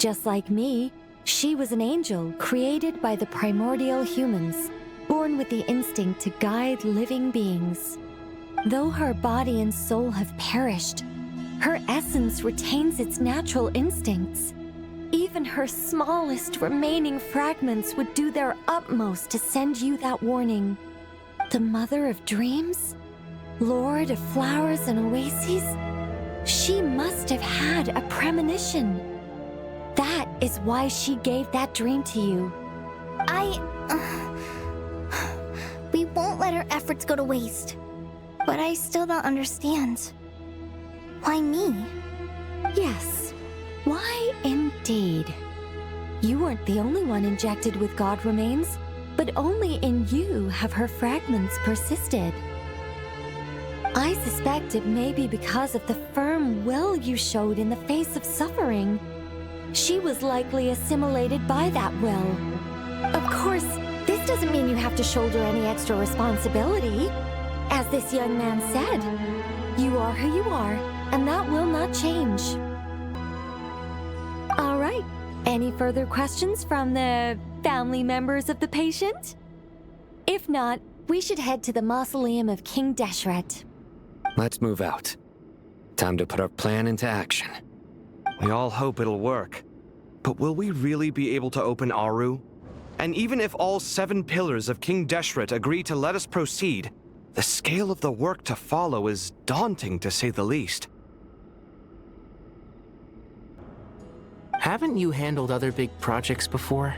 Just like me, she was an angel created by the primordial humans, born with the instinct to guide living beings. Though her body and soul have perished, her essence retains its natural instincts. Even her smallest remaining fragments would do their utmost to send you that warning. The Mother of Dreams? Lord of Flowers and Oases? She must have had a premonition. That is why she gave that dream to you. We won't let her efforts go to waste. But I still don't understand. Why me? Yes. Why indeed? You weren't the only one injected with God remains, but only in you have her fragments persisted. I suspect it may be because of the firm will you showed in the face of suffering. She was likely assimilated by that will. Of course, this doesn't mean you have to shoulder any extra responsibility. As this young man said, you are who you are, and that will not change. All right. Any further questions from the family members of the patient? If not, we should head to the mausoleum of King Deshret. Let's move out. Time to put our plan into action. We all hope it'll work. But will we really be able to open Aru? And even if all 7 pillars of King Deshret agree to let us proceed, the scale of the work to follow is daunting, to say the least. Haven't you handled other big projects before?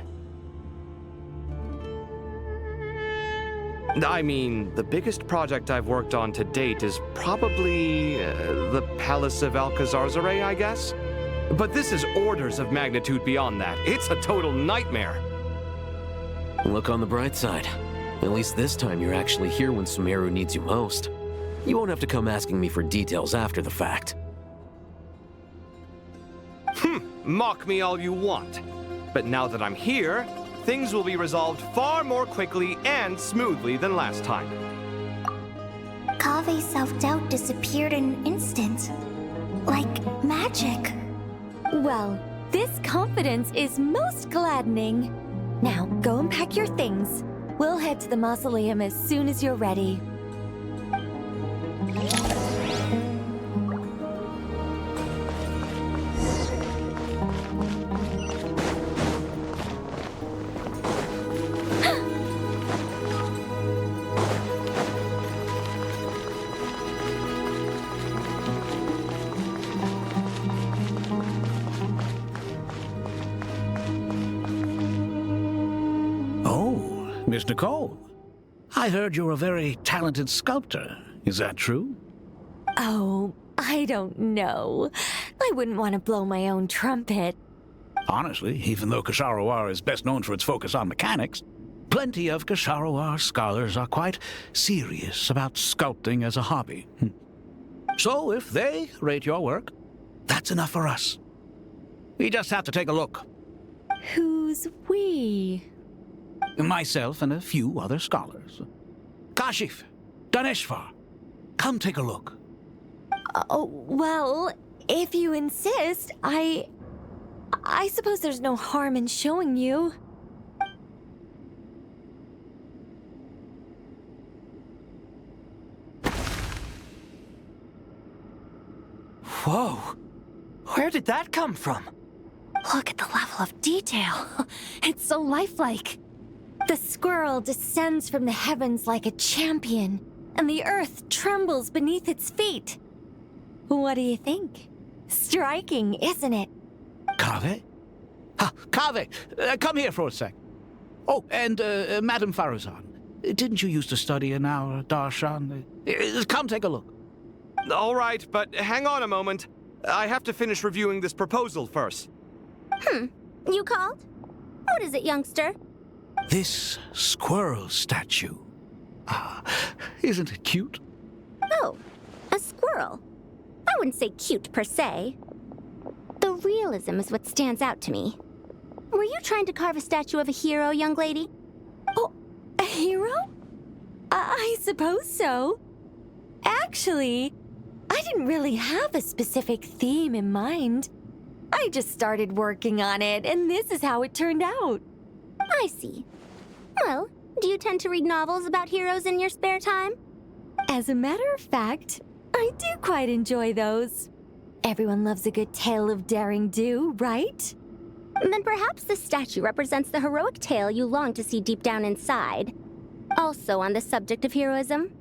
I mean, the biggest project I've worked on to date is probably the Palace of Alcazarzaray, I guess? But this is orders of magnitude beyond that. It's a total nightmare. Look on the bright side. At least this time you're actually here when Sumeru needs you most. You won't have to come asking me for details after the fact. Mock me all you want. But now that I'm here, things will be resolved far more quickly and smoothly than last time. Kave's self-doubt disappeared in an instant. Like magic. Well, this confidence is most gladdening. Now, go and pack your things. We'll head to the mausoleum as soon as you're ready. Miss Nicole, I heard you're a very talented sculptor. Is that true? Oh, I don't know. I wouldn't want to blow my own trumpet. Honestly, even though Kasharawar is best known for its focus on mechanics, plenty of Kasharawar scholars are quite serious about sculpting as a hobby. So if they rate your work, that's enough for us. We just have to take a look. Who's we? Myself and a few other scholars. Kashif, Daneshvar, come take a look. Oh, well, if you insist, I suppose there's no harm in showing you. Whoa! Where did that come from? Look at the level of detail. It's so lifelike. The squirrel descends from the heavens like a champion, and the earth trembles beneath its feet. What do you think? Striking, isn't it? Kaveh? Kaveh, come here for a sec. Oh, and Madam Farazan, didn't you used to study in our darshan? Come take a look. All right, but hang on a moment. I have to finish reviewing this proposal first. You called? What is it, youngster? This squirrel statue. Isn't it cute? Oh, a squirrel. I wouldn't say cute per se. The realism is what stands out to me. Were you trying to carve a statue of a hero, young lady? Oh, a hero? I suppose so. Actually, I didn't really have a specific theme in mind. I just started working on it, and this is how it turned out. I see. Well, do you tend to read novels about heroes in your spare time? As a matter of fact, I do quite enjoy those. Everyone loves a good tale of daring do, right? Then perhaps this statue represents the heroic tale you long to see deep down inside. Also on the subject of heroism,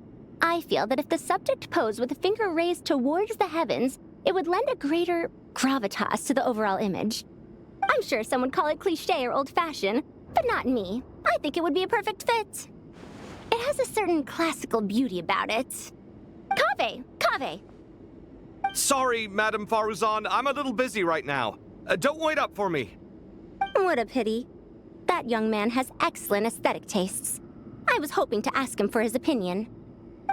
I feel that if the subject posed with a finger raised towards the heavens, it would lend a greater gravitas to the overall image. I'm sure some would call it cliché or old-fashioned, but not me. I think it would be a perfect fit. It has a certain classical beauty about it. Kaveh! Kaveh! Sorry, Madame Faruzan, I'm a little busy right now. Don't wait up for me. What a pity. That young man has excellent aesthetic tastes. I was hoping to ask him for his opinion.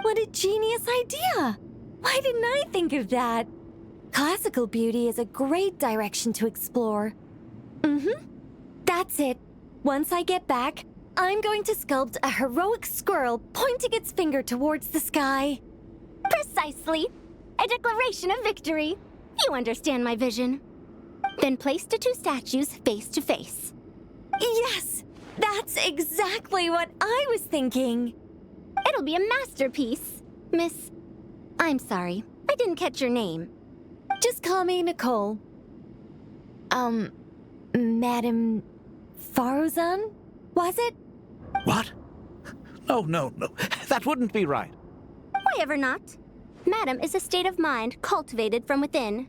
What a genius idea! Why didn't I think of that? Classical beauty is a great direction to explore. That's it. Once I get back, I'm going to sculpt a heroic squirrel pointing its finger towards the sky. Precisely. A declaration of victory. You understand my vision. Then place the two statues face to face. Yes! That's exactly what I was thinking. It'll be a masterpiece. Miss... I'm sorry. I didn't catch your name. Just call me Nicole. Madame Faruzan? Was it? What? No. That wouldn't be right. Why ever not? Madam is a state of mind cultivated from within.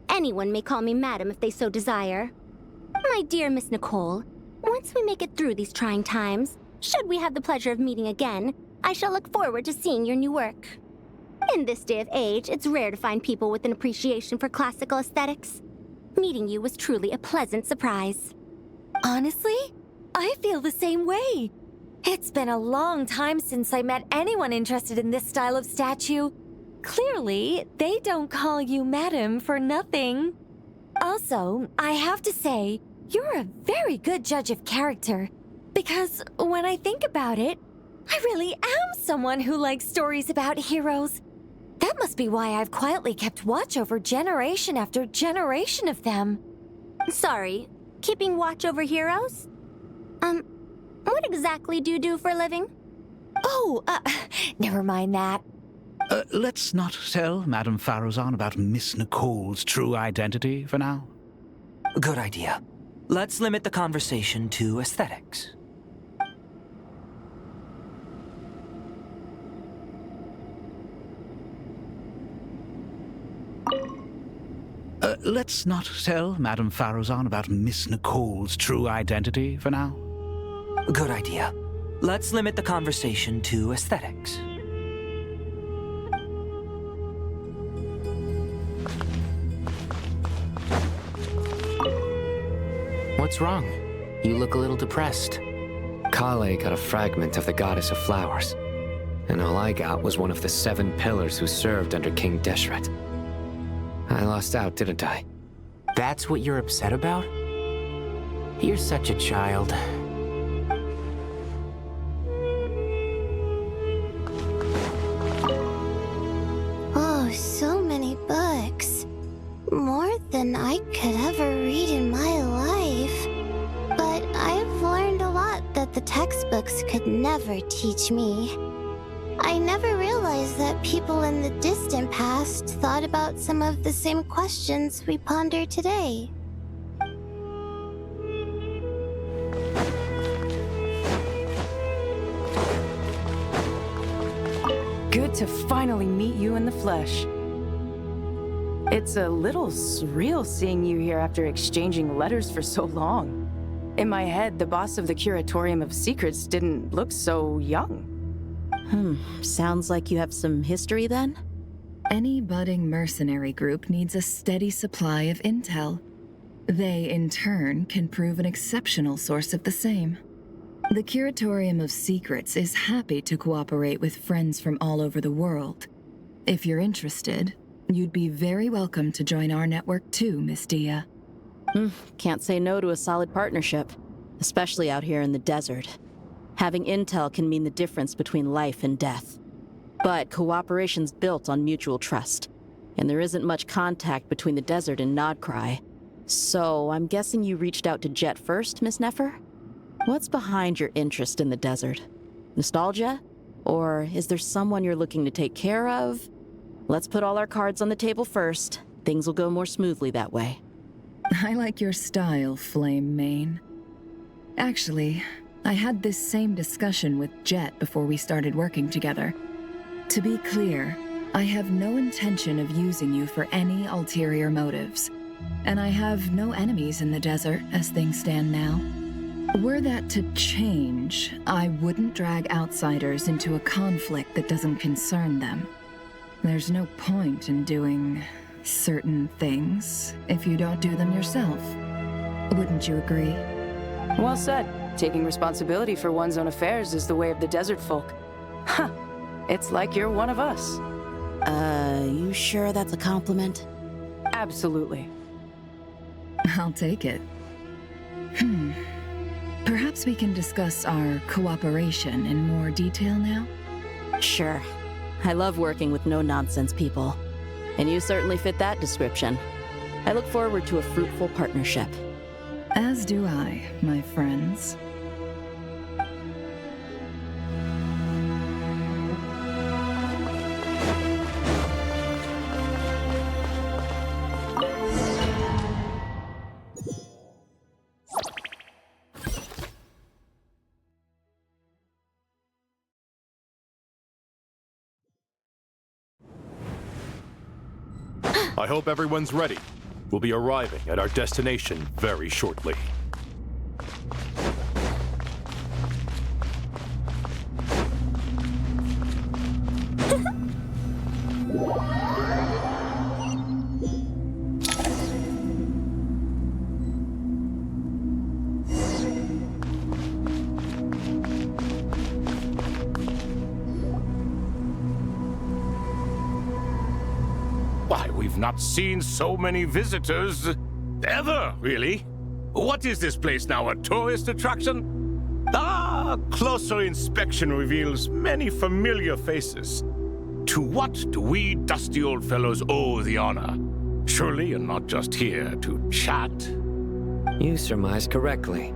Anyone may call me Madam if they so desire. My dear Miss Nicole, once we make it through these trying times, should we have the pleasure of meeting again, I shall look forward to seeing your new work. In this day of age, it's rare to find people with an appreciation for classical aesthetics. Meeting you was truly a pleasant surprise. Honestly, I feel the same way. It's been a long time since I met anyone interested in this style of statue. Clearly, they don't call you Madam for nothing. Also, I have to say, you're a very good judge of character. Because when I think about it, I really am someone who likes stories about heroes. That must be why I've quietly kept watch over generation after generation of them. Sorry, keeping watch over heroes? What exactly do you do for a living? Oh, never mind that. Let's not tell Madame Faruzan about Miss Nicole's true identity for now. Good idea. Let's limit the conversation to aesthetics. Let's not tell Madame Faruzan about Miss Nicole's true identity for now. Good idea. Let's limit the conversation to aesthetics. What's wrong? You look a little depressed. Kale got a fragment of the Goddess of Flowers, and all I got was one of the 7 pillars who served under King Deshret. I lost out, didn't I? That's what you're upset about? You're such a child. Oh, so many books. More than I could ever read in my life. But I've learned a lot that the textbooks could never teach me. I never realized that people in the distant past thought about some of the same questions we ponder today. Good to finally meet you in the flesh. It's a little surreal seeing you here after exchanging letters for so long. In my head, the boss of the Curatorium of Secrets didn't look so young. Sounds like you have some history then? Any budding mercenary group needs a steady supply of intel. They, in turn, can prove an exceptional source of the same. The Curatorium of Secrets is happy to cooperate with friends from all over the world. If you're interested, you'd be very welcome to join our network too, Miss Dia. Can't say no to a solid partnership, especially out here in the desert. Having intel can mean the difference between life and death. But cooperation's built on mutual trust, and there isn't much contact between the desert and Nodcry. So, I'm guessing you reached out to Jet first, Miss Nefer? What's behind your interest in the desert? Nostalgia? Or is there someone you're looking to take care of? Let's put all our cards on the table first. Things will go more smoothly that way. I like your style, Flame Mane. Actually, I had this same discussion with Jet before we started working together. To be clear, I have no intention of using you for any ulterior motives. And I have no enemies in the desert as things stand now. Were that to change, I wouldn't drag outsiders into a conflict that doesn't concern them. There's no point in doing certain things if you don't do them yourself. Wouldn't you agree? Well said. Taking responsibility for one's own affairs is the way of the desert folk. Huh. It's like you're one of us. You sure that's a compliment? Absolutely. I'll take it. Perhaps we can discuss our cooperation in more detail now? Sure. I love working with no-nonsense people. And you certainly fit that description. I look forward to a fruitful partnership. As do I, my friends. I hope everyone's ready. We'll be arriving at our destination very shortly. Why, we've not seen so many visitors ever, really. What is this place now, a tourist attraction? Ah, closer inspection reveals many familiar faces. To what do we dusty old fellows owe the honor? Surely you're not just here to chat. You surmise correctly.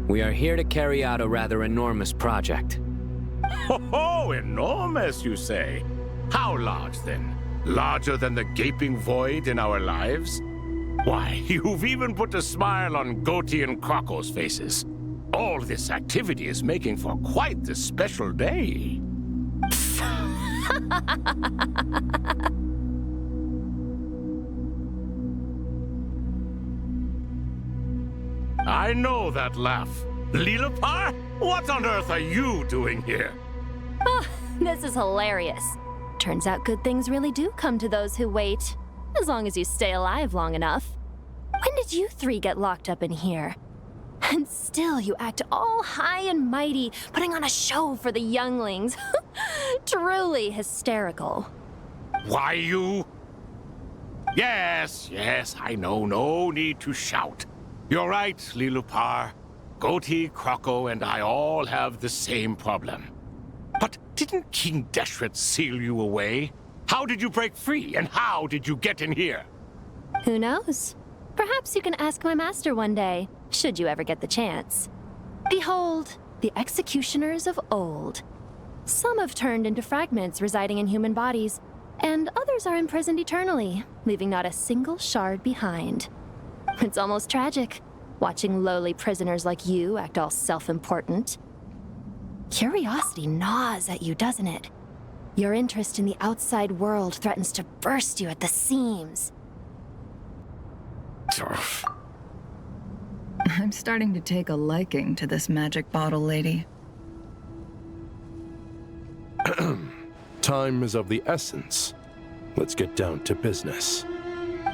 We are here to carry out a rather enormous project. Ho, enormous, you say? How large, then? Larger than the gaping void in our lives? Why, you've even put a smile on Goatee and Crocco's faces. All this activity is making for quite the special day. I know that laugh. Lilipar? What on earth are you doing here? Oh, this is hilarious. Turns out good things really do come to those who wait. As long as you stay alive long enough. When did you three get locked up in here? And still you act all high and mighty, putting on a show for the younglings. Truly hysterical. Why, you... Yes, I know. No need to shout. You're right, Lilipar. Goatee, Crocco, and I all have the same problem. But didn't King Deshret seal you away? How did you break free, and how did you get in here? Who knows? Perhaps you can ask my master one day, should you ever get the chance. Behold, the executioners of old. Some have turned into fragments residing in human bodies, and others are imprisoned eternally, leaving not a single shard behind. It's almost tragic, watching lowly prisoners like you act all self-important. Curiosity gnaws at you, doesn't it? Your interest in the outside world threatens to burst you at the seams. I'm starting to take a liking to this magic bottle lady. Time is of the essence. Let's get down to business.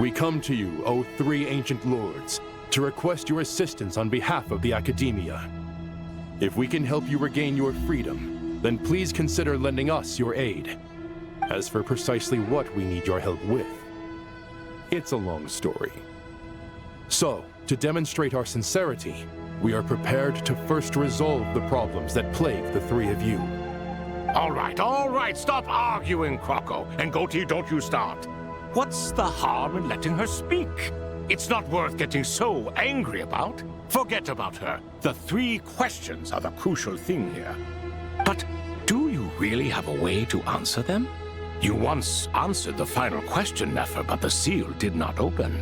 We come to you, O three ancient lords, to request your assistance on behalf of the Academia. If we can help you regain your freedom, then please consider lending us your aid. As for precisely what we need your help with, it's a long story. So, to demonstrate our sincerity, we are prepared to first resolve the problems that plague the three of you. All right, stop arguing, Crocco. And Goatee, don't you start. What's the harm in letting her speak? It's not worth getting so angry about. Forget about her. The 3 questions are the crucial thing here. But do you really have a way to answer them? You once answered the final question, Nefer, but the seal did not open.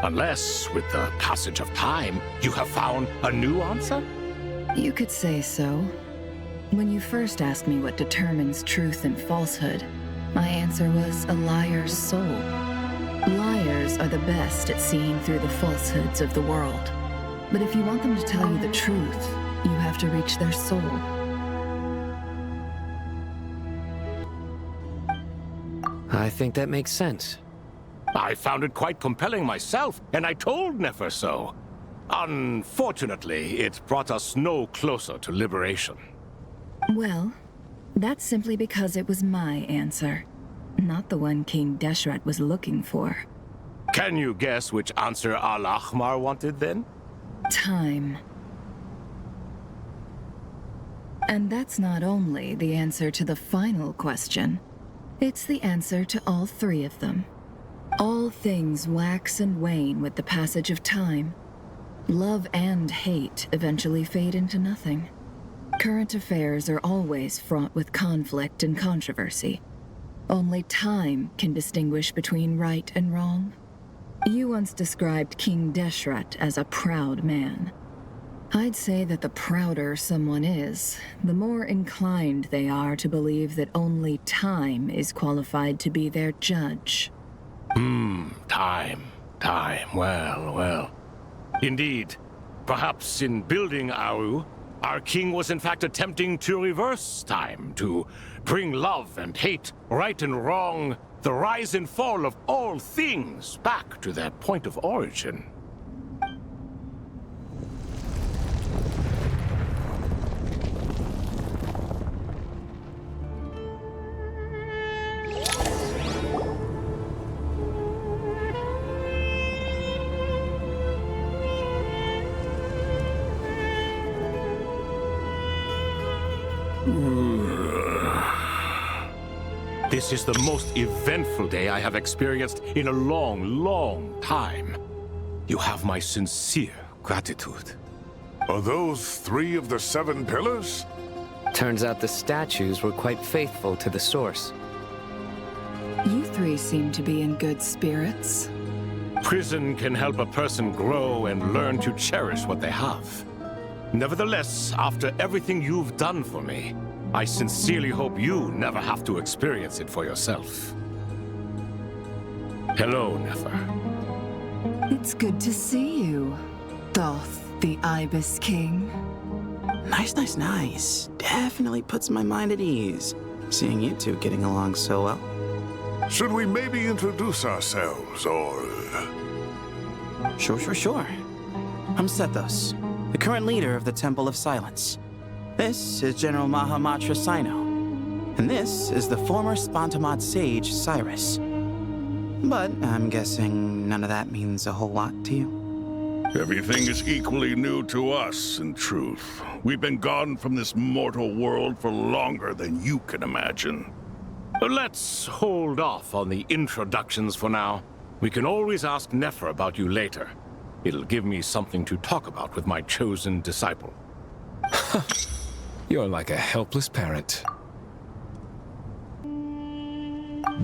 Unless, with the passage of time, you have found a new answer? You could say so. When you first asked me what determines truth and falsehood, my answer was a liar's soul. Liars are the best at seeing through the falsehoods of the world. But if you want them to tell you the truth, you have to reach their soul. I think that makes sense. I found it quite compelling myself, and I told Nefer so. Unfortunately, it brought us no closer to liberation. Well, that's simply because it was my answer, not the one King Deshret was looking for. Can you guess which answer Al-Ahmar wanted then? Time. And that's not only the answer to the final question, it's the answer to all 3 of them. All things wax and wane with the passage of time. Love and hate eventually fade into nothing. Current affairs are always fraught with conflict and controversy. Only time can distinguish between right and wrong. You once described King Deshret as a proud man. I'd say that the prouder someone is, the more inclined they are to believe that only time is qualified to be their judge. Time. Well. Indeed. Perhaps in building Aru, our king was in fact attempting to reverse time, to bring love and hate, right and wrong, the rise and fall of all things back to their point of origin. This is the most eventful day I have experienced in a long time. You have my sincere gratitude. Are those 3 of the 7 pillars? Turns out the statues were quite faithful to the source. You 3 seem to be in good spirits. Prison can help a person grow and learn to cherish what they have. Nevertheless, after everything you've done for me, I sincerely hope you never have to experience it for yourself. Hello, Nefer. It's good to see you, Thoth, the Ibis King. Nice. Definitely puts my mind at ease, seeing you 2 getting along so well. Should we maybe introduce ourselves, or... Sure. I'm Sethos, the current leader of the Temple of Silence. This is General Mahamatra Sino, and this is the former Spontamod sage, Cyrus. But I'm guessing none of that means a whole lot to you. Everything is equally new to us, in truth. We've been gone from this mortal world for longer than you can imagine. Let's hold off on the introductions for now. We can always ask Nefer about you later. It'll give me something to talk about with my chosen disciple. You're like a helpless parrot.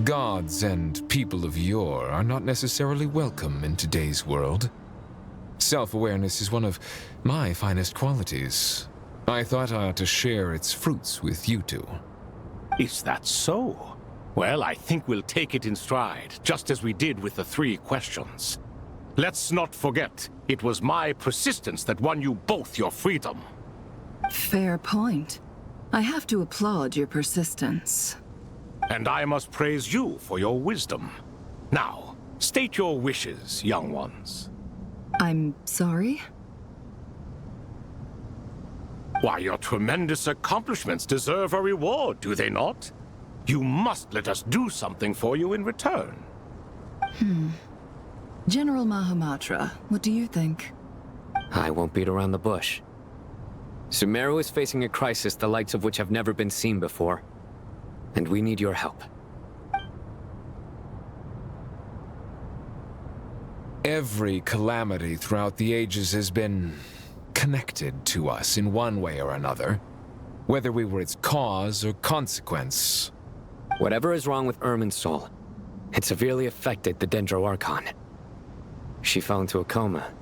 Gods and people of yore are not necessarily welcome in today's world. Self-awareness is one of my finest qualities. I thought I ought to share its fruits with you 2. Is that so? Well, I think we'll take it in stride, just as we did with the 3 questions. Let's not forget, it was my persistence that won you both your freedom. Fair point. I have to applaud your persistence. And I must praise you for your wisdom. Now, state your wishes, young ones. I'm sorry? Why, your tremendous accomplishments deserve a reward, do they not? You must let us do something for you in return. General Mahamatra, what do you think? I won't beat around the bush. Sumeru is facing a crisis the likes of which have never been seen before. And we need your help. Every calamity throughout the ages has been connected to us in one way or another, whether we were its cause or consequence. Whatever is wrong with Irminsul, it severely affected the Dendro Archon. She fell into a coma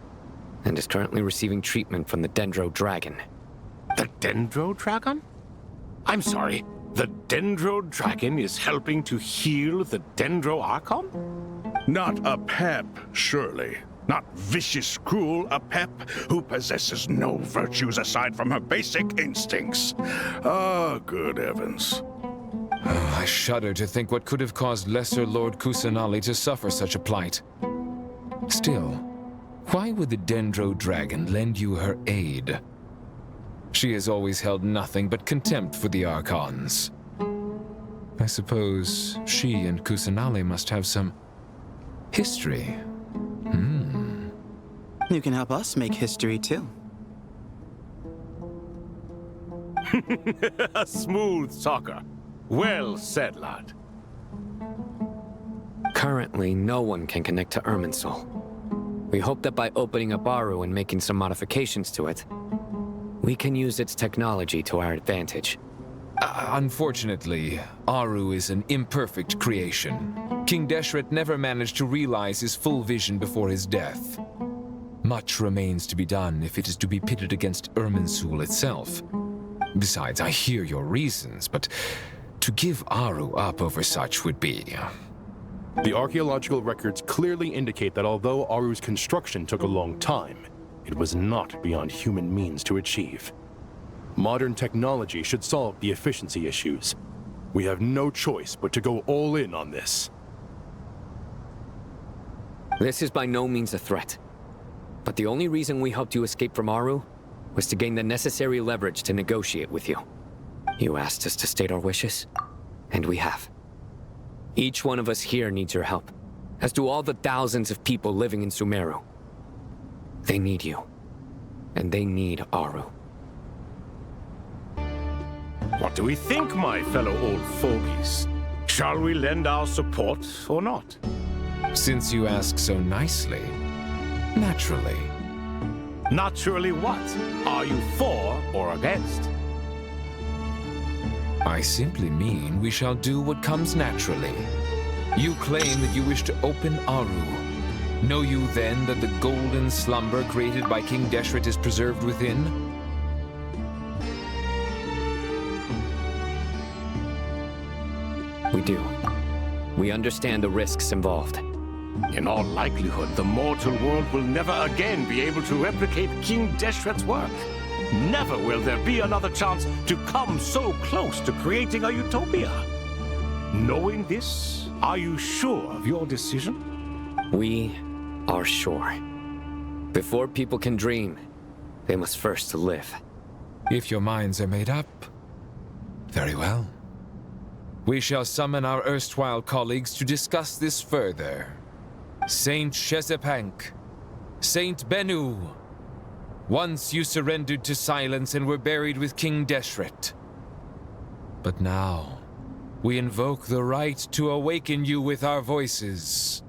and is currently receiving treatment from the Dendro Dragon. The Dendro Dragon? I'm sorry, the Dendro Dragon is helping to heal the Dendro Archon? Not a pep, surely. Not vicious, cruel a pep who possesses no virtues aside from her basic instincts. Ah, good heavens. Oh, I shudder to think what could have caused Lesser Lord Kusanali to suffer such a plight. Still, why would the Dendro Dragon lend you her aid? She has always held nothing but contempt for the Archons. I suppose she and Kusanali must have some history. You can help us make history, too. A smooth talker. Well said, lad. Currently, no one can connect to Irminsul. We hope that by opening up Aru and making some modifications to it, we can use its technology to our advantage. Unfortunately, Aru is an imperfect creation. King Deshret never managed to realize his full vision before his death. Much remains to be done if it is to be pitted against Irminsul itself. Besides, I hear your reasons, but to give Aru up over such would be... The archaeological records clearly indicate that although Aru's construction took a long time, it was not beyond human means to achieve. Modern technology should solve the efficiency issues. We have no choice but to go all in on this. This is by no means a threat. But the only reason we helped you escape from Aru was to gain the necessary leverage to negotiate with you. You asked us to state our wishes, and we have. Each one of us here needs your help, as do all the thousands of people living in Sumeru. They need you, and they need Aru. What do we think, my fellow old fogies? Shall we lend our support or not? Since you ask so nicely, naturally. Naturally what? Are you for or against? I simply mean we shall do what comes naturally. You claim that you wish to open Aru. Know you then that the golden slumber created by King Deshret is preserved within? We do. We understand the risks involved. In all likelihood, the mortal world will never again be able to replicate King Deshret's work. Never will there be another chance to come so close to creating a utopia. Knowing this, are you sure of your decision? We are sure. Before people can dream, they must first live. If your minds are made up, very well. We shall summon our erstwhile colleagues to discuss this further. Saint Shezepank, Saint Bennu. Once you surrendered to silence and were buried with King Deshret. But now, we invoke the right to awaken you with our voices.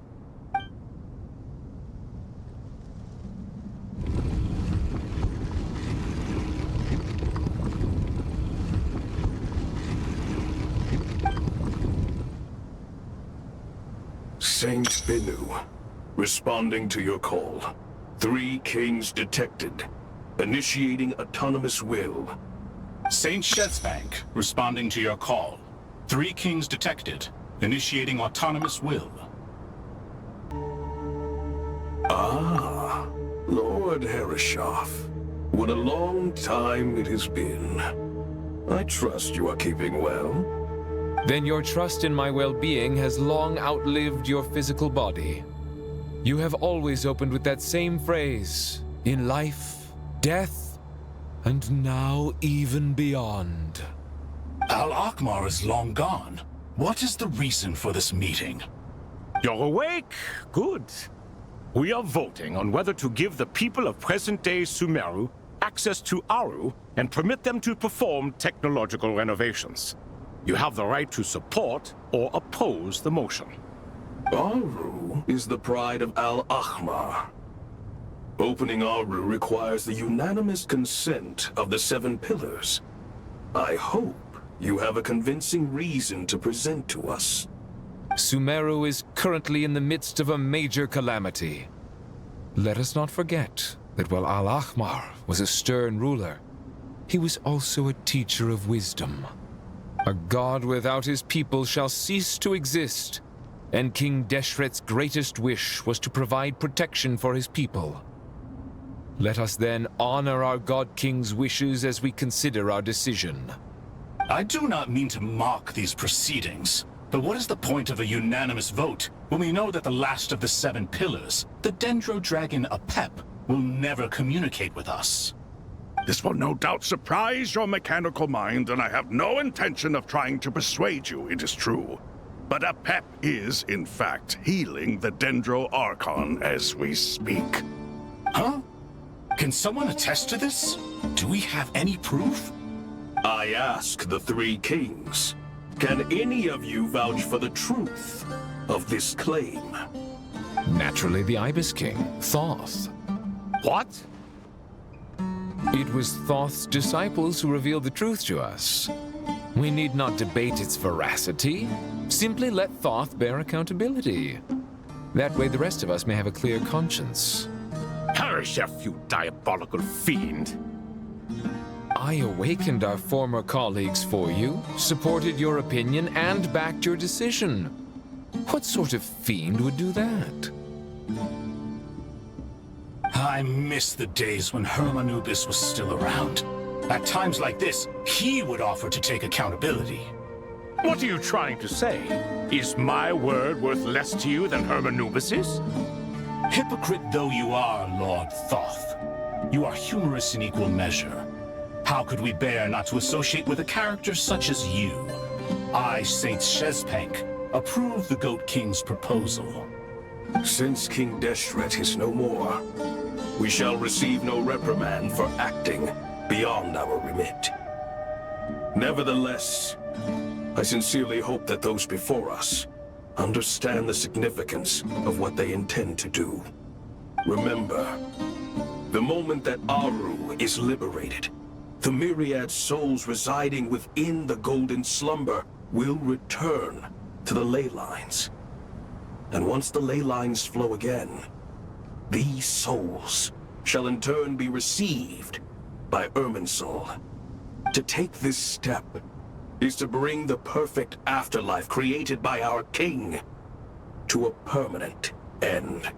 Saint Bennu, responding to your call. 3 kings detected. Initiating autonomous will. Saint Shezepank, responding to your call. 3 kings detected. Initiating autonomous will. Ah, Lord Herreshoff. What a long time it has been. I trust you are keeping well. Then your trust in my well-being has long outlived your physical body. You have always opened with that same phrase, in life, death, and now even beyond. Al-Akmar is long gone. What is the reason for this meeting? You're awake? Good. We are voting on whether to give the people of present-day Sumeru access to Aru and permit them to perform technological renovations. You have the right to support or oppose the motion. Aru is the pride of Al-Ahmar. Opening Aru requires the unanimous consent of the 7 pillars. I hope you have a convincing reason to present to us. Sumeru is currently in the midst of a major calamity. Let us not forget that while Al-Ahmar was a stern ruler, he was also a teacher of wisdom. A god without his people shall cease to exist, and King Deshret's greatest wish was to provide protection for his people. Let us then honor our God King's wishes as we consider our decision. I do not mean to mock these proceedings, but what is the point of a unanimous vote when we know that the last of the 7 pillars, the Dendro Dragon Apep, will never communicate with us? This will no doubt surprise your mechanical mind, and I have no intention of trying to persuade you it is true. But Apep is, in fact, healing the Dendro Archon as we speak. Huh? Can someone attest to this? Do we have any proof? I ask the 3 kings. Can any of you vouch for the truth of this claim? Naturally, the Ibis King, Thoth. What? It was Thoth's disciples who revealed the truth to us. We need not debate its veracity. Simply let Thoth bear accountability. That way the rest of us may have a clear conscience. Perish, you diabolical fiend! I awakened our former colleagues for you, supported your opinion, and backed your decision. What sort of fiend would do that? I miss the days when Hermanubis was still around. At times like this, he would offer to take accountability. What are you trying to say? Is my word worth less to you than Hermanubis's? Hypocrite though you are, Lord Thoth, you are humorous in equal measure. How could we bear not to associate with a character such as you? I, Saint Shezpank, approve the Goat King's proposal. Since King Deshret is no more, we shall receive no reprimand for acting beyond our remit. Nevertheless, I sincerely hope that those before us understand the significance of what they intend to do. Remember, the moment that Aru is liberated, the myriad souls residing within the Golden Slumber will return to the ley lines. And once the ley lines flow again, these souls shall in turn be received by Irminsul. To take this step is to bring the perfect afterlife created by our king to a permanent end.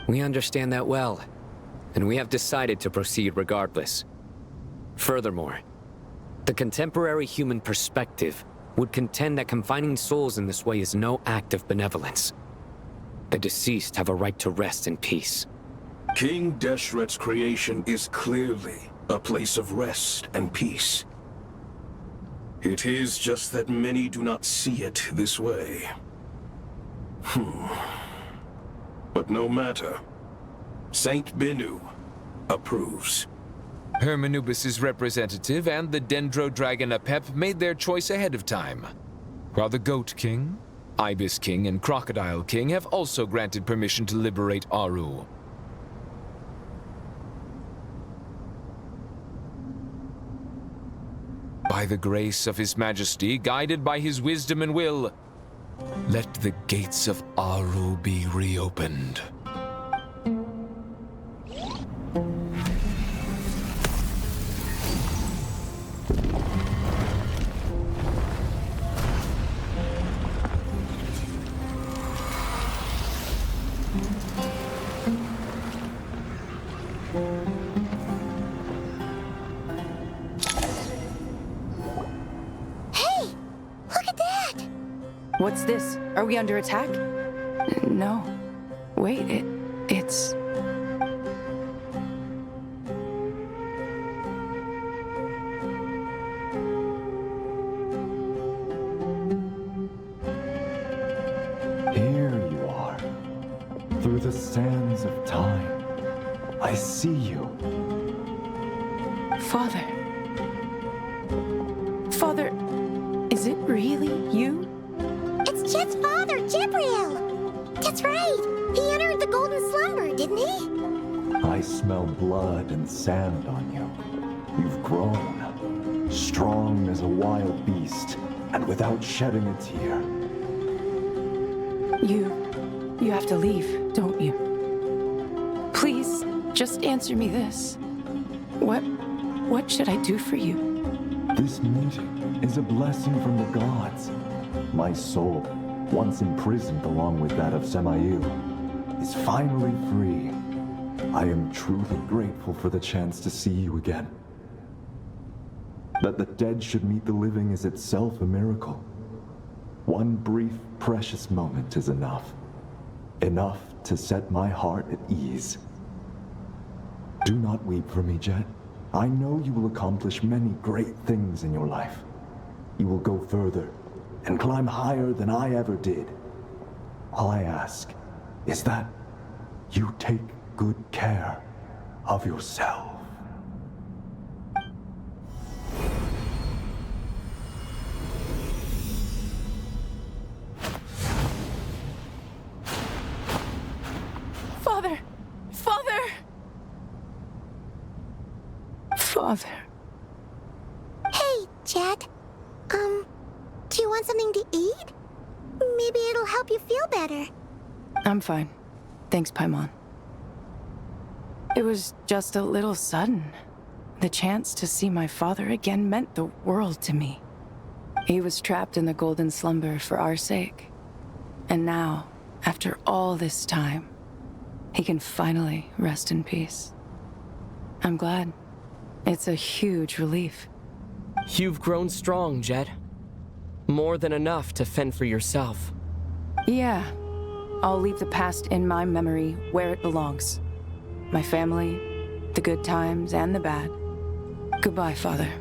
We understand that well, and we have decided to proceed regardless. Furthermore, the contemporary human perspective would contend that confining souls in this way is no act of benevolence. The deceased have a right to rest in peace. King Deshret's creation is clearly a place of rest and peace. It is just that many do not see it this way. But no matter. Saint Binu approves. Hermanubis' representative and the Dendro Dragon Apep made their choice ahead of time, while the Goat King, Ibis King, and Crocodile King have also granted permission to liberate Aru. By the grace of His Majesty, guided by his wisdom and will, let the gates of Aru be reopened. What's this? Are we under attack? No. Wait, it's... Here you are. Through the sands of time. I see you. Father. Father, is it really you? It's Jet's father, Jibriel! That's right! He entered the golden slumber, didn't he? I smell blood and sand on you. You've grown, strong as a wild beast, and without shedding a tear. You have to leave, don't you? Please, just answer me this. What should I do for you? This meeting is a blessing from the gods. My soul, once imprisoned along with that of Samael, is finally free. I am truly grateful for the chance to see you again. That the dead should meet the living is itself a miracle. One brief, precious moment is enough. Enough to set my heart at ease. Do not weep for me, Jet. I know you will accomplish many great things in your life. You will go further and climb higher than I ever did. All I ask is that you take good care of yourself. Father! Father! Father. Hey, Jet. Do you want something to eat? Maybe it'll help you feel better. I'm fine. Thanks, Paimon. It was just a little sudden. The chance to see my father again meant the world to me. He was trapped in the golden slumber for our sake. And now, after all this time, he can finally rest in peace. I'm glad. It's a huge relief. You've grown strong, Jet. More than enough to fend for yourself. Yeah. I'll leave the past in my memory where it belongs. My family, the good times and the bad. Goodbye, Father.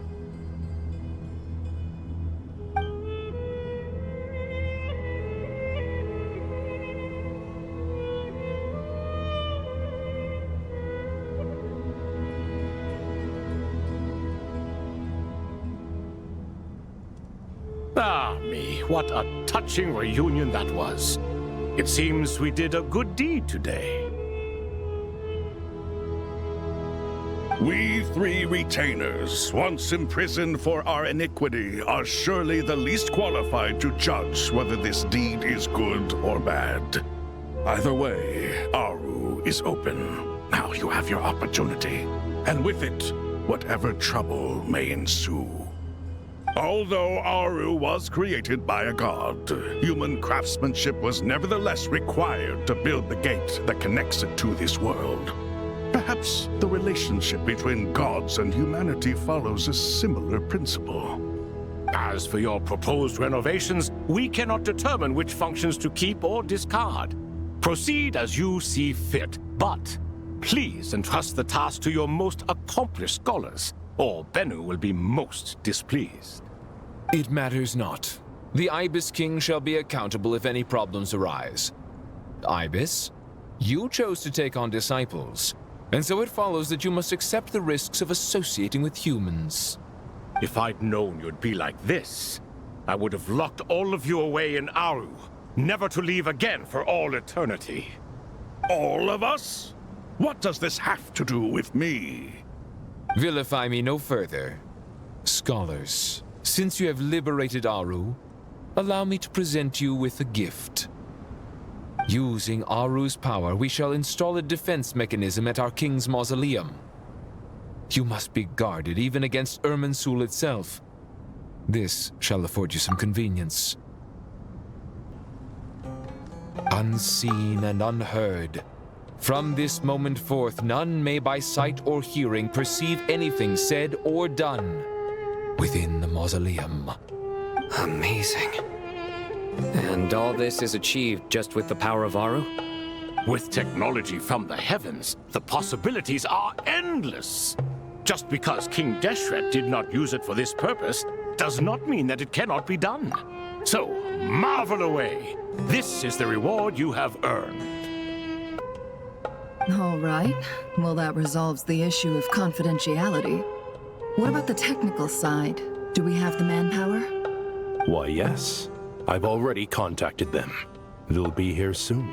Ah, me, what a touching reunion that was. It seems we did a good deed today. We three retainers, once imprisoned for our iniquity, are surely the least qualified to judge whether this deed is good or bad. Either way, Aru is open. Now you have your opportunity, and with it, whatever trouble may ensue. Although Aru was created by a god, human craftsmanship was nevertheless required to build the gate that connects it to this world. Perhaps the relationship between gods and humanity follows a similar principle. As for your proposed renovations, we cannot determine which functions to keep or discard. Proceed as you see fit, but please entrust the task to your most accomplished scholars, or Bennu will be most displeased. It matters not. The Ibis King shall be accountable if any problems arise. Ibis, you chose to take on disciples, and so it follows that you must accept the risks of associating with humans. If I'd known you'd be like this, I would have locked all of you away in Aru, never to leave again for all eternity. All of us? What does this have to do with me? Vilify me no further. Scholars, since you have liberated Aru, allow me to present you with a gift. Using Aru's power, we shall install a defense mechanism at our king's mausoleum. You must be guarded even against Irminsul itself. This shall afford you some convenience. Unseen and unheard, from this moment forth, none may by sight or hearing perceive anything said or done within the mausoleum. Amazing. And all this is achieved just with the power of Aru? With technology from the heavens, the possibilities are endless. Just because King Deshret did not use it for this purpose does not mean that it cannot be done. So, marvel away. This is the reward you have earned. All right. Well, that resolves the issue of confidentiality. What about the technical side? Do we have the manpower? Why, yes. I've already contacted them. It'll be here soon.